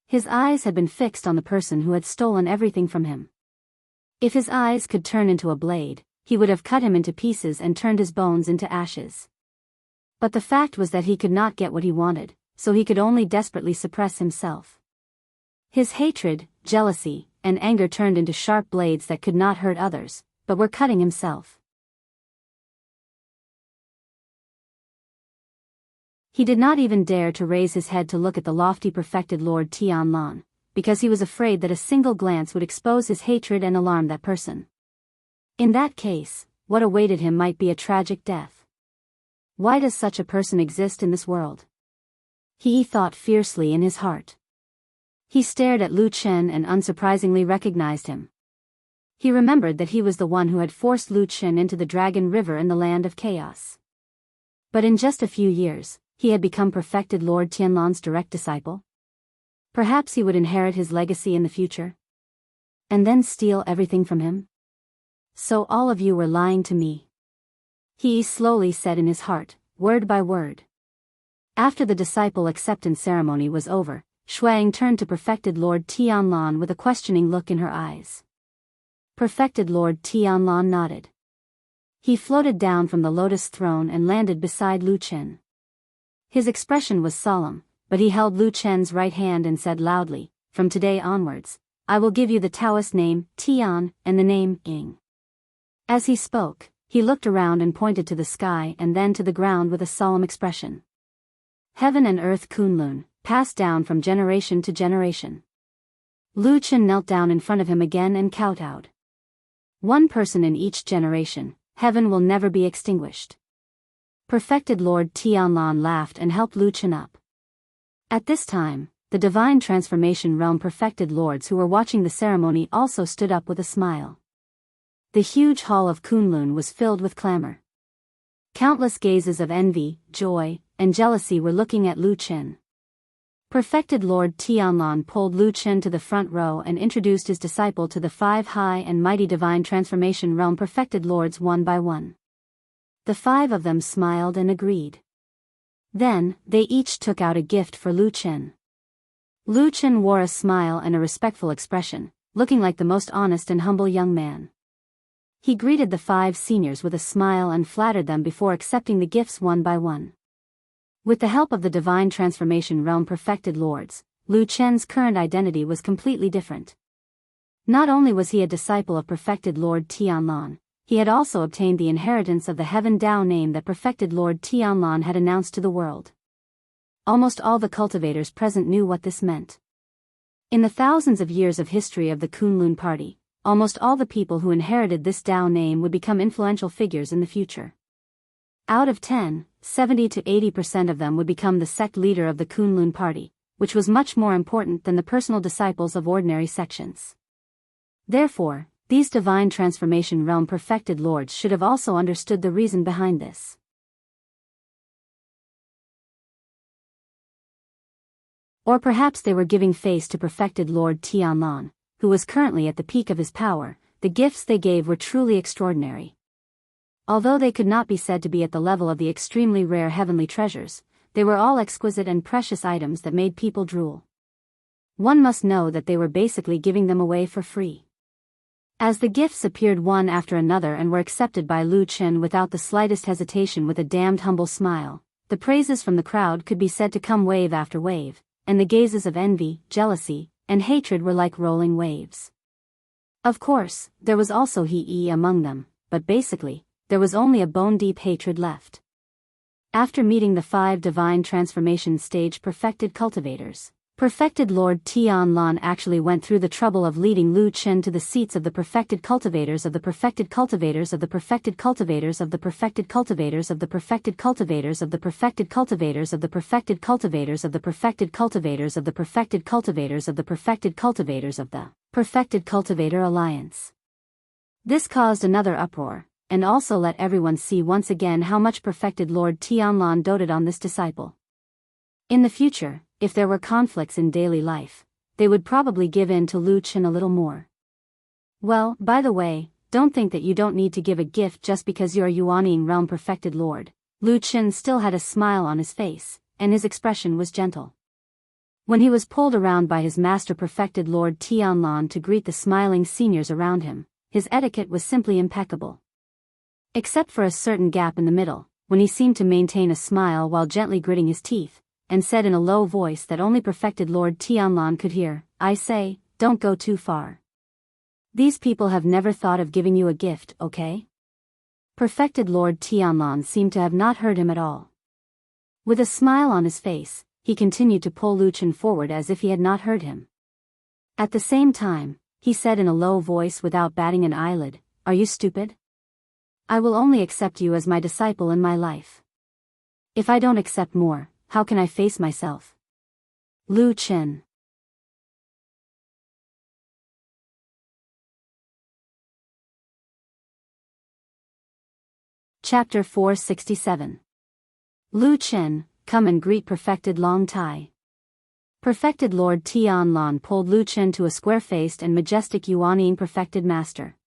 His eyes had been fixed on the person who had stolen everything from him. If his eyes could turn into a blade, he would have cut him into pieces and turned his bones into ashes. But the fact was that he could not get what he wanted, so he could only desperately suppress himself. His hatred, jealousy, and anger turned into sharp blades that could not hurt others, but were cutting himself. He did not even dare to raise his head to look at the lofty perfected Lord Tianlan, because he was afraid that a single glance would expose his hatred and alarm that person. In that case, what awaited him might be a tragic death. Why does such a person exist in this world? He thought fiercely in his heart. He stared at Lu Chen and unsurprisingly recognized him. He remembered that he was the one who had forced Lu Chen into the Dragon River in the Land of Chaos. But in just a few years, he had become perfected Lord Tianlan's direct disciple. Perhaps he would inherit his legacy in the future. And then steal everything from him? So all of you were lying to me. He slowly said in his heart, word by word. After the disciple acceptance ceremony was over, Shuang turned to perfected Lord Tianlan with a questioning look in her eyes. Perfected Lord Tianlan nodded. He floated down from the lotus throne and landed beside Lu Chen. His expression was solemn, but he held Lu Chen's right hand and said loudly, "From today onwards, I will give you the Taoist name, Tian, and the name, Ying." As he spoke, he looked around and pointed to the sky and then to the ground with a solemn expression. Heaven and earth Kunlun, passed down from generation to generation. Lu Chen knelt down in front of him again and kowtowed. One person in each generation, heaven will never be extinguished. Perfected Lord Tianlan laughed and helped Lu Chen up. At this time, the divine transformation realm perfected lords who were watching the ceremony also stood up with a smile. The huge hall of Kunlun was filled with clamor. Countless gazes of envy, joy, and jealousy were looking at Lu Chen. Perfected Lord Tianlan pulled Lu Chen to the front row and introduced his disciple to the 5 high and mighty divine transformation realm perfected lords one by one. The 5 of them smiled and agreed. Then, they each took out a gift for Lu Chen. Lu Chen wore a smile and a respectful expression, looking like the most honest and humble young man. He greeted the 5 seniors with a smile and flattered them before accepting the gifts one by one. With the help of the Divine Transformation Realm Perfected Lords, Lu Chen's current identity was completely different. Not only was he a disciple of Perfected Lord Tianlan, he had also obtained the inheritance of the Heaven Dao name that Perfected Lord Tianlan had announced to the world. Almost all the cultivators present knew what this meant. In the thousands of years of history of the Kunlun party, almost all the people who inherited this Dao name would become influential figures in the future. Out of 10, 70 to 80% of them would become the sect leader of the Kunlun party, which was much more important than the personal disciples of ordinary sections. Therefore, these Divine Transformation Realm Perfected Lords should have also understood the reason behind this. Or perhaps they were giving face to Perfected Lord Tianlan, who was currently at the peak of his power. The gifts they gave were truly extraordinary. Although they could not be said to be at the level of the extremely rare heavenly treasures, they were all exquisite and precious items that made people drool. One must know that they were basically giving them away for free. As the gifts appeared one after another and were accepted by Lu Chen without the slightest hesitation with a damned humble smile, the praises from the crowd could be said to come wave after wave, and the gazes of envy, jealousy, and hatred were like rolling waves. Of course, there was also he among them, but basically, there was only a bone-deep hatred left. After meeting the 5 Divine Transformation Stage Perfected Cultivators, Perfected Lord Tianlan actually went through the trouble of leading Lu Chen to the seats of the Perfected Cultivators of the Perfected Cultivators of the Perfected Cultivators of the Perfected Cultivators of the Perfected Cultivators of the Perfected Cultivators of the Perfected Cultivators of the Perfected Cultivators of the Perfected Cultivators of the Perfected Cultivators of the Perfected Cultivator Alliance. This caused another uproar, and also let everyone see once again how much Perfected Lord Tianlan doted on this disciple. In the future, if there were conflicts in daily life, they would probably give in to Lu Chen a little more. Well, by the way, don't think that you don't need to give a gift just because you're a Yuanying Realm Perfected Lord. Lu Chen still had a smile on his face, and his expression was gentle. When he was pulled around by his master Perfected Lord Tianlan to greet the smiling seniors around him, his etiquette was simply impeccable. Except for a certain gap in the middle, when he seemed to maintain a smile while gently gritting his teeth, and said in a low voice that only Perfected Lord Tianlan could hear, "I say, don't go too far. These people have never thought of giving you a gift, okay?" Perfected Lord Tianlan seemed to have not heard him at all. With a smile on his face, he continued to pull Lu Chen forward as if he had not heard him. At the same time, he said in a low voice without batting an eyelid, "Are you stupid? I will only accept you as my disciple in my life. If I don't accept more, how can I face myself?" Lu Chen. Chapter 467. Lu Chen, come and greet Perfected Long Tai. Perfected Lord Tianlan pulled Lu Chen to a square-faced and majestic Yuanying Perfected Master.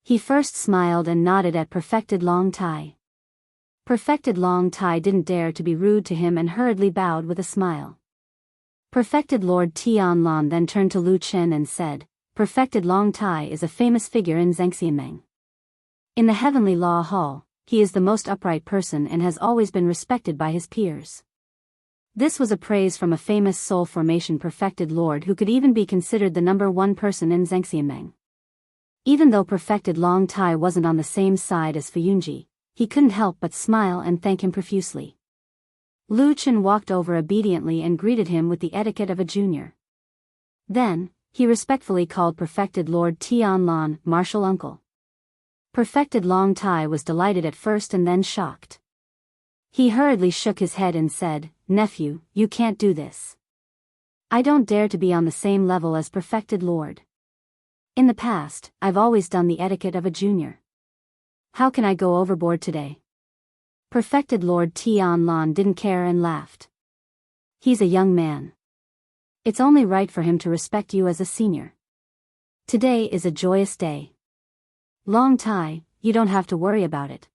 He first smiled and nodded at Perfected Long Tai. Perfected Long Tai didn't dare to be rude to him and hurriedly bowed with a smile. Perfected Lord Tianlan then turned to Lu Chen and said, "Perfected Long Tai is a famous figure in Zhengxianmeng. In the Heavenly Law Hall, he is the most upright person and has always been respected by his peers." This was a praise from a famous soul formation Perfected Lord who could even be considered the #1 person in Zhengxianmeng. Even though Perfected Long Tai wasn't on the same side as Fuyunji, he couldn't help but smile and thank him profusely. Lu Chen walked over obediently and greeted him with the etiquette of a junior. Then, he respectfully called Perfected Lord Tianlan martial uncle. Perfected Long Tai was delighted at first and then shocked. He hurriedly shook his head and said, "Nephew, you can't do this. I don't dare to be on the same level as Perfected Lord. In the past, I've always done the etiquette of a junior. How can I go overboard today?" Perfected Lord Tianlan didn't care and laughed. "He's a young man. It's only right for him to respect you as a senior. Today is a joyous day. Long Tai, you don't have to worry about it."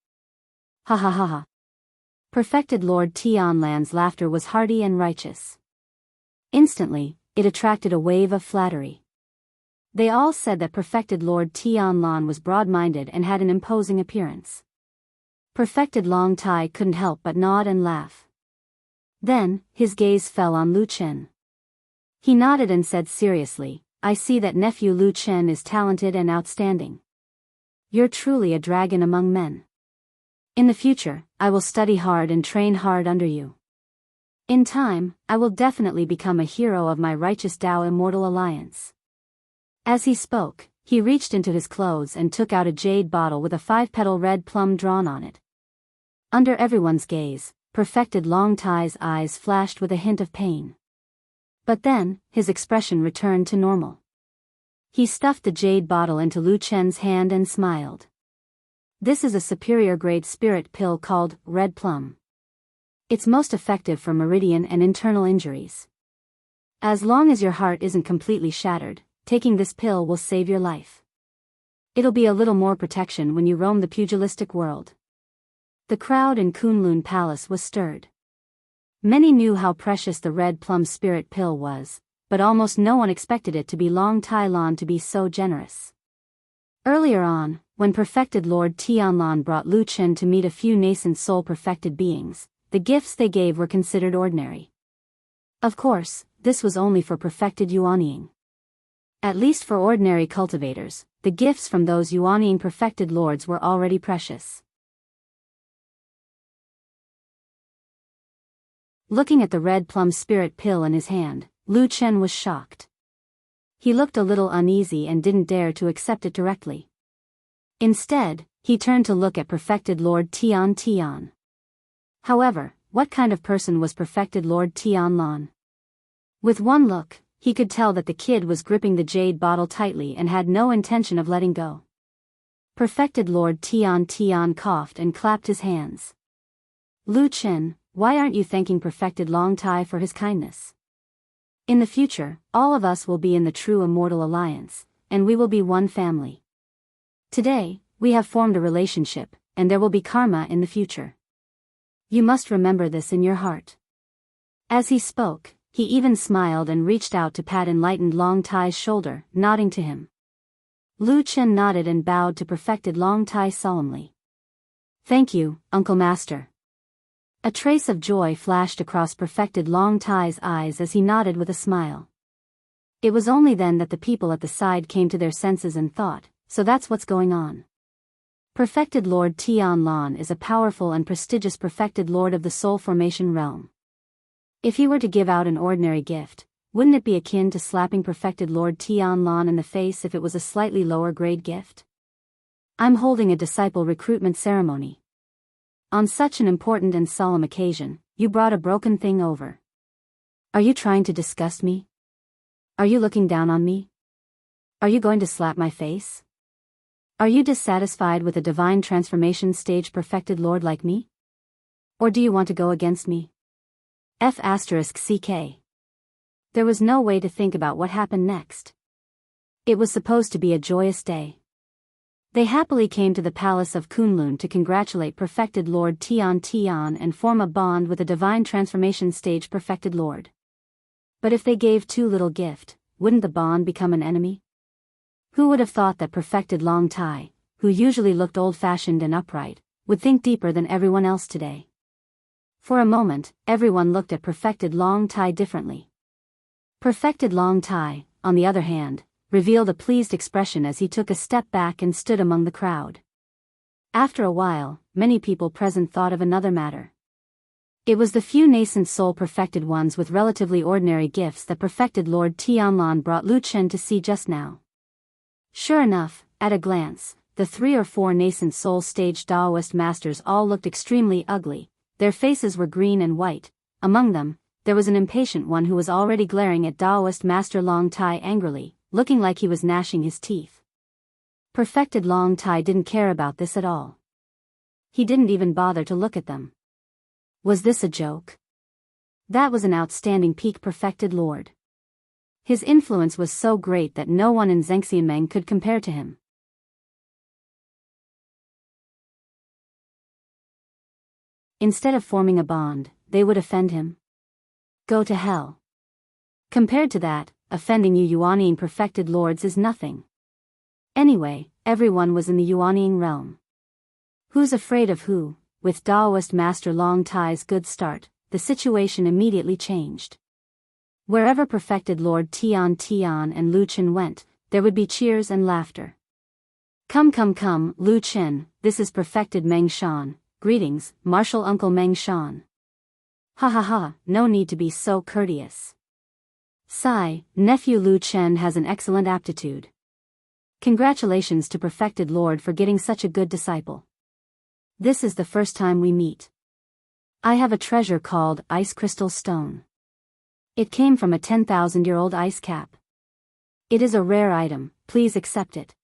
Ha ha ha ha. Perfected Lord Tianlan's laughter was hearty and righteous. Instantly, it attracted a wave of flattery. They all said that Perfected Lord Tianlan was broad-minded and had an imposing appearance. Perfected Long Tai couldn't help but nod and laugh. Then, his gaze fell on Lu Chen. He nodded and said seriously, "I see that nephew Lu Chen is talented and outstanding. You're truly a dragon among men. In the future, I will study hard and train hard under you. In time, I will definitely become a hero of my righteous Tao Immortal Alliance." As he spoke, he reached into his clothes and took out a jade bottle with a 5-petal red plum drawn on it. Under everyone's gaze, Perfected Long Tai's eyes flashed with a hint of pain. But then, his expression returned to normal. He stuffed the jade bottle into Lu Chen's hand and smiled. "This is a superior-grade spirit pill called Red Plum. It's most effective for meridian and internal injuries. As long as your heart isn't completely shattered, taking this pill will save your life. It'll be a little more protection when you roam the pugilistic world." The crowd in Kunlun Palace was stirred. Many knew how precious the Red Plum spirit pill was, but almost no one expected it to be Long Tai Lan to be so generous. Earlier on, when Perfected Lord Tianlan brought Lu Chen to meet a few nascent soul-perfected beings, the gifts they gave were considered ordinary. Of course, this was only for perfected Yuanying. At least for ordinary cultivators, the gifts from those Yuanying perfected lords were already precious. Looking at the Red Plum spirit pill in his hand, Lu Chen was shocked. He looked a little uneasy and didn't dare to accept it directly. Instead, he turned to look at Perfected Lord Tian. However, what kind of person was Perfected Lord Tianlan? With one look, he could tell that the kid was gripping the jade bottle tightly and had no intention of letting go. Perfected Lord Tian coughed and clapped his hands. "Lu Chen, why aren't you thanking Perfected Long Tai for his kindness? In the future, all of us will be in the true Immortal Alliance, and we will be one family. Today, we have formed a relationship, and there will be karma in the future. You must remember this in your heart." As he spoke, he even smiled and reached out to pat enlightened Long Tai's shoulder, nodding to him. Lu Chen nodded and bowed to Perfected Long Tai solemnly. "Thank you, Uncle Master." A trace of joy flashed across Perfected Long Tai's eyes as he nodded with a smile. It was only then that the people at the side came to their senses and thought, so that's what's going on. Perfected Lord Tianlan is a powerful and prestigious Perfected Lord of the Soul Formation realm. If he were to give out an ordinary gift, wouldn't it be akin to slapping Perfected Lord Tianlan in the face if it was a slightly lower grade gift? "I'm holding a disciple recruitment ceremony. On such an important and solemn occasion, you brought a broken thing over. Are you trying to disgust me? Are you looking down on me? Are you going to slap my face? Are you dissatisfied with a divine transformation stage perfected lord like me? Or do you want to go against me?" F***CK. There was no way to think about what happened next. It was supposed to be a joyous day. They happily came to the palace of Kunlun to congratulate Perfected Lord Tian and form a bond with a divine transformation stage Perfected Lord. But if they gave too little gift, wouldn't the bond become an enemy? Who would have thought that Perfected Long Tai, who usually looked old-fashioned and upright, would think deeper than everyone else today? For a moment, everyone looked at Perfected Long Tai differently. Perfected Long Tai, on the other hand, revealed a pleased expression as he took a step back and stood among the crowd. After a while, many people present thought of another matter. It was the few nascent soul-perfected ones with relatively ordinary gifts that Perfected Lord Tianlan brought Lu Chen to see just now. Sure enough, at a glance, the 3 or 4 nascent soul-stage Taoist masters all looked extremely ugly. Their faces were green and white. Among them, there was an impatient one who was already glaring at Taoist Master Long Tai angrily, looking like he was gnashing his teeth. Perfected Long Tai didn't care about this at all. He didn't even bother to look at them. Was this a joke? That was an outstanding peak Perfected Lord. His influence was so great that no one in Zhengxianmeng could compare to him. Instead of forming a bond, they would offend him. Go to hell. Compared to that, offending you Yuanying perfected lords is nothing. Anyway, everyone was in the Yuanying realm. Who's afraid of who? With Daoist Master Long Tai's good start, the situation immediately changed. Wherever perfected Lord Tian and Lu Chen went, there would be cheers and laughter. Come, Lu Chen, this is perfected Meng Shan. Greetings, Martial Uncle Meng Shan. Ha, no need to be so courteous. Sigh, nephew Lu Chen has an excellent aptitude. Congratulations to perfected Lord for getting such a good disciple. This is the first time we meet. I have a treasure called Ice Crystal Stone. It came from a 10,000-year-old ice cap. It is a rare item, please accept it.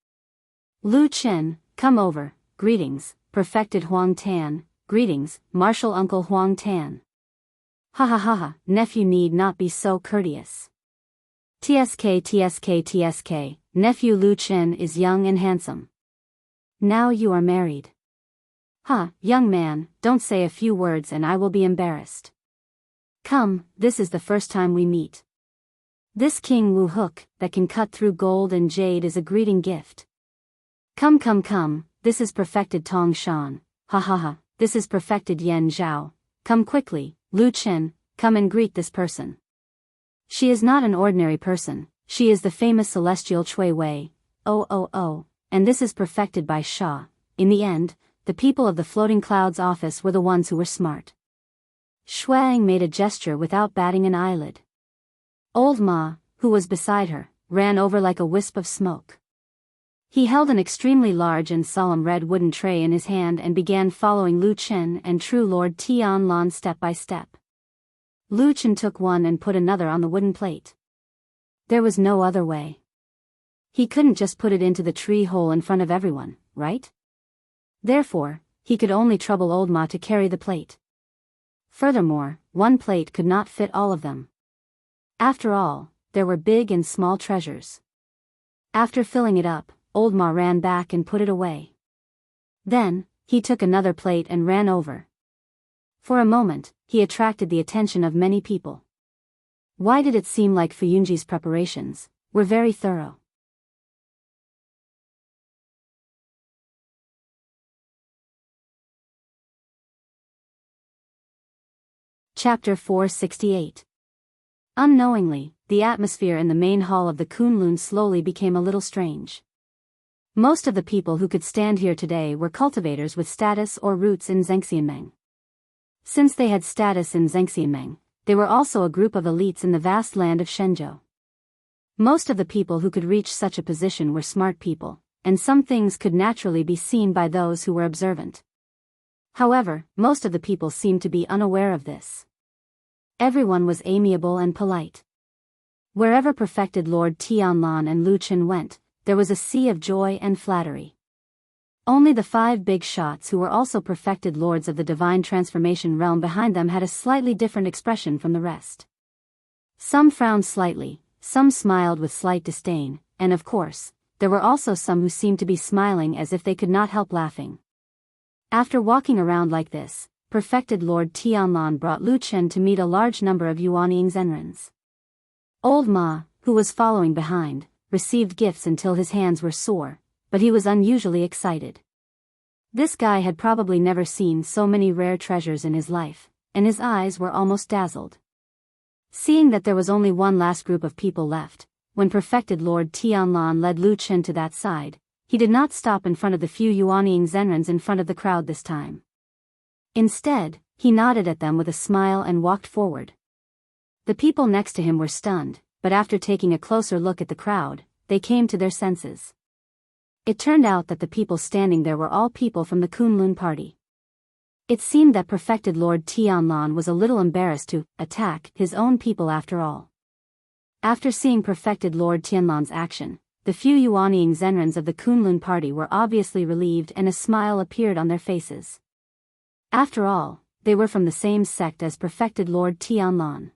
Lu Chen, come over. Greetings, perfected Huang Tan. Greetings, Martial Uncle Huang Tan. Ha, nephew need not be so courteous. TSK, nephew Lu Chen is young and handsome. Now you are married. Young man, don't say a few words and I will be embarrassed. Come, this is the first time we meet. This King Wu hook, that can cut through gold and jade is a greeting gift. Come, this is perfected Tong Shan. Ha, this is perfected Yen Zhao. Come quickly, Lu Chen, come and greet this person. She is not an ordinary person, she is the famous celestial Chui Wei. Oh, and this is perfected by Sha. In the end, the people of the Floating Clouds office were the ones who were smart. Shuang made a gesture without batting an eyelid. Old Ma, who was beside her, ran over like a wisp of smoke. He held an extremely large and solemn red wooden tray in his hand and began following Lu Chen and True Lord Tianlan step by step. Lu Chen took one and put another on the wooden plate. There was no other way. He couldn't just put it into the tree hole in front of everyone, right? Therefore, he could only trouble Old Ma to carry the plate. Furthermore, one plate could not fit all of them. After all, there were big and small treasures. After filling it up, Old Ma ran back and put it away. Then, he took another plate and ran over. For a moment, he attracted the attention of many people. Why did it seem like Fuyunji's preparations were very thorough? Chapter 468. Unknowingly, the atmosphere in the main hall of the Kunlun slowly became a little strange. Most of the people who could stand here today were cultivators with status or roots in Zhengxianmeng. Since they had status in Zhengxianmeng, they were also a group of elites in the vast land of Shenzhou. Most of the people who could reach such a position were smart people, and some things could naturally be seen by those who were observant. However, most of the people seemed to be unaware of this. Everyone was amiable and polite. Wherever perfected Lord Tianlan and Lu Chen went, there was a sea of joy and flattery. Only the 5 big shots who were also perfected lords of the divine transformation realm behind them had a slightly different expression from the rest. Some frowned slightly, some smiled with slight disdain, and of course, there were also some who seemed to be smiling as if they could not help laughing. After walking around like this, perfected Lord Tianlan brought Lu Chen to meet a large number of Yuanying Zenrens. Old Ma, who was following behind, received gifts until his hands were sore, but he was unusually excited. This guy had probably never seen so many rare treasures in his life, and his eyes were almost dazzled. Seeing that there was only one last group of people left, when perfected Lord Tianlan led Lu Chen to that side, he did not stop in front of the few Yuanying Zenrens in front of the crowd this time. Instead, he nodded at them with a smile and walked forward. The people next to him were stunned, but after taking a closer look at the crowd, they came to their senses. It turned out that the people standing there were all people from the Kunlun party. It seemed that perfected Lord Tianlan was a little embarrassed to attack his own people after all. After seeing perfected Lord Tianlan's action, the few Yuanying Zenrens of the Kunlun party were obviously relieved and a smile appeared on their faces. After all, they were from the same sect as perfected Lord Tianlan.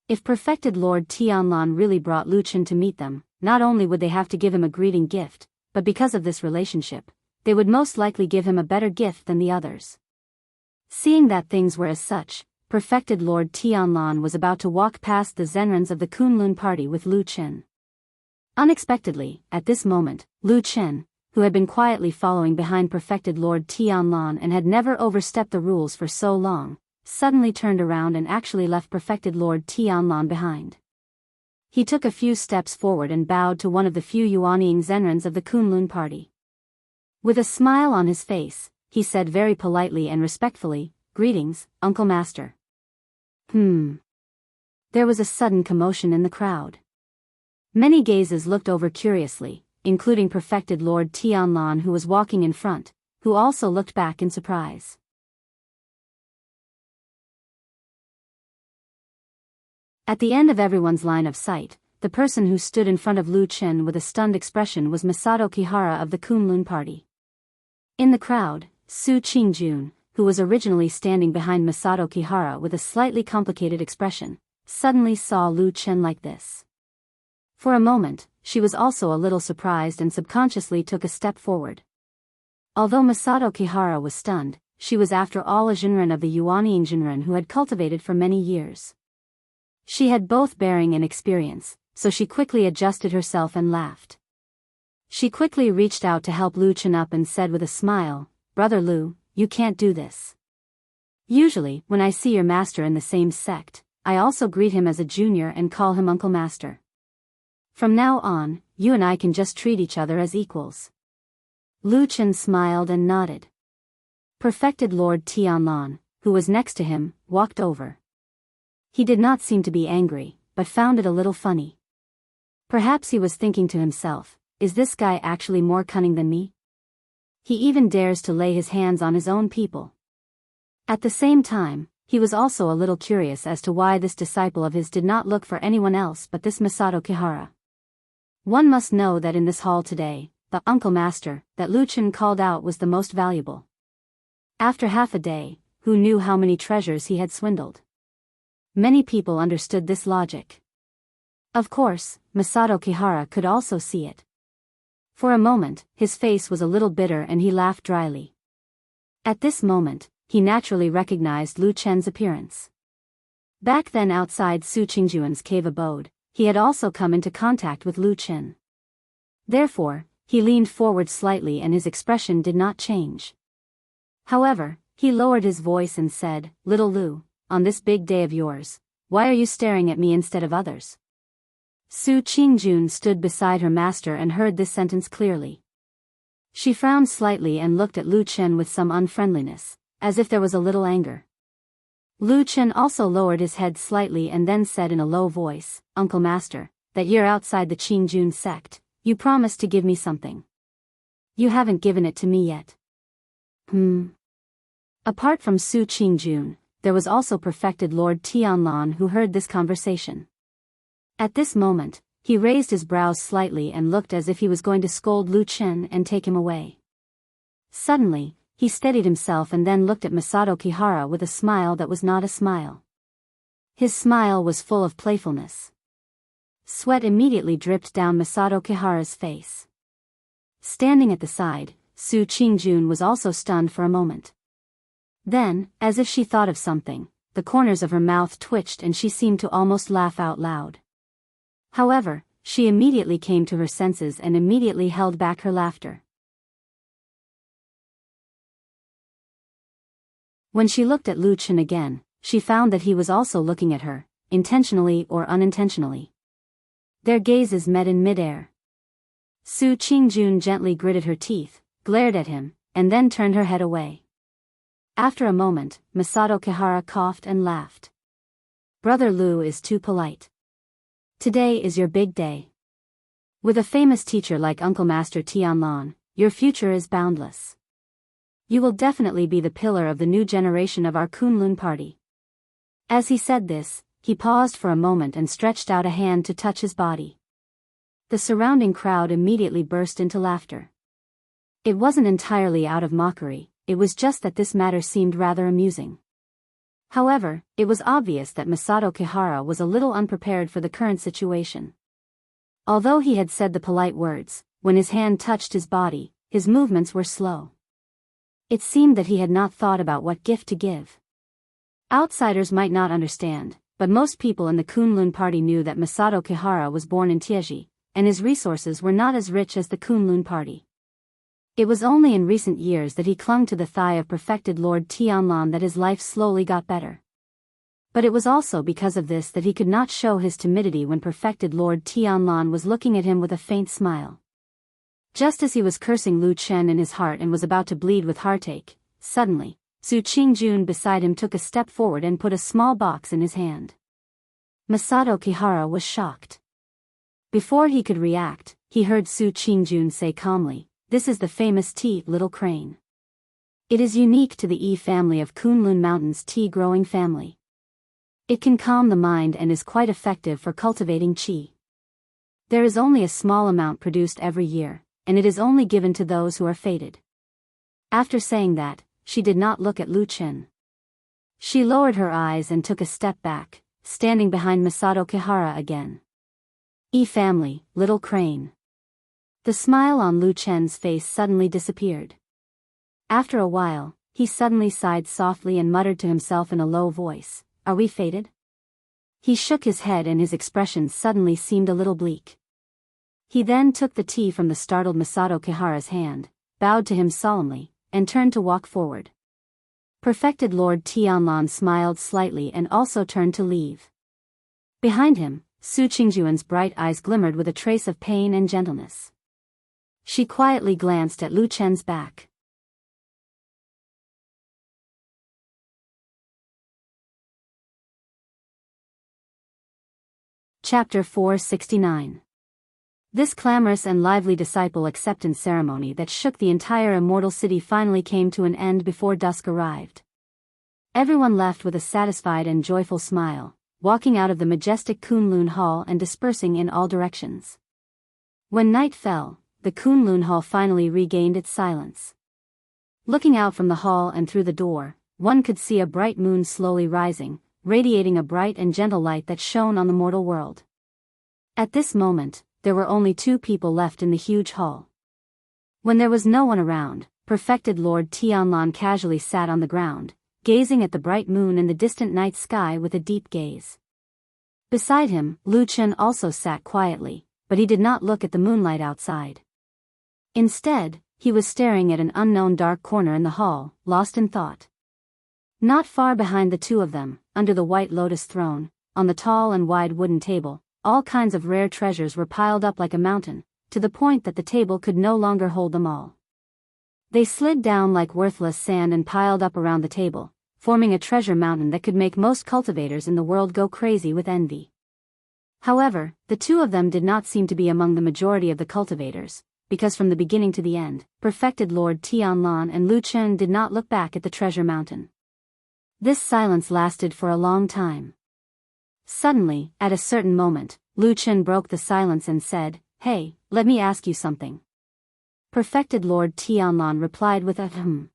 If perfected Lord Tianlan really brought Lu Chen to meet them, not only would they have to give him a greeting gift, but because of this relationship, they would most likely give him a better gift than the others. Seeing that things were as such, perfected Lord Tianlan was about to walk past the Zenrens of the Kunlun party with Lu Chen. Unexpectedly, at this moment, Lu Chen, who had been quietly following behind perfected Lord Tianlan and had never overstepped the rules for so long, suddenly turned around and actually left perfected Lord Tianlan behind. He took a few steps forward and bowed to one of the few Yuanying Zenrens of the Kunlun party. With a smile on his face, he said very politely and respectfully, "Greetings, Uncle Master." There was a sudden commotion in the crowd. Many gazes looked over curiously, including perfected Lord Tianlan, who was walking in front, who also looked back in surprise. At the end of everyone's line of sight, the person who stood in front of Lu Chen with a stunned expression was Masato Kihara of the Kunlun party. In the crowd, Su Qingjun, who was originally standing behind Masato Kihara with a slightly complicated expression, suddenly saw Lu Chen like this. For a moment, she was also a little surprised and subconsciously took a step forward. Although Masato Kihara was stunned, she was after all a Jinren of the Yuanying Jinren who had cultivated for many years. She had both bearing and experience, so she quickly adjusted herself and laughed. She quickly reached out to help Lu Chen up and said with a smile, "Brother Lu, you can't do this. Usually, when I see your master in the same sect, I also greet him as a junior and call him Uncle Master. From now on, you and I can just treat each other as equals." Lu Chen smiled and nodded. Perfected Lord Tianlan, who was next to him, walked over. He did not seem to be angry, but found it a little funny. Perhaps he was thinking to himself, "Is this guy actually more cunning than me? He even dares to lay his hands on his own people." At the same time, he was also a little curious as to why this disciple of his did not look for anyone else but this Masato Kihara. One must know that in this hall today, the Uncle Master that Lu Chen called out was the most valuable. After half a day, who knew how many treasures he had swindled? Many people understood this logic. Of course, Masato Kihara could also see it. For a moment, his face was a little bitter and he laughed dryly. At this moment, he naturally recognized Lu Chen's appearance. Back then outside Su Qingjuan's cave abode, he had also come into contact with Lu Chen. Therefore, he leaned forward slightly and his expression did not change. However, he lowered his voice and said, "Little Lu, on this big day of yours, why are you staring at me instead of others?" Su Qingjun stood beside her master and heard this sentence clearly. She frowned slightly and looked at Lu Chen with some unfriendliness, as if there was a little anger. Lu Chen also lowered his head slightly and then said in a low voice, "Uncle Master, that year outside the Qingjun sect, you promised to give me something. You haven't given it to me yet." Apart from Su Qingjun, there was also perfected Lord Tianlan who heard this conversation. At this moment, he raised his brows slightly and looked as if he was going to scold Lu Chen and take him away. Suddenly, he steadied himself and then looked at Masato Kihara with a smile that was not a smile. His smile was full of playfulness. Sweat immediately dripped down Masato Kihara's face. Standing at the side, Su Qingjun was also stunned for a moment. Then, as if she thought of something, the corners of her mouth twitched and she seemed to almost laugh out loud. However, she immediately came to her senses and immediately held back her laughter. When she looked at Lu Chen again, she found that he was also looking at her, intentionally or unintentionally. Their gazes met in midair. Su Qingjun gently gritted her teeth, glared at him, and then turned her head away. After a moment, Masato Kihara coughed and laughed. "Brother Lu is too polite. Today is your big day. With a famous teacher like Uncle Master Tianlan, your future is boundless. You will definitely be the pillar of the new generation of our Kunlun party." As he said this, he paused for a moment and stretched out a hand to touch his body. The surrounding crowd immediately burst into laughter. It wasn't entirely out of mockery, it was just that this matter seemed rather amusing. However, it was obvious that Masato Kihara was a little unprepared for the current situation. Although he had said the polite words, when his hand touched his body, his movements were slow. It seemed that he had not thought about what gift to give. Outsiders might not understand, but most people in the Kunlun party knew that Masato Kihara was born in Tieji, and his resources were not as rich as the Kunlun party. It was only in recent years that he clung to the thigh of perfected Lord Tianlan that his life slowly got better. But it was also because of this that he could not show his timidity when perfected Lord Tianlan was looking at him with a faint smile. Just as he was cursing Lu Chen in his heart and was about to bleed with heartache, suddenly, Su Qingjun beside him took a step forward and put a small box in his hand. Masato Kihara was shocked. Before he could react, he heard Su Qingjun say calmly, "This is the famous tea, Little Crane. It is unique to the Yi family of Kunlun Mountain's tea-growing family. It can calm the mind and is quite effective for cultivating qi. There is only a small amount produced every year, and it is only given to those who are fated." After saying that, she did not look at Lu Chen. She lowered her eyes and took a step back, standing behind Masato Kihara again. "Yi family, Little Crane." The smile on Lu Chen's face suddenly disappeared. After a while, he suddenly sighed softly and muttered to himself in a low voice, "Are we fated?" He shook his head and his expression suddenly seemed a little bleak. He then took the tea from the startled Masato Kihara's hand, bowed to him solemnly, and turned to walk forward. Perfected Lord Tianlan smiled slightly and also turned to leave. Behind him, Su Qingjuan's bright eyes glimmered with a trace of pain and gentleness. She quietly glanced at Lu Chen's back. Chapter 469. This clamorous and lively disciple acceptance ceremony that shook the entire immortal city finally came to an end before dusk arrived. Everyone left with a satisfied and joyful smile, walking out of the majestic Kunlun Hall and dispersing in all directions. When night fell, the Kunlun Hall finally regained its silence. Looking out from the hall and through the door, one could see a bright moon slowly rising, radiating a bright and gentle light that shone on the mortal world. At this moment, there were only 2 people left in the huge hall. When there was no one around, perfected Lord Tianlan casually sat on the ground, gazing at the bright moon in the distant night sky with a deep gaze. Beside him, Lu Chen also sat quietly, but he did not look at the moonlight outside. Instead, he was staring at an unknown dark corner in the hall, lost in thought. Not far behind the 2 of them, under the white lotus throne, on the tall and wide wooden table, all kinds of rare treasures were piled up like a mountain, to the point that the table could no longer hold them all. They slid down like worthless sand and piled up around the table, forming a treasure mountain that could make most cultivators in the world go crazy with envy. However, the 2 of them did not seem to be among the majority of the cultivators, because from the beginning to the end, perfected Lord Tianlan and Lu Chen did not look back at the treasure mountain. This silence lasted for a long time. Suddenly, at a certain moment, Lu Chen broke the silence and said, "Hey, let me ask you something." Perfected Lord Tianlan replied with a "Hmm."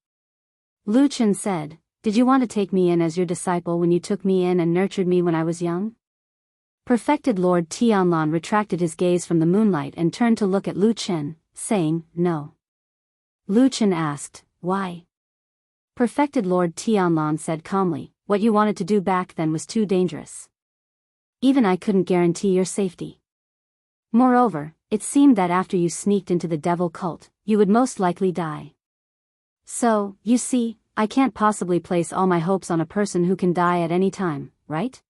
Lu Chen said, "Did you want to take me in as your disciple when you took me in and nurtured me when I was young?" Perfected Lord Tianlan retracted his gaze from the moonlight and turned to look at Lu Chen, saying, "No." Lu Chen asked, "Why?" Perfected Lord Tianlan said calmly, "What you wanted to do back then was too dangerous. Even I couldn't guarantee your safety. Moreover, it seemed that after you sneaked into the devil cult, you would most likely die. So, you see, I can't possibly place all my hopes on a person who can die at any time, right?"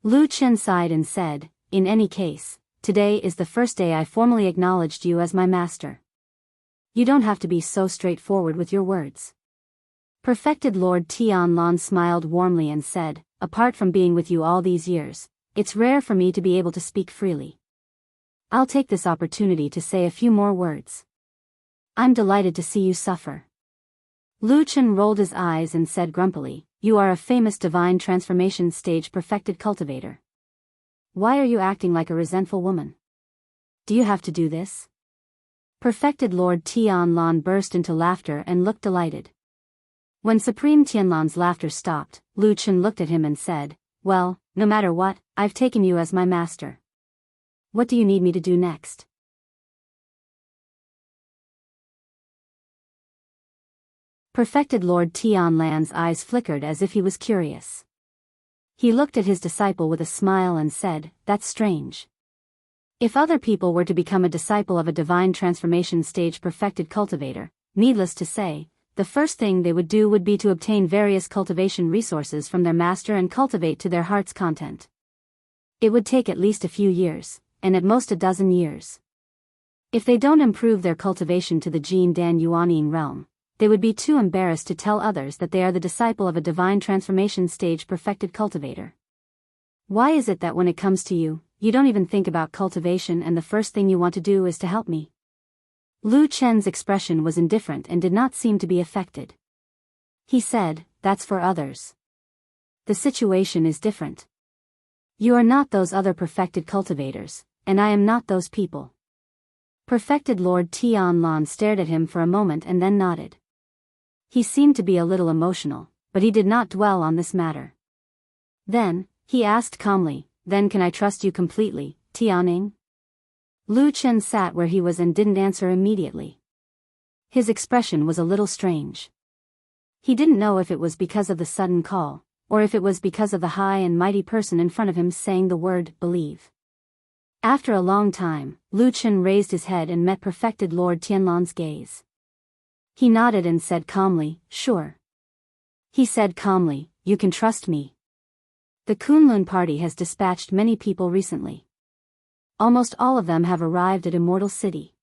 Lu Chen sighed and said, "In any case, today is the first day I formally acknowledged you as my master. You don't have to be so straightforward with your words." Perfected Lord Tianlan smiled warmly and said, "Apart from being with you all these years, it's rare for me to be able to speak freely. I'll take this opportunity to say a few more words. I'm delighted to see you suffer." Lu Chen rolled his eyes and said grumpily, "You are a famous divine transformation stage perfected cultivator. Why are you acting like a resentful woman? Do you have to do this?" Perfected Lord Tianlan burst into laughter and looked delighted. When Supreme Tianlan's laughter stopped, Lu Chen looked at him and said, "Well, no matter what, I've taken you as my master. What do you need me to do next?" Perfected Lord Tianlan's eyes flickered as if he was curious. He looked at his disciple with a smile and said, "That's strange. If other people were to become a disciple of a divine transformation stage perfected cultivator, needless to say, the first thing they would do would be to obtain various cultivation resources from their master and cultivate to their heart's content. It would take at least a few years, and at most a dozen years. If they don't improve their cultivation to the Jin Dan Yuanyin realm, they would be too embarrassed to tell others that they are the disciple of a divine transformation stage perfected cultivator. Why is it that when it comes to you, you don't even think about cultivation and the first thing you want to do is to help me?" Lu Chen's expression was indifferent and did not seem to be affected. He said, "That's for others. The situation is different. You are not those other perfected cultivators, and I am not those people." Perfected Lord Tianlan stared at him for a moment and then nodded. He seemed to be a little emotional, but he did not dwell on this matter. Then, he asked calmly, "Then can I trust you completely, Tianing?" Lu Chen sat where he was and didn't answer immediately. His expression was a little strange. He didn't know if it was because of the sudden call, or if it was because of the high and mighty person in front of him saying the word, "believe." After a long time, Lu Chen raised his head and met Perfected Lord Tianlan's gaze. He nodded and said calmly, "Sure." He said calmly, "You can trust me. The Kunlun party has dispatched many people recently. Almost all of them have arrived at Immortal City."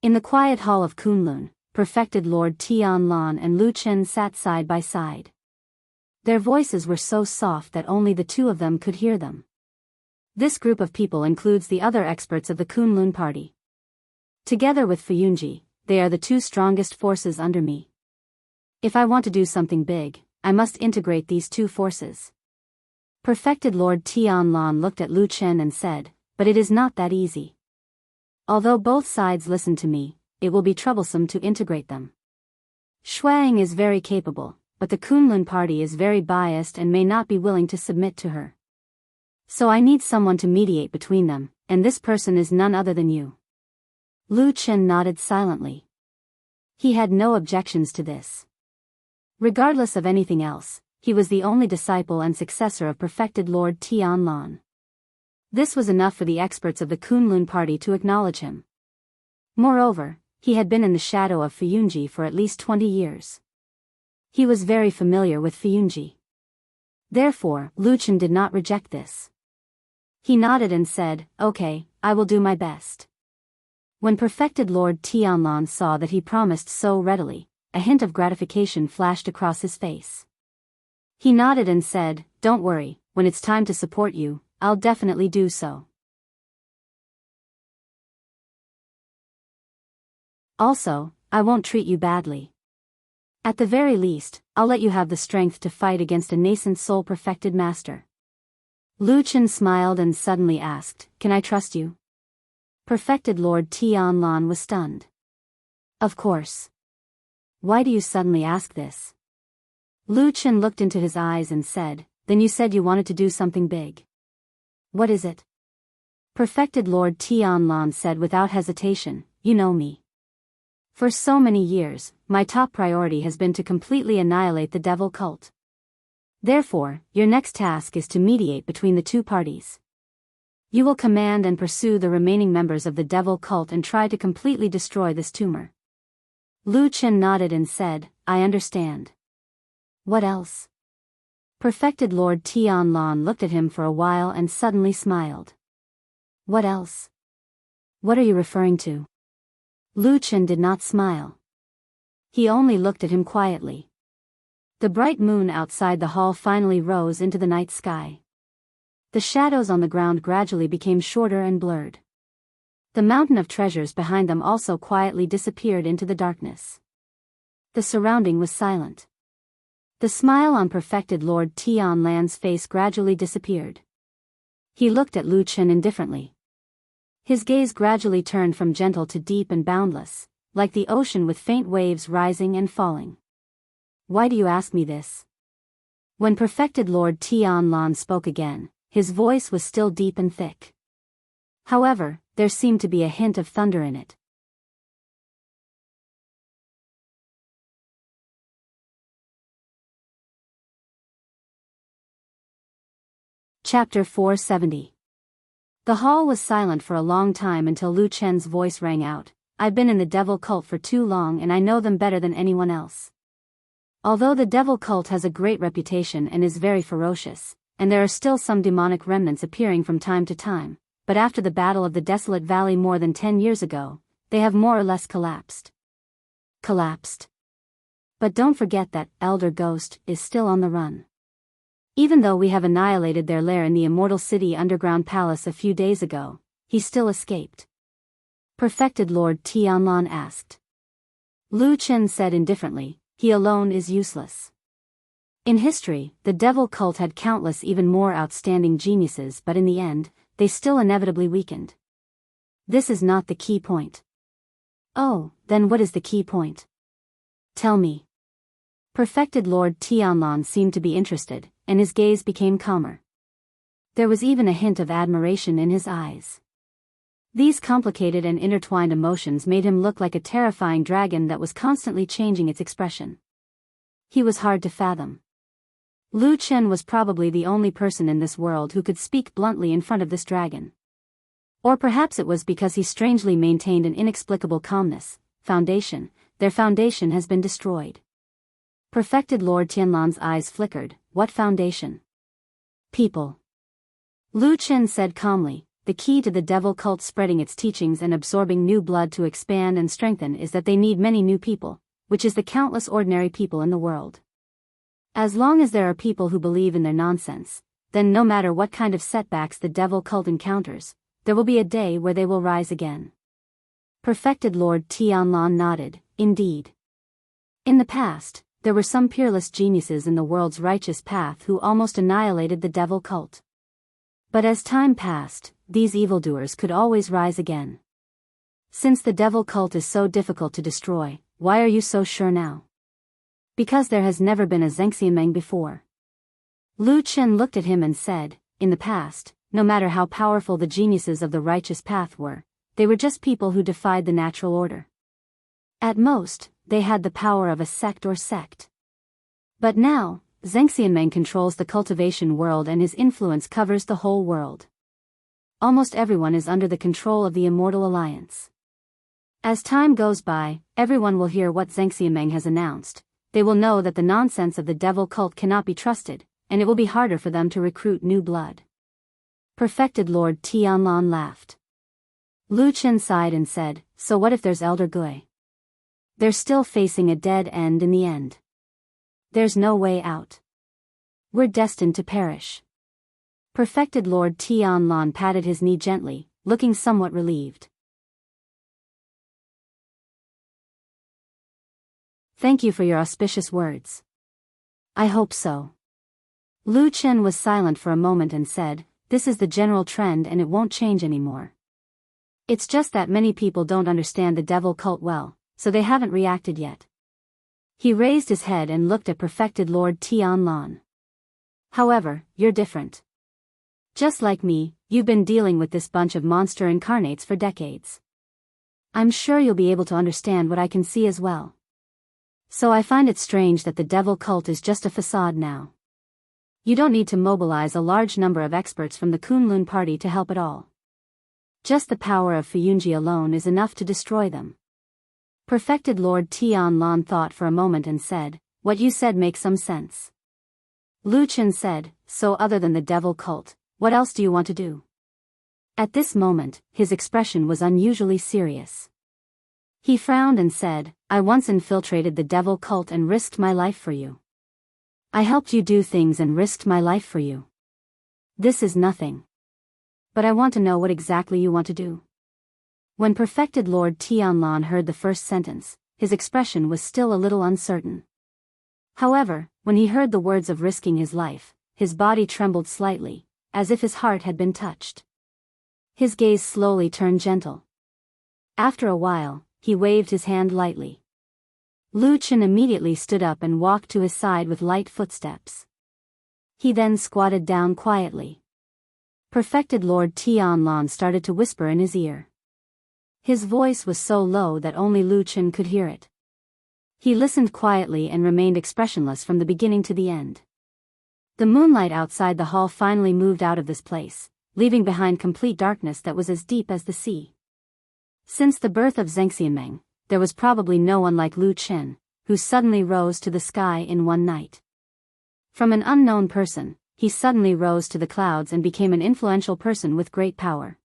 In the quiet hall of Kunlun, Perfected Lord Tianlan and Lu Chen sat side by side. Their voices were so soft that only the two of them could hear them. This group of people includes the other experts of the Kunlun party. Together with Fuyunji, they are the two strongest forces under me. If I want to do something big, I must integrate these two forces. Perfected Lord Tianlan looked at Lu Chen and said, "But it is not that easy. Although both sides listen to me, it will be troublesome to integrate them. Shuang is very capable, but the Kunlun party is very biased and may not be willing to submit to her. So I need someone to mediate between them, and this person is none other than you." Lu Chen nodded silently. He had no objections to this. Regardless of anything else, he was the only disciple and successor of Perfected Lord Tianlan. This was enough for the experts of the Kunlun party to acknowledge him. Moreover, he had been in the shadow of Fuyunji for at least 20 years. He was very familiar with Fuyunji. Therefore, Lu Chen did not reject this. He nodded and said, "Okay, I will do my best." When Perfected Lord Tianlan saw that he promised so readily, a hint of gratification flashed across his face. He nodded and said, "Don't worry, when it's time to support you, I'll definitely do so. Also, I won't treat you badly. At the very least, I'll let you have the strength to fight against a nascent soul-perfected master." Lu Chen smiled and suddenly asked, "Can I trust you?" Perfected Lord Tianlan was stunned. "Of course. Why do you suddenly ask this?" Lu Chen looked into his eyes and said, "Then you said you wanted to do something big. What is it?" Perfected Lord Tianlan said without hesitation, "You know me. For so many years, my top priority has been to completely annihilate the devil cult. Therefore, your next task is to mediate between the two parties. You will command and pursue the remaining members of the devil cult and try to completely destroy this tumor." Lu Chen nodded and said, "I understand. What else?" Perfected Lord Tianlan looked at him for a while and suddenly smiled. "What else? What are you referring to?" Lu Chen did not smile. He only looked at him quietly. The bright moon outside the hall finally rose into the night sky. The shadows on the ground gradually became shorter and blurred. The mountain of treasures behind them also quietly disappeared into the darkness. The surrounding was silent. The smile on Perfected Lord Tianlan's face gradually disappeared. He looked at Lu Chen indifferently. His gaze gradually turned from gentle to deep and boundless, like the ocean with faint waves rising and falling. "Why do you ask me this?" When Perfected Lord Tianlan spoke again, his voice was still deep and thick. However, there seemed to be a hint of thunder in it. Chapter 470. The hall was silent for a long time until Lu Chen's voice rang out. I've been in the devil cult for too long and I know them better than anyone else. Although the devil cult has a great reputation and is very ferocious, and there are still some demonic remnants appearing from time to time, but after the Battle of the Desolate Valley more than 10 years ago, they have more or less collapsed. Collapsed? But don't forget that Elder Ghost is still on the run. Even though we have annihilated their lair in the Immortal City Underground Palace a few days ago, he still escaped. Perfected Lord Tianlan asked. Lu Chen said indifferently, he alone is useless. In history, the devil cult had countless even more outstanding geniuses, but in the end, they still inevitably weakened. This is not the key point. Oh, then what is the key point? Tell me. Perfected Lord Tianlan seemed to be interested, and his gaze became calmer. There was even a hint of admiration in his eyes. These complicated and intertwined emotions made him look like a terrifying dragon that was constantly changing its expression. He was hard to fathom. Lu Chen was probably the only person in this world who could speak bluntly in front of this dragon. Or perhaps it was because he strangely maintained an inexplicable calmness. Their foundation has been destroyed. Perfected Lord Tianlan's eyes flickered. What foundation? People. Lu Chen said calmly, the key to the devil cult spreading its teachings and absorbing new blood to expand and strengthen is that they need many new people, which is the countless ordinary people in the world. As long as there are people who believe in their nonsense, then no matter what kind of setbacks the devil cult encounters, there will be a day where they will rise again. Perfected Lord Tianlan nodded, indeed. In the past, there were some peerless geniuses in the world's righteous path who almost annihilated the devil cult. But as time passed, these evildoers could always rise again. Since the devil cult is so difficult to destroy, why are you so sure now? Because there has never been a Zhengxianmeng before. Lu Chen looked at him and said, in the past, no matter how powerful the geniuses of the righteous path were, they were just people who defied the natural order. At most, they had the power of a sect or sect. But now, Zhengxianmeng controls the cultivation world and his influence covers the whole world. Almost everyone is under the control of the Immortal Alliance. As time goes by, everyone will hear what Zhengxianmeng has announced. They will know that the nonsense of the devil cult cannot be trusted, and it will be harder for them to recruit new blood. Perfected Lord Tianlan laughed. Lu Chen sighed and said, so what if there's Elder Gui? They're still facing a dead end in the end. There's no way out. We're destined to perish. Perfected Lord Tianlan patted his knee gently, looking somewhat relieved. Thank you for your auspicious words. I hope so. Lu Chen was silent for a moment and said, this is the general trend and it won't change anymore. It's just that many people don't understand the devil cult well, so they haven't reacted yet. He raised his head and looked at Perfected Lord Tianlan. However, you're different. Just like me, you've been dealing with this bunch of monster incarnates for decades. I'm sure you'll be able to understand what I can see as well. So I find it strange that the devil cult is just a facade now. You don't need to mobilize a large number of experts from the Kunlun party to help at all. Just the power of Fuyunji alone is enough to destroy them. Perfected Lord Tianlan thought for a moment and said, what you said makes some sense. Lu Chen said, so other than the devil cult, what else do you want to do? At this moment, his expression was unusually serious. He frowned and said, I once infiltrated the devil cult and risked my life for you. I helped you do things and risked my life for you. This is nothing. But I want to know what exactly you want to do. When Perfected Lord Tianlan heard the first sentence, his expression was still a little uncertain. However, when he heard the words of risking his life, his body trembled slightly, as if his heart had been touched. His gaze slowly turned gentle. After a while, he waved his hand lightly. Lu Chen immediately stood up and walked to his side with light footsteps. He then squatted down quietly. Perfected Lord Tianlan started to whisper in his ear. His voice was so low that only Lu Chen could hear it. He listened quietly and remained expressionless from the beginning to the end. The moonlight outside the hall finally moved out of this place, leaving behind complete darkness that was as deep as the sea. Since the birth of Zhengxianmeng, there was probably no one like Lu Chen, who suddenly rose to the sky in one night. From an unknown person, he suddenly rose to the clouds and became an influential person with great power.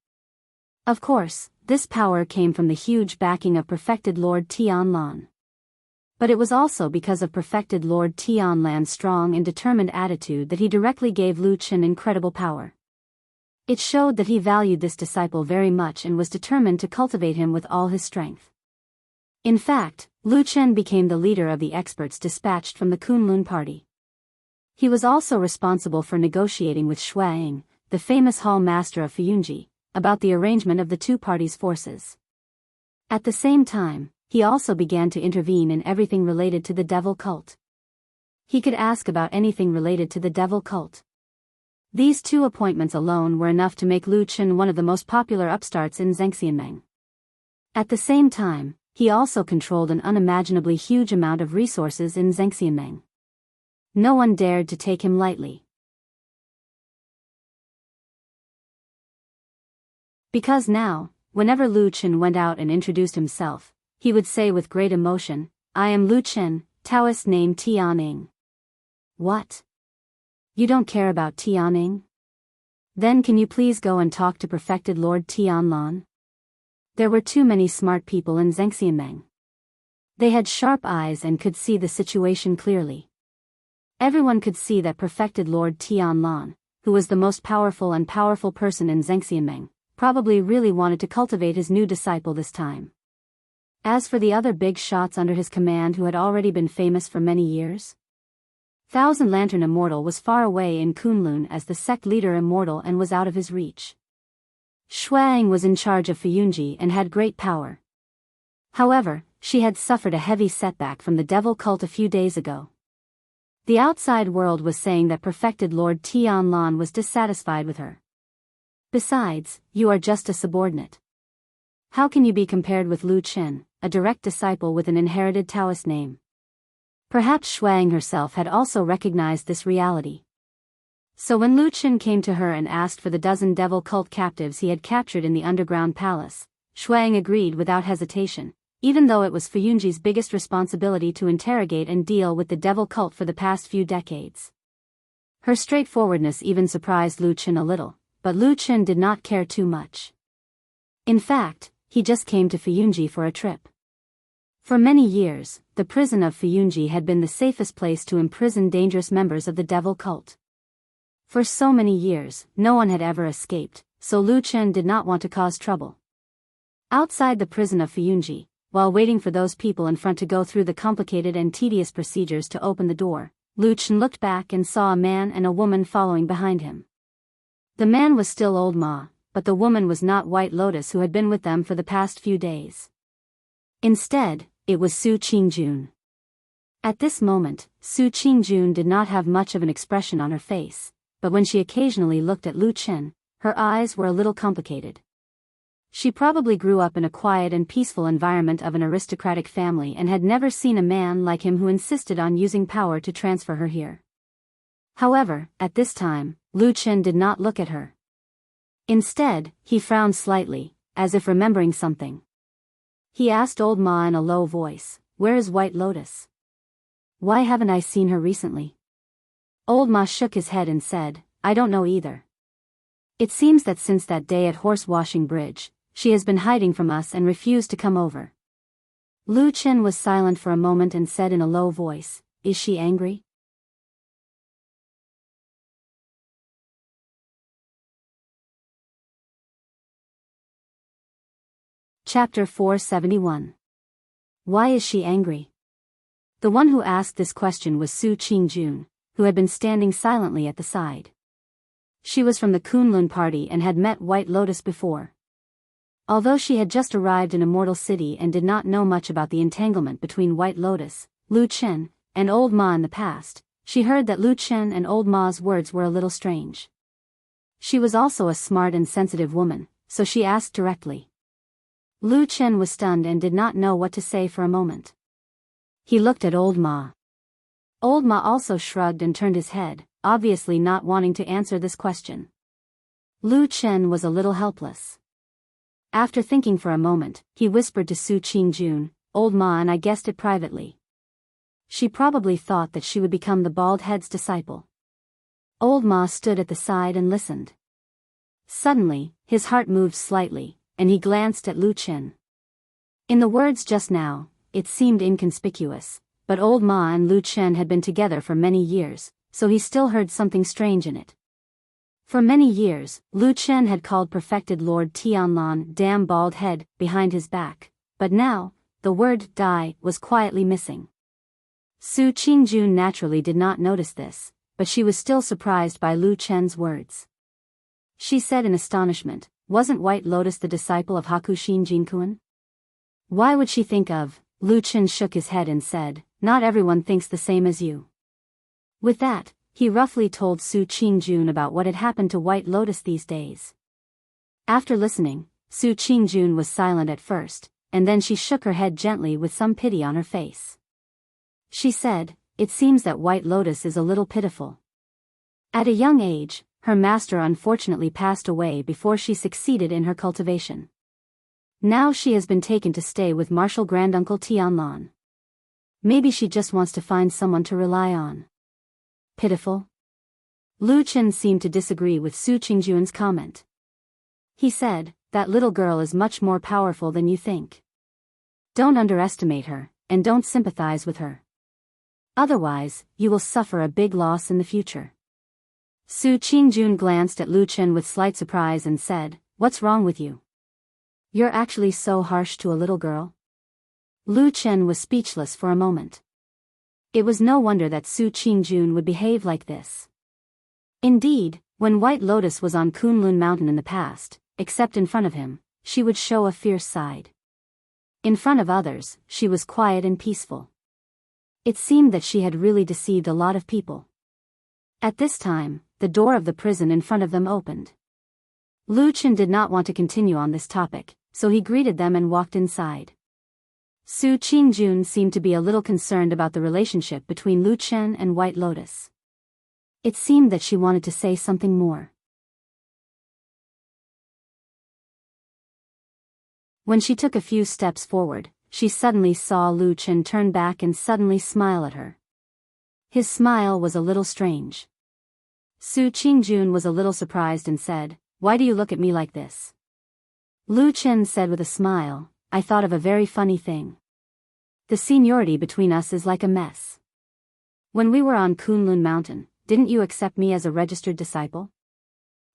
Of course, this power came from the huge backing of perfected Lord Tianlan. But it was also because of perfected Lord Tianlan's strong and determined attitude that he directly gave Lu Chen incredible power. It showed that he valued this disciple very much and was determined to cultivate him with all his strength. In fact, Lu Chen became the leader of the experts dispatched from the Kunlun party. He was also responsible for negotiating with Shuang, the famous hall master of Fuyunji, about the arrangement of the two parties' forces. At the same time, he also began to intervene in everything related to the devil cult. He could ask about anything related to the devil cult. These two appointments alone were enough to make Lu Chen one of the most popular upstarts in Zhengxianmeng. At the same time, he also controlled an unimaginably huge amount of resources in Zhengxianmeng. No one dared to take him lightly. Because now, whenever Lu Chen went out and introduced himself, he would say with great emotion, "I am Lu Chen, Taoist name Tianing." What? You don't care about Tianing? Then can you please go and talk to perfected Lord Tianlan? There were too many smart people in Zhengxianmeng. They had sharp eyes and could see the situation clearly. Everyone could see that perfected Lord Tianlan, who was the most powerful person in Zhengxianmeng, probably really wanted to cultivate his new disciple this time. As for the other big shots under his command who had already been famous for many years, Thousand Lantern Immortal was far away in Kunlun as the sect leader immortal and was out of his reach. Shuang was in charge of Fuyunji and had great power. However, she had suffered a heavy setback from the devil cult a few days ago. The outside world was saying that perfected Lord Tianlan was dissatisfied with her. Besides, you are just a subordinate. How can you be compared with Lu Chen, a direct disciple with an inherited Taoist name? Perhaps Shuang herself had also recognized this reality. So when Lu Chen came to her and asked for the dozen devil cult captives he had captured in the underground palace, Shuang agreed without hesitation, even though it was Fuyunji's biggest responsibility to interrogate and deal with the devil cult for the past few decades. Her straightforwardness even surprised Lu Chen a little, but Lu Chen did not care too much. In fact, he just came to Fuyunji for a trip. For many years, the prison of Fuyunji had been the safest place to imprison dangerous members of the devil cult. For so many years, no one had ever escaped, so Lu Chen did not want to cause trouble. Outside the prison of Fuyunji, while waiting for those people in front to go through the complicated and tedious procedures to open the door, Lu Chen looked back and saw a man and a woman following behind him. The man was still Old Ma, but the woman was not White Lotus who had been with them for the past few days. Instead, it was Su Qingjun. At this moment, Su Qingjun did not have much of an expression on her face, but when she occasionally looked at Lu Chen, her eyes were a little complicated. She probably grew up in a quiet and peaceful environment of an aristocratic family and had never seen a man like him who insisted on using power to transfer her here. However, at this time, Lu Chen did not look at her. Instead, he frowned slightly, as if remembering something. He asked Old Ma in a low voice, "Where is White Lotus? Why haven't I seen her recently?" Old Ma shook his head and said, "I don't know either. It seems that since that day at Horse Washing Bridge, she has been hiding from us and refused to come over." Lu Chen was silent for a moment and said in a low voice, "Is she angry?" Chapter 471. Why is she angry? The one who asked this question was Su Qingjun, who had been standing silently at the side. She was from the Kunlun party and had met White Lotus before. Although she had just arrived in Immortal City and did not know much about the entanglement between White Lotus, Lu Chen, and Old Ma in the past, she heard that Lu Chen and Old Ma's words were a little strange. She was also a smart and sensitive woman, so she asked directly. Lu Chen was stunned and did not know what to say for a moment. He looked at Old Ma. Old Ma also shrugged and turned his head, obviously not wanting to answer this question. Lu Chen was a little helpless. After thinking for a moment, he whispered to Su Qingjun, "Old Ma, and I guessed it privately." She probably thought that she would become the bald head's disciple. Old Ma stood at the side and listened. Suddenly, his heart moved slightly, and he glanced at Lu Chen. In the words just now, it seemed inconspicuous, but Old Ma and Lu Chen had been together for many years, so he still heard something strange in it. For many years, Lu Chen had called perfected Lord Tianlan "damn bald head" behind his back, but now, the word "die" was quietly missing. Su Qingjun naturally did not notice this, but she was still surprised by Lu Chen's words. She said in astonishment, "Wasn't White Lotus the disciple of Hakushin Jinkuan? Why would she think of?" Lu Chen shook his head and said, "Not everyone thinks the same as you." With that, he roughly told Su Qingjun about what had happened to White Lotus these days. After listening, Su Qingjun was silent at first, and then she shook her head gently with some pity on her face. She said, "It seems that White Lotus is a little pitiful. At a young age, her master unfortunately passed away before she succeeded in her cultivation. Now she has been taken to stay with Martial Granduncle Tianlan. Maybe she just wants to find someone to rely on." Pitiful? Lu Chen seemed to disagree with Su Qingjun's comment. He said, "That little girl is much more powerful than you think. Don't underestimate her, and don't sympathize with her. Otherwise, you will suffer a big loss in the future." Su Qingjun glanced at Lu Chen with slight surprise and said, "What's wrong with you? You're actually so harsh to a little girl?" Lu Chen was speechless for a moment. It was no wonder that Su Qingjun would behave like this. Indeed, when White Lotus was on Kunlun Mountain in the past, except in front of him, she would show a fierce side. In front of others, she was quiet and peaceful. It seemed that she had really deceived a lot of people. At this time, the door of the prison in front of them opened. Lu Chen did not want to continue on this topic, so he greeted them and walked inside. Su Qingjun seemed to be a little concerned about the relationship between Lu Chen and White Lotus. It seemed that she wanted to say something more. When she took a few steps forward, she suddenly saw Lu Chen turn back and suddenly smile at her. His smile was a little strange. Su Qingjun was a little surprised and said, "Why do you look at me like this?" Lu Chen said with a smile, "I thought of a very funny thing. The seniority between us is like a mess. When we were on Kunlun Mountain, didn't you accept me as a registered disciple?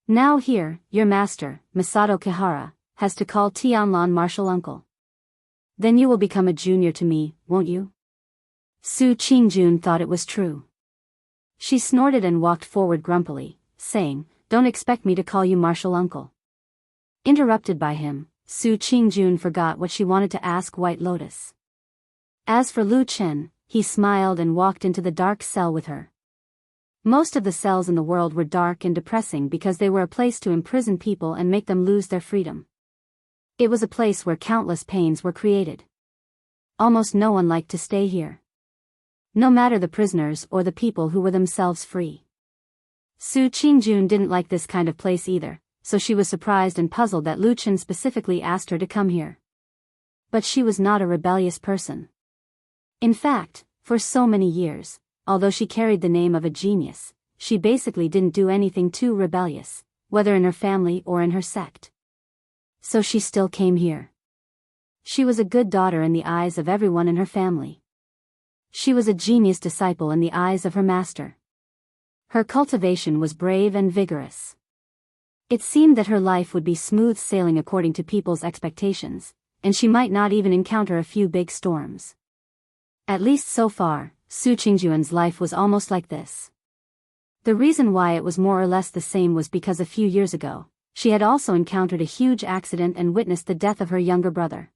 Now here, your master, Masato Kihara, has to call Tianlan martial uncle. Then you will become a junior to me, won't you?" Su Qingjun thought it was true. She snorted and walked forward grumpily, saying, "Don't expect me to call you martial uncle." Interrupted by him, Su Qingjun forgot what she wanted to ask White Lotus. As for Lu Chen, he smiled and walked into the dark cell with her. Most of the cells in the world were dark and depressing because they were a place to imprison people and make them lose their freedom. It was a place where countless pains were created. Almost no one liked to stay here. No matter the prisoners or the people who were themselves free. Su Qingjun didn't like this kind of place either, so she was surprised and puzzled that Lu Chen specifically asked her to come here. But she was not a rebellious person. In fact, for so many years, although she carried the name of a genius, she basically didn't do anything too rebellious, whether in her family or in her sect. So she still came here. She was a good daughter in the eyes of everyone in her family. She was a genius disciple in the eyes of her master. Her cultivation was brave and vigorous. It seemed that her life would be smooth sailing according to people's expectations, and she might not even encounter a few big storms. At least so far, Su Qingjun's life was almost like this. The reason why it was more or less the same was because a few years ago, she had also encountered a huge accident and witnessed the death of her younger brother.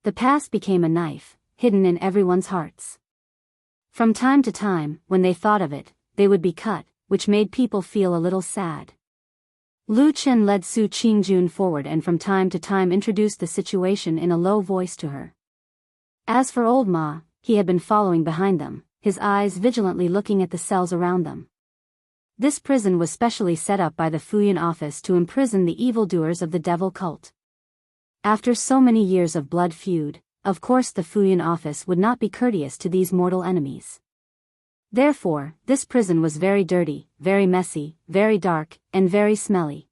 The past became a knife, hidden in everyone's hearts. From time to time, when they thought of it, they would be cut, which made people feel a little sad. Lu Chen led Su Qingjun forward and from time to time introduced the situation in a low voice to her. As for old Ma, he had been following behind them, his eyes vigilantly looking at the cells around them. This prison was specially set up by the Fuyun office to imprison the evildoers of the devil cult. After so many years of blood feud, of course the Fuyun office would not be courteous to these mortal enemies. Therefore, this prison was very dirty, very messy, very dark, and very smelly.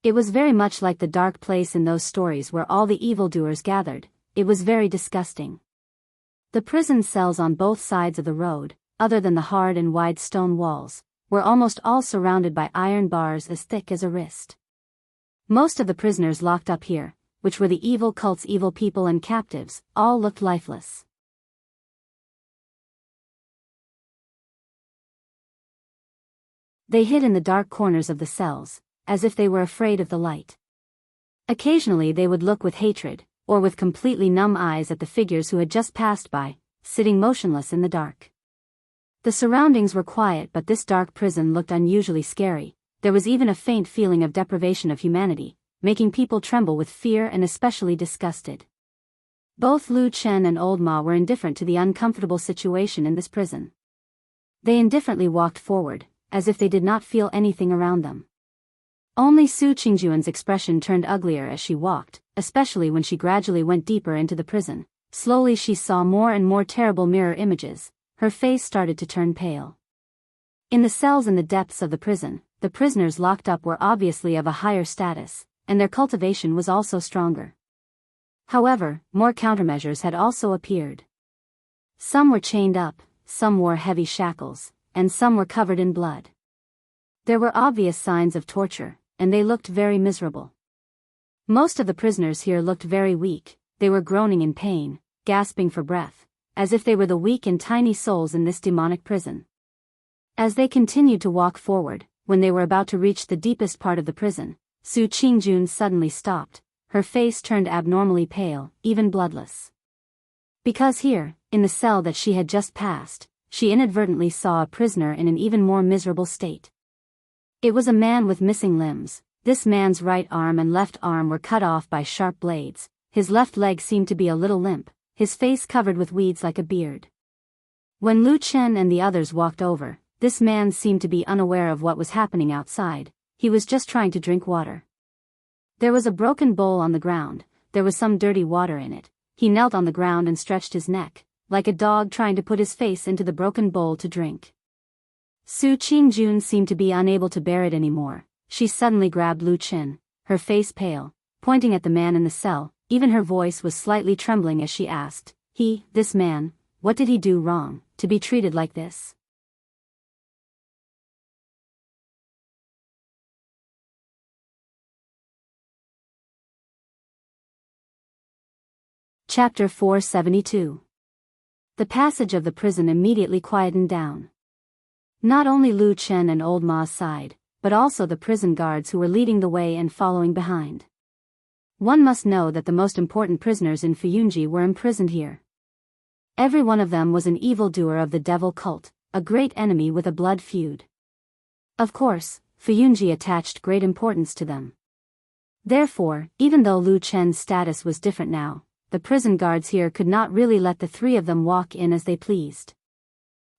It was very much like the dark place in those stories where all the evildoers gathered. It was very disgusting. The prison cells on both sides of the road, other than the hard and wide stone walls, were almost all surrounded by iron bars as thick as a wrist. Most of the prisoners locked up here, which were the evil cult's evil people and captives, all looked lifeless. They hid in the dark corners of the cells, as if they were afraid of the light. Occasionally they would look with hatred, or with completely numb eyes at the figures who had just passed by, sitting motionless in the dark. The surroundings were quiet, but this dark prison looked unusually scary. There was even a faint feeling of deprivation of humanity, making people tremble with fear and especially disgusted. Both Lu Chen and Old Ma were indifferent to the uncomfortable situation in this prison. They indifferently walked forward, as if they did not feel anything around them. Only Su Qingjuan's expression turned uglier as she walked, especially when she gradually went deeper into the prison. Slowly she saw more and more terrible mirror images. Her face started to turn pale. In the cells in the depths of the prison, the prisoners locked up were obviously of a higher status, and their cultivation was also stronger. However, more countermeasures had also appeared. Some were chained up, some wore heavy shackles, and some were covered in blood. There were obvious signs of torture, and they looked very miserable. Most of the prisoners here looked very weak. They were groaning in pain, gasping for breath, as if they were the weak and tiny souls in this demonic prison. As they continued to walk forward, when they were about to reach the deepest part of the prison, Su Qingjun suddenly stopped. Her face turned abnormally pale, even bloodless. Because here, in the cell that she had just passed, she inadvertently saw a prisoner in an even more miserable state. It was a man with missing limbs. This man's right arm and left arm were cut off by sharp blades. His left leg seemed to be a little limp, his face covered with weeds like a beard. When Lu Chen and the others walked over, this man seemed to be unaware of what was happening outside. He was just trying to drink water. There was a broken bowl on the ground. There was some dirty water in it. He knelt on the ground and stretched his neck, like a dog trying to put his face into the broken bowl to drink. Su Qingjun seemed to be unable to bear it anymore. She suddenly grabbed Lu Chen, her face pale, pointing at the man in the cell. Even her voice was slightly trembling as she asked, this man, what did he do wrong, to be treated like this? Chapter 472. The passage of the prison immediately quietened down. Not only Lu Chen and Old Ma sighed, but also the prison guards who were leading the way and following behind. One must know that the most important prisoners in Fuyunji were imprisoned here. Every one of them was an evildoer of the devil cult, a great enemy with a blood feud. Of course, Fuyunji attached great importance to them. Therefore, even though Lu Chen's status was different now, the prison guards here could not really let the three of them walk in as they pleased.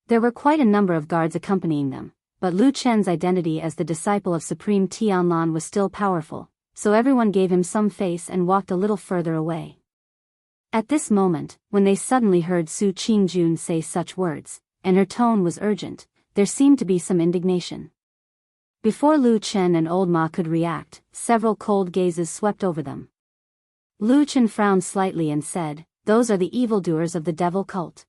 There were quite a number of guards accompanying them, but Lu Chen's identity as the disciple of Supreme Tianlan was still powerful, so everyone gave him some face and walked a little further away. At this moment, when they suddenly heard Su Qingjun say such words, and her tone was urgent, there seemed to be some indignation. Before Lu Chen and Old Ma could react, several cold gazes swept over them. Lu Chen frowned slightly and said, "Those are the evildoers of the devil cult."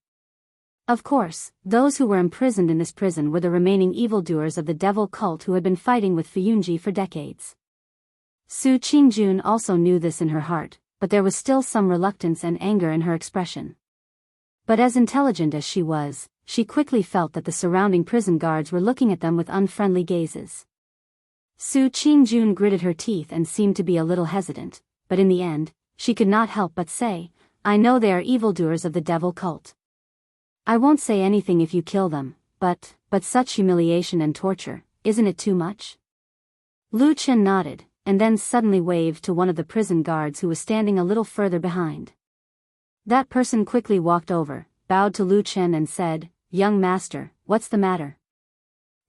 Of course, those who were imprisoned in this prison were the remaining evildoers of the devil cult who had been fighting with Fuyunji for decades. Su Qingjun also knew this in her heart, but there was still some reluctance and anger in her expression. But as intelligent as she was, she quickly felt that the surrounding prison guards were looking at them with unfriendly gazes. Su Qingjun gritted her teeth and seemed to be a little hesitant, but in the end, she could not help but say, "I know they are evildoers of the devil cult. I won't say anything if you kill them, but such humiliation and torture, isn't it too much?" Lu Chen nodded, and then suddenly waved to one of the prison guards who was standing a little further behind. That person quickly walked over, bowed to Lu Chen and said, "Young master, what's the matter?"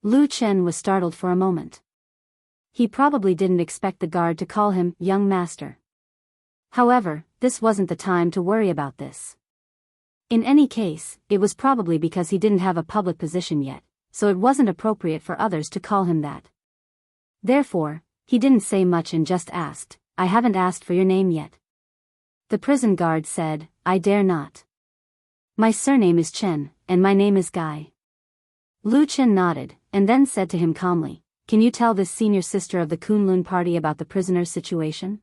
Lu Chen was startled for a moment. He probably didn't expect the guard to call him young master. However, this wasn't the time to worry about this. In any case, it was probably because he didn't have a public position yet, so it wasn't appropriate for others to call him that. Therefore, he didn't say much and just asked, "I haven't asked for your name yet." The prison guard said, "I dare not. My surname is Chen, and my name is Guy." Lu Chen nodded, and then said to him calmly, "Can you tell this senior sister of the Kunlun party about the prisoner's situation?"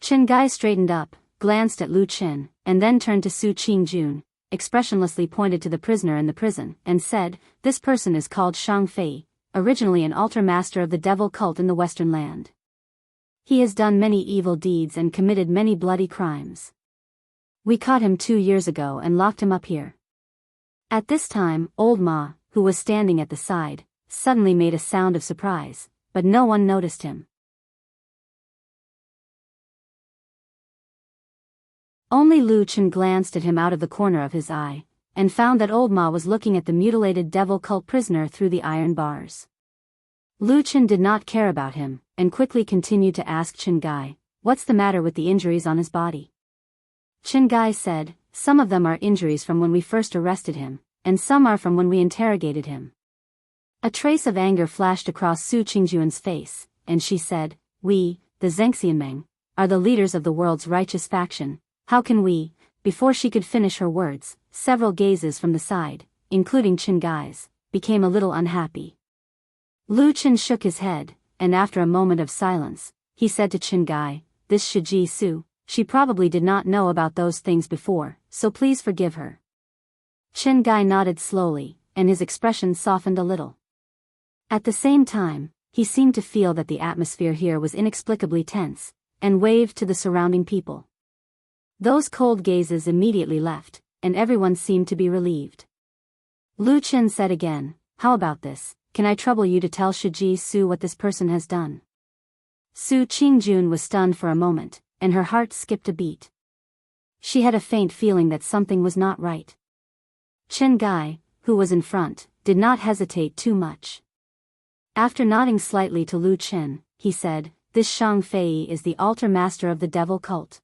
Chen Guy straightened up, glanced at Lu Chen, and then turned to Su Qingjun, expressionlessly pointed to the prisoner in the prison, and said, "This person is called Shang Fei, originally an altar master of the devil cult in the Western land. He has done many evil deeds and committed many bloody crimes. We caught him 2 years ago and locked him up here." At this time, old Ma, who was standing at the side, suddenly made a sound of surprise, but no one noticed him. Only Lu Chen glanced at him out of the corner of his eye, and found that old Ma was looking at the mutilated devil cult prisoner through the iron bars. Lu Chen did not care about him, and quickly continued to ask Chen Gai, "What's the matter with the injuries on his body?" Chen Gai said, "Some of them are injuries from when we first arrested him, and some are from when we interrogated him." A trace of anger flashed across Su Qingjuan's face, and she said, "We, the Zhengxianmeng, are the leaders of the world's righteous faction. How can we?" Before she could finish her words, several gazes from the side, including Chen Gai's, became a little unhappy. Lu Chen shook his head, and after a moment of silence, he said to Chen Gai, "This Shiji Su, she probably did not know about those things before, so please forgive her." Chen Gai nodded slowly, and his expression softened a little. At the same time, he seemed to feel that the atmosphere here was inexplicably tense, and waved to the surrounding people. Those cold gazes immediately left, and everyone seemed to be relieved. Lu Chen said again, "How about this? Can I trouble you to tell Shiji Su what this person has done?" Su Qingjun was stunned for a moment, and her heart skipped a beat. She had a faint feeling that something was not right. Chen Gai, who was in front, did not hesitate too much. After nodding slightly to Lu Chen, he said, "This Shang Fei is the altar master of the devil cult.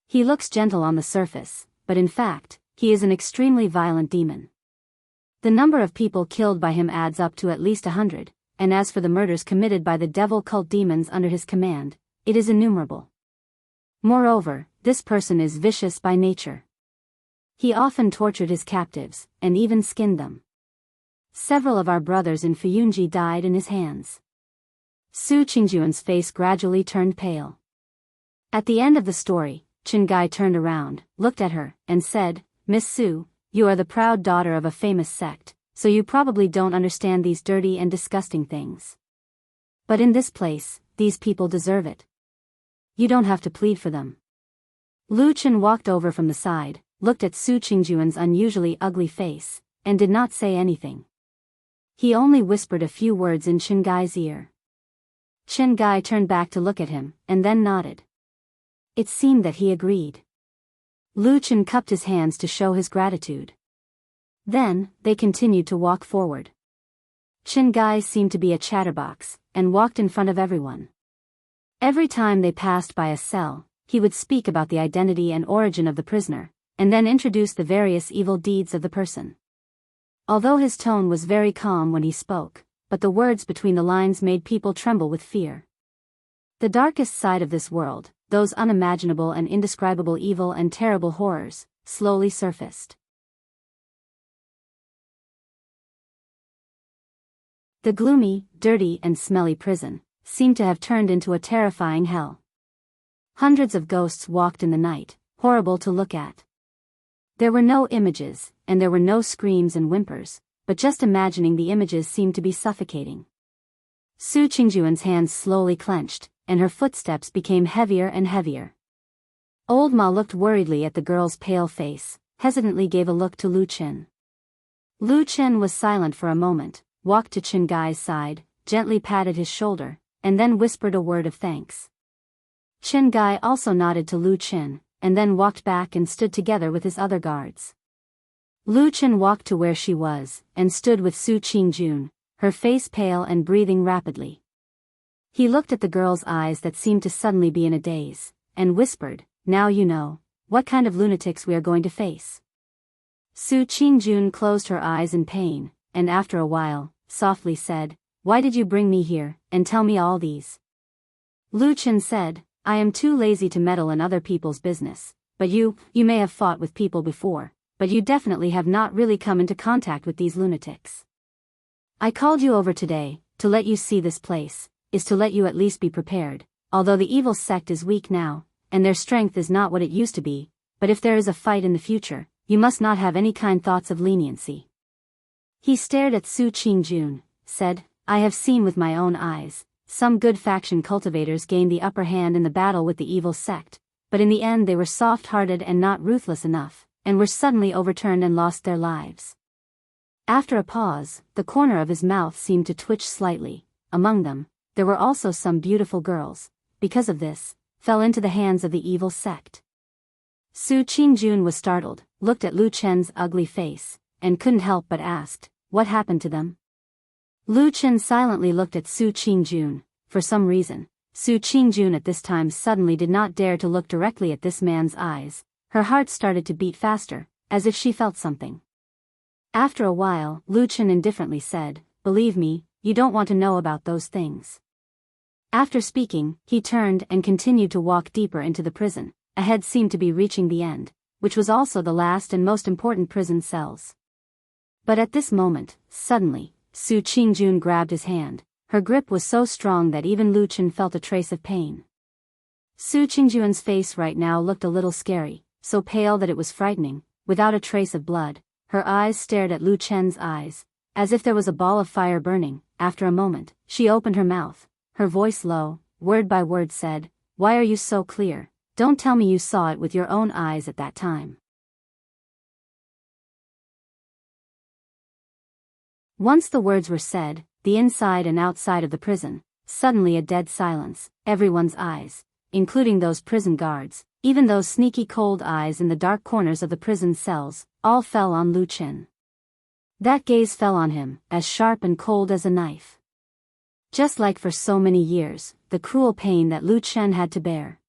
He looks gentle on the surface, but in fact, he is an extremely violent demon. The number of people killed by him adds up to at least 100, and as for the murders committed by the devil cult demons under his command, it is innumerable. Moreover, this person is vicious by nature. He often tortured his captives, and even skinned them. Several of our brothers in Fuyunji died in his hands." Su Qingjuan's face gradually turned pale. At the end of the story, Chen Gai turned around, looked at her, and said, "Miss Su, you are the proud daughter of a famous sect, so you probably don't understand these dirty and disgusting things. But in this place, these people deserve it. You don't have to plead for them." Lu Chen walked over from the side, looked at Su Qingjuan's unusually ugly face, and did not say anything. He only whispered a few words in Chen Gai's ear. Chen Gai turned back to look at him, and then nodded. It seemed that he agreed. Lu Chen cupped his hands to show his gratitude. Then, they continued to walk forward. Chen Gai seemed to be a chatterbox, and walked in front of everyone. Every time they passed by a cell, he would speak about the identity and origin of the prisoner, and then introduce the various evil deeds of the person. Although his tone was very calm when he spoke, but the words between the lines made people tremble with fear. The darkest side of this world, those unimaginable and indescribable evil and terrible horrors, slowly surfaced. The gloomy, dirty and smelly prison seemed to have turned into a terrifying hell. Hundreds of ghosts walked in the night, horrible to look at. There were no images, and there were no screams and whimpers, but just imagining the images seemed to be suffocating. Su Qingjuan's hands slowly clenched, and her footsteps became heavier and heavier. Old Ma looked worriedly at the girl's pale face, hesitantly gave a look to Lu Chen. Lu Chen was silent for a moment, walked to Chen Gai's side, gently patted his shoulder, and then whispered a word of thanks. Chen Gai also nodded to Lu Chen, and then walked back and stood together with his other guards. Lu Chen walked to where she was, and stood with Su Qingjun, her face pale and breathing rapidly. He looked at the girl's eyes that seemed to suddenly be in a daze, and whispered, "Now you know what kind of lunatics we are going to face." Su Qingjun closed her eyes in pain, and after a while, softly said, "Why did you bring me here, and tell me all these?" Lu Chen said, "I am too lazy to meddle in other people's business, but you may have fought with people before, but you definitely have not really come into contact with these lunatics. I called you over today, to let you see this place, is to let you at least be prepared, although the evil sect is weak now, and their strength is not what it used to be, but if there is a fight in the future, you must not have any kind thoughts of leniency." He stared at Su Qingjun, said, "I have seen with my own eyes, some good faction cultivators gain the upper hand in the battle with the evil sect, but in the end they were soft-hearted and not ruthless enough, and were suddenly overturned and lost their lives." After a pause, the corner of his mouth seemed to twitch slightly. Among them, there were also some beautiful girls, because of this, fell into the hands of the evil sect. Su Qingjun was startled, looked at Lu Chen's ugly face, and couldn't help but asked, "What happened to them?" Lu Chen silently looked at Su Qingjun. For some reason, Su Qingjun at this time suddenly did not dare to look directly at this man's eyes. Her heart started to beat faster, as if she felt something. After a while, Lu Chen indifferently said, "Believe me, you don't want to know about those things." After speaking, he turned and continued to walk deeper into the prison. Ahead seemed to be reaching the end, which was also the last and most important prison cells. But at this moment, suddenly, Su Qingjun grabbed his hand. Her grip was so strong that even Lu Chen felt a trace of pain. Su Qingjun's face right now looked a little scary, so pale that it was frightening, without a trace of blood. Her eyes stared at Lu Chen's eyes, as if there was a ball of fire burning. After a moment, she opened her mouth. Her voice low, word by word said, "Why are you so clear? Don't tell me you saw it with your own eyes at that time." Once the words were said, the inside and outside of the prison, suddenly a dead silence. Everyone's eyes, including those prison guards, even those sneaky cold eyes in the dark corners of the prison cells, all fell on Lu Chen. That gaze fell on him, as sharp and cold as a knife. Just like for so many years, the cruel pain that Lu Chen had to bear.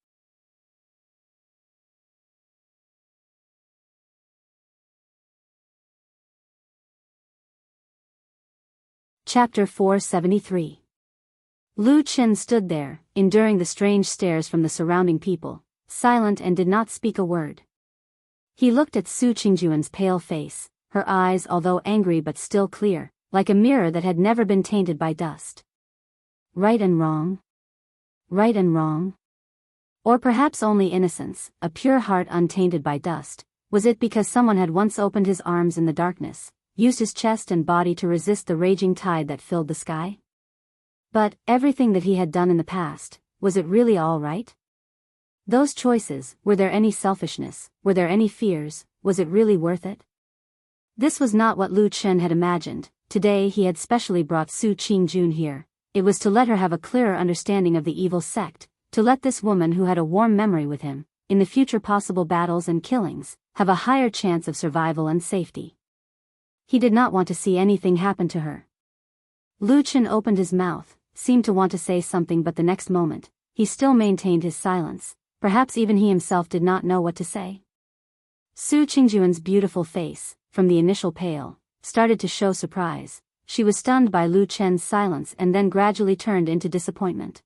Chapter 473. Lu Chen stood there, enduring the strange stares from the surrounding people, silent and did not speak a word. He looked at Su Qingjun's pale face, her eyes although angry but still clear, like a mirror that had never been tainted by dust. Right and wrong? Right and wrong? Or perhaps only innocence, a pure heart untainted by dust. Was it because someone had once opened his arms in the darkness, used his chest and body to resist the raging tide that filled the sky? But, everything that he had done in the past, was it really all right? Those choices, were there any selfishness, were there any fears, was it really worth it? This was not what Lu Chen had imagined. Today he had specially brought Su Qingjun here. It was to let her have a clearer understanding of the evil sect, to let this woman who had a warm memory with him, in the future possible battles and killings, have a higher chance of survival and safety. He did not want to see anything happen to her. Lu Chen opened his mouth, seemed to want to say something, but the next moment, he still maintained his silence. Perhaps even he himself did not know what to say. Su Qingjun's beautiful face, from the initial pale, started to show surprise. She was stunned by Lu Chen's silence and then gradually turned into disappointment.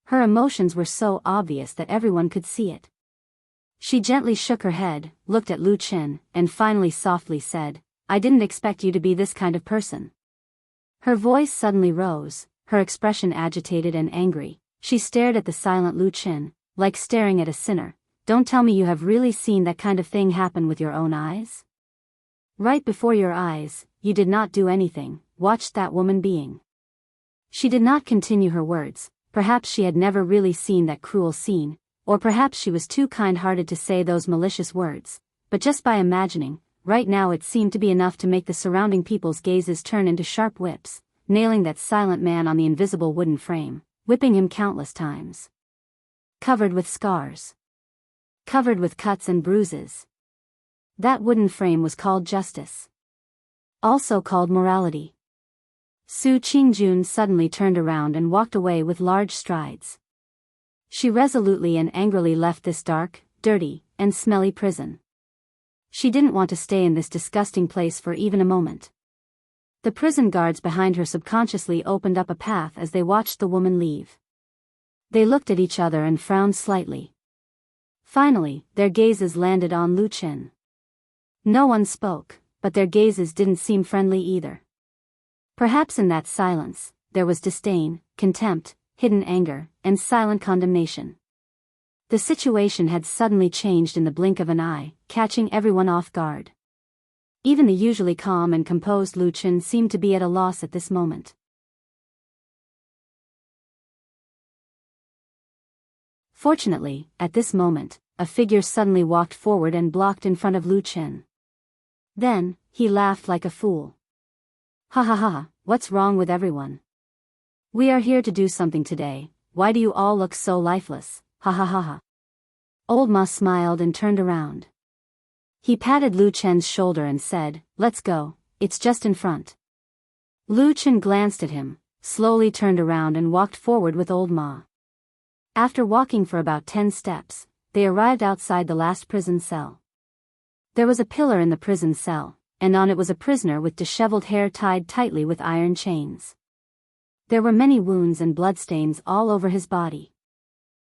Her emotions were so obvious that everyone could see it. She gently shook her head, looked at Lu Chen, and finally softly said, "I didn't expect you to be this kind of person." Her voice suddenly rose, her expression agitated and angry. She stared at the silent Lu Chen, like staring at a sinner. "Don't tell me you have really seen that kind of thing happen with your own eyes? Right before your eyes, you did not do anything, watched that woman being." She did not continue her words. Perhaps she had never really seen that cruel scene, or perhaps she was too kind-hearted to say those malicious words, but just by imagining, right now it seemed to be enough to make the surrounding people's gazes turn into sharp whips, nailing that silent man on the invisible wooden frame, whipping him countless times. Covered with scars. Covered with cuts and bruises. That wooden frame was called justice. Also called morality. Su Qingjun suddenly turned around and walked away with large strides. She resolutely and angrily left this dark, dirty, and smelly prison. She didn't want to stay in this disgusting place for even a moment. The prison guards behind her subconsciously opened up a path as they watched the woman leave. They looked at each other and frowned slightly. Finally, their gazes landed on Lu Chen. No one spoke, but their gazes didn't seem friendly either. Perhaps in that silence, there was disdain, contempt, hidden anger, and silent condemnation. The situation had suddenly changed in the blink of an eye, catching everyone off guard. Even the usually calm and composed Lu Chen seemed to be at a loss at this moment. Fortunately, at this moment, a figure suddenly walked forward and blocked in front of Lu Chen. Then, he laughed like a fool. Ha ha ha, what's wrong with everyone? We are here to do something today, why do you all look so lifeless, ha ha ha ha. Old Ma smiled and turned around. He patted Lu Chen's shoulder and said, let's go, it's just in front. Lu Chen glanced at him, slowly turned around and walked forward with Old Ma. After walking for about 10 steps, they arrived outside the last prison cell. There was a pillar in the prison cell, and on it was a prisoner with disheveled hair tied tightly with iron chains. There were many wounds and bloodstains all over his body.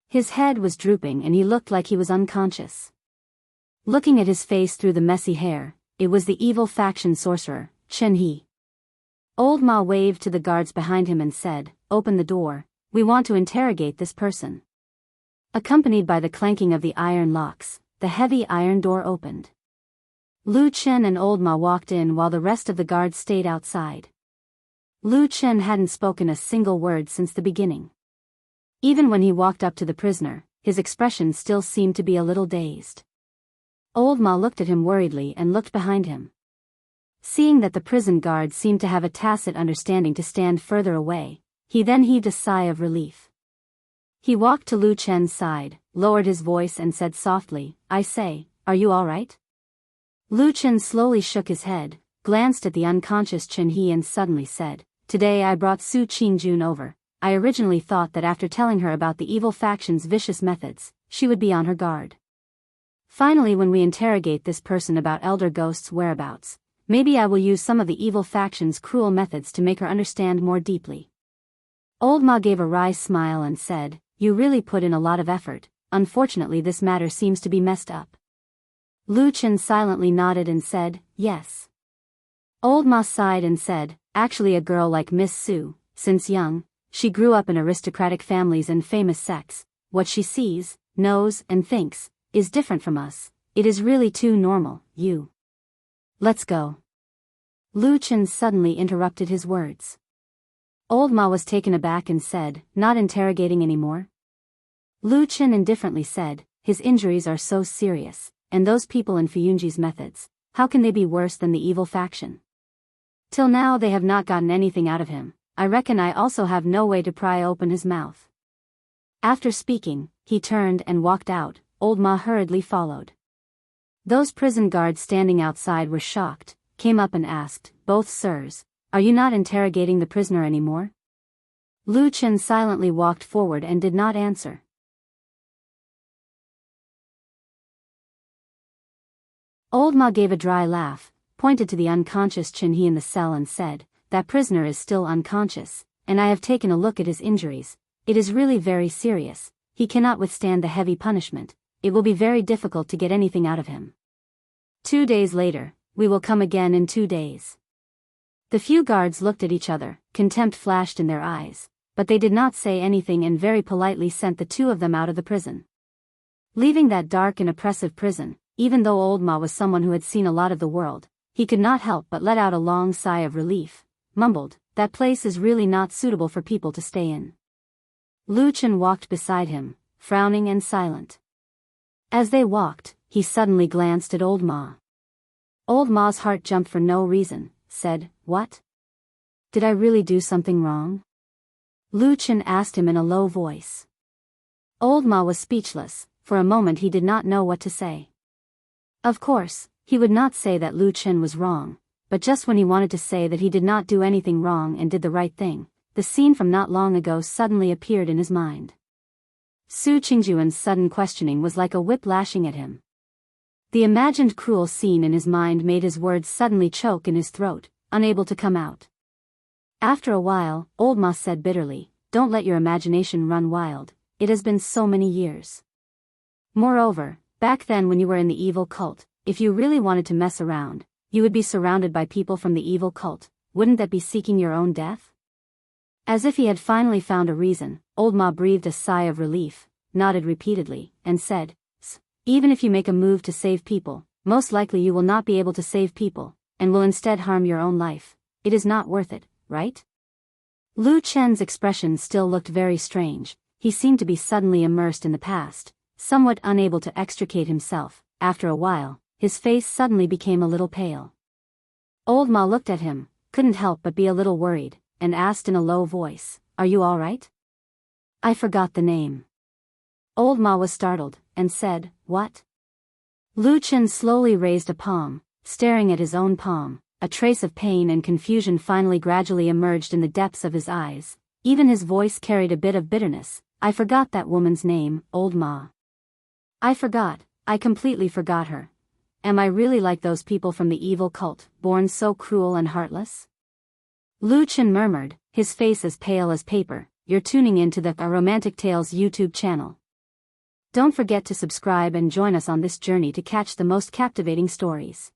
His head was drooping and he looked like he was unconscious. Looking at his face through the messy hair, it was the evil faction sorcerer, Chen He. Old Ma waved to the guards behind him and said, open the door, we want to interrogate this person. Accompanied by the clanking of the iron locks, the heavy iron door opened. Lu Chen and Old Ma walked in while the rest of the guards stayed outside. Lu Chen hadn't spoken a single word since the beginning. Even when he walked up to the prisoner, his expression still seemed to be a little dazed. Old Ma looked at him worriedly and looked behind him. Seeing that the prison guard seemed to have a tacit understanding to stand further away, he then heaved a sigh of relief. He walked to Lu Chen's side, lowered his voice and said softly, I say, are you all right? Lu Chen slowly shook his head, glanced at the unconscious Chen He and suddenly said, today I brought Su Qingjun over. I originally thought that after telling her about the evil faction's vicious methods, she would be on her guard. Finally, when we interrogate this person about Elder Ghost's whereabouts, maybe I will use some of the evil faction's cruel methods to make her understand more deeply. Old Ma gave a wry smile and said, you really put in a lot of effort, unfortunately this matter seems to be messed up. Lu Chen silently nodded and said, yes. Old Ma sighed and said, actually a girl like Miss Su, since young, she grew up in aristocratic families and famous sects, what she sees, knows and thinks, is different from us, it is really too normal, you. Let's go. Lu Chen suddenly interrupted his words. Old Ma was taken aback and said, not interrogating anymore? Lu Chen indifferently said, his injuries are so serious, and those people in Fuyunji's methods, how can they be worse than the evil faction? Till now they have not gotten anything out of him, I reckon I also have no way to pry open his mouth. After speaking, he turned and walked out, Old Ma hurriedly followed. Those prison guards standing outside were shocked, came up and asked, both sirs, are you not interrogating the prisoner anymore? Lu Chen silently walked forward and did not answer. Old Ma gave a dry laugh, pointed to the unconscious Chen He in the cell and said, that prisoner is still unconscious, and I have taken a look at his injuries, it is really very serious, he cannot withstand the heavy punishment, it will be very difficult to get anything out of him. 2 days later, we will come again in 2 days. The few guards looked at each other, contempt flashed in their eyes, but they did not say anything and very politely sent the two of them out of the prison. Leaving that dark and oppressive prison, even though Old Ma was someone who had seen a lot of the world, he could not help but let out a long sigh of relief, mumbled, that place is really not suitable for people to stay in. Lu Chen walked beside him, frowning and silent. As they walked, he suddenly glanced at Old Ma. Old Ma's heart jumped for no reason, said, what? Did I really do something wrong? Lu Chen asked him in a low voice. Old Ma was speechless, for a moment he did not know what to say. Of course, he would not say that Lu Chen was wrong, but just when he wanted to say that he did not do anything wrong and did the right thing, the scene from not long ago suddenly appeared in his mind. Su Qingjuan's sudden questioning was like a whip lashing at him. The imagined cruel scene in his mind made his words suddenly choke in his throat, unable to come out. After a while, Old Ma said bitterly, "Don't let your imagination run wild, it has been so many years. Moreover, back then when you were in the evil cult, if you really wanted to mess around, you would be surrounded by people from the evil cult, wouldn't that be seeking your own death?" As if he had finally found a reason, Old Ma breathed a sigh of relief, nodded repeatedly, and said, "Even if you make a move to save people, most likely you will not be able to save people, and will instead harm your own life. It is not worth it, right?" Lu Chen's expression still looked very strange. He seemed to be suddenly immersed in the past, somewhat unable to extricate himself. After a while, his face suddenly became a little pale. Old Ma looked at him, couldn't help but be a little worried, and asked in a low voice, "Are you all right?" "I forgot the name." Old Ma was startled, and said, "What?" Lu Chen slowly raised a palm, staring at his own palm. A trace of pain and confusion finally gradually emerged in the depths of his eyes. Even his voice carried a bit of bitterness. "I forgot that woman's name, Old Ma. I completely forgot her. Am I really like those people from the evil cult, born so cruel and heartless?" Lu Chen murmured, his face as pale as paper. "You're tuning into the Romantic Tales YouTube channel. Don't forget to subscribe and join us on this journey to catch the most captivating stories.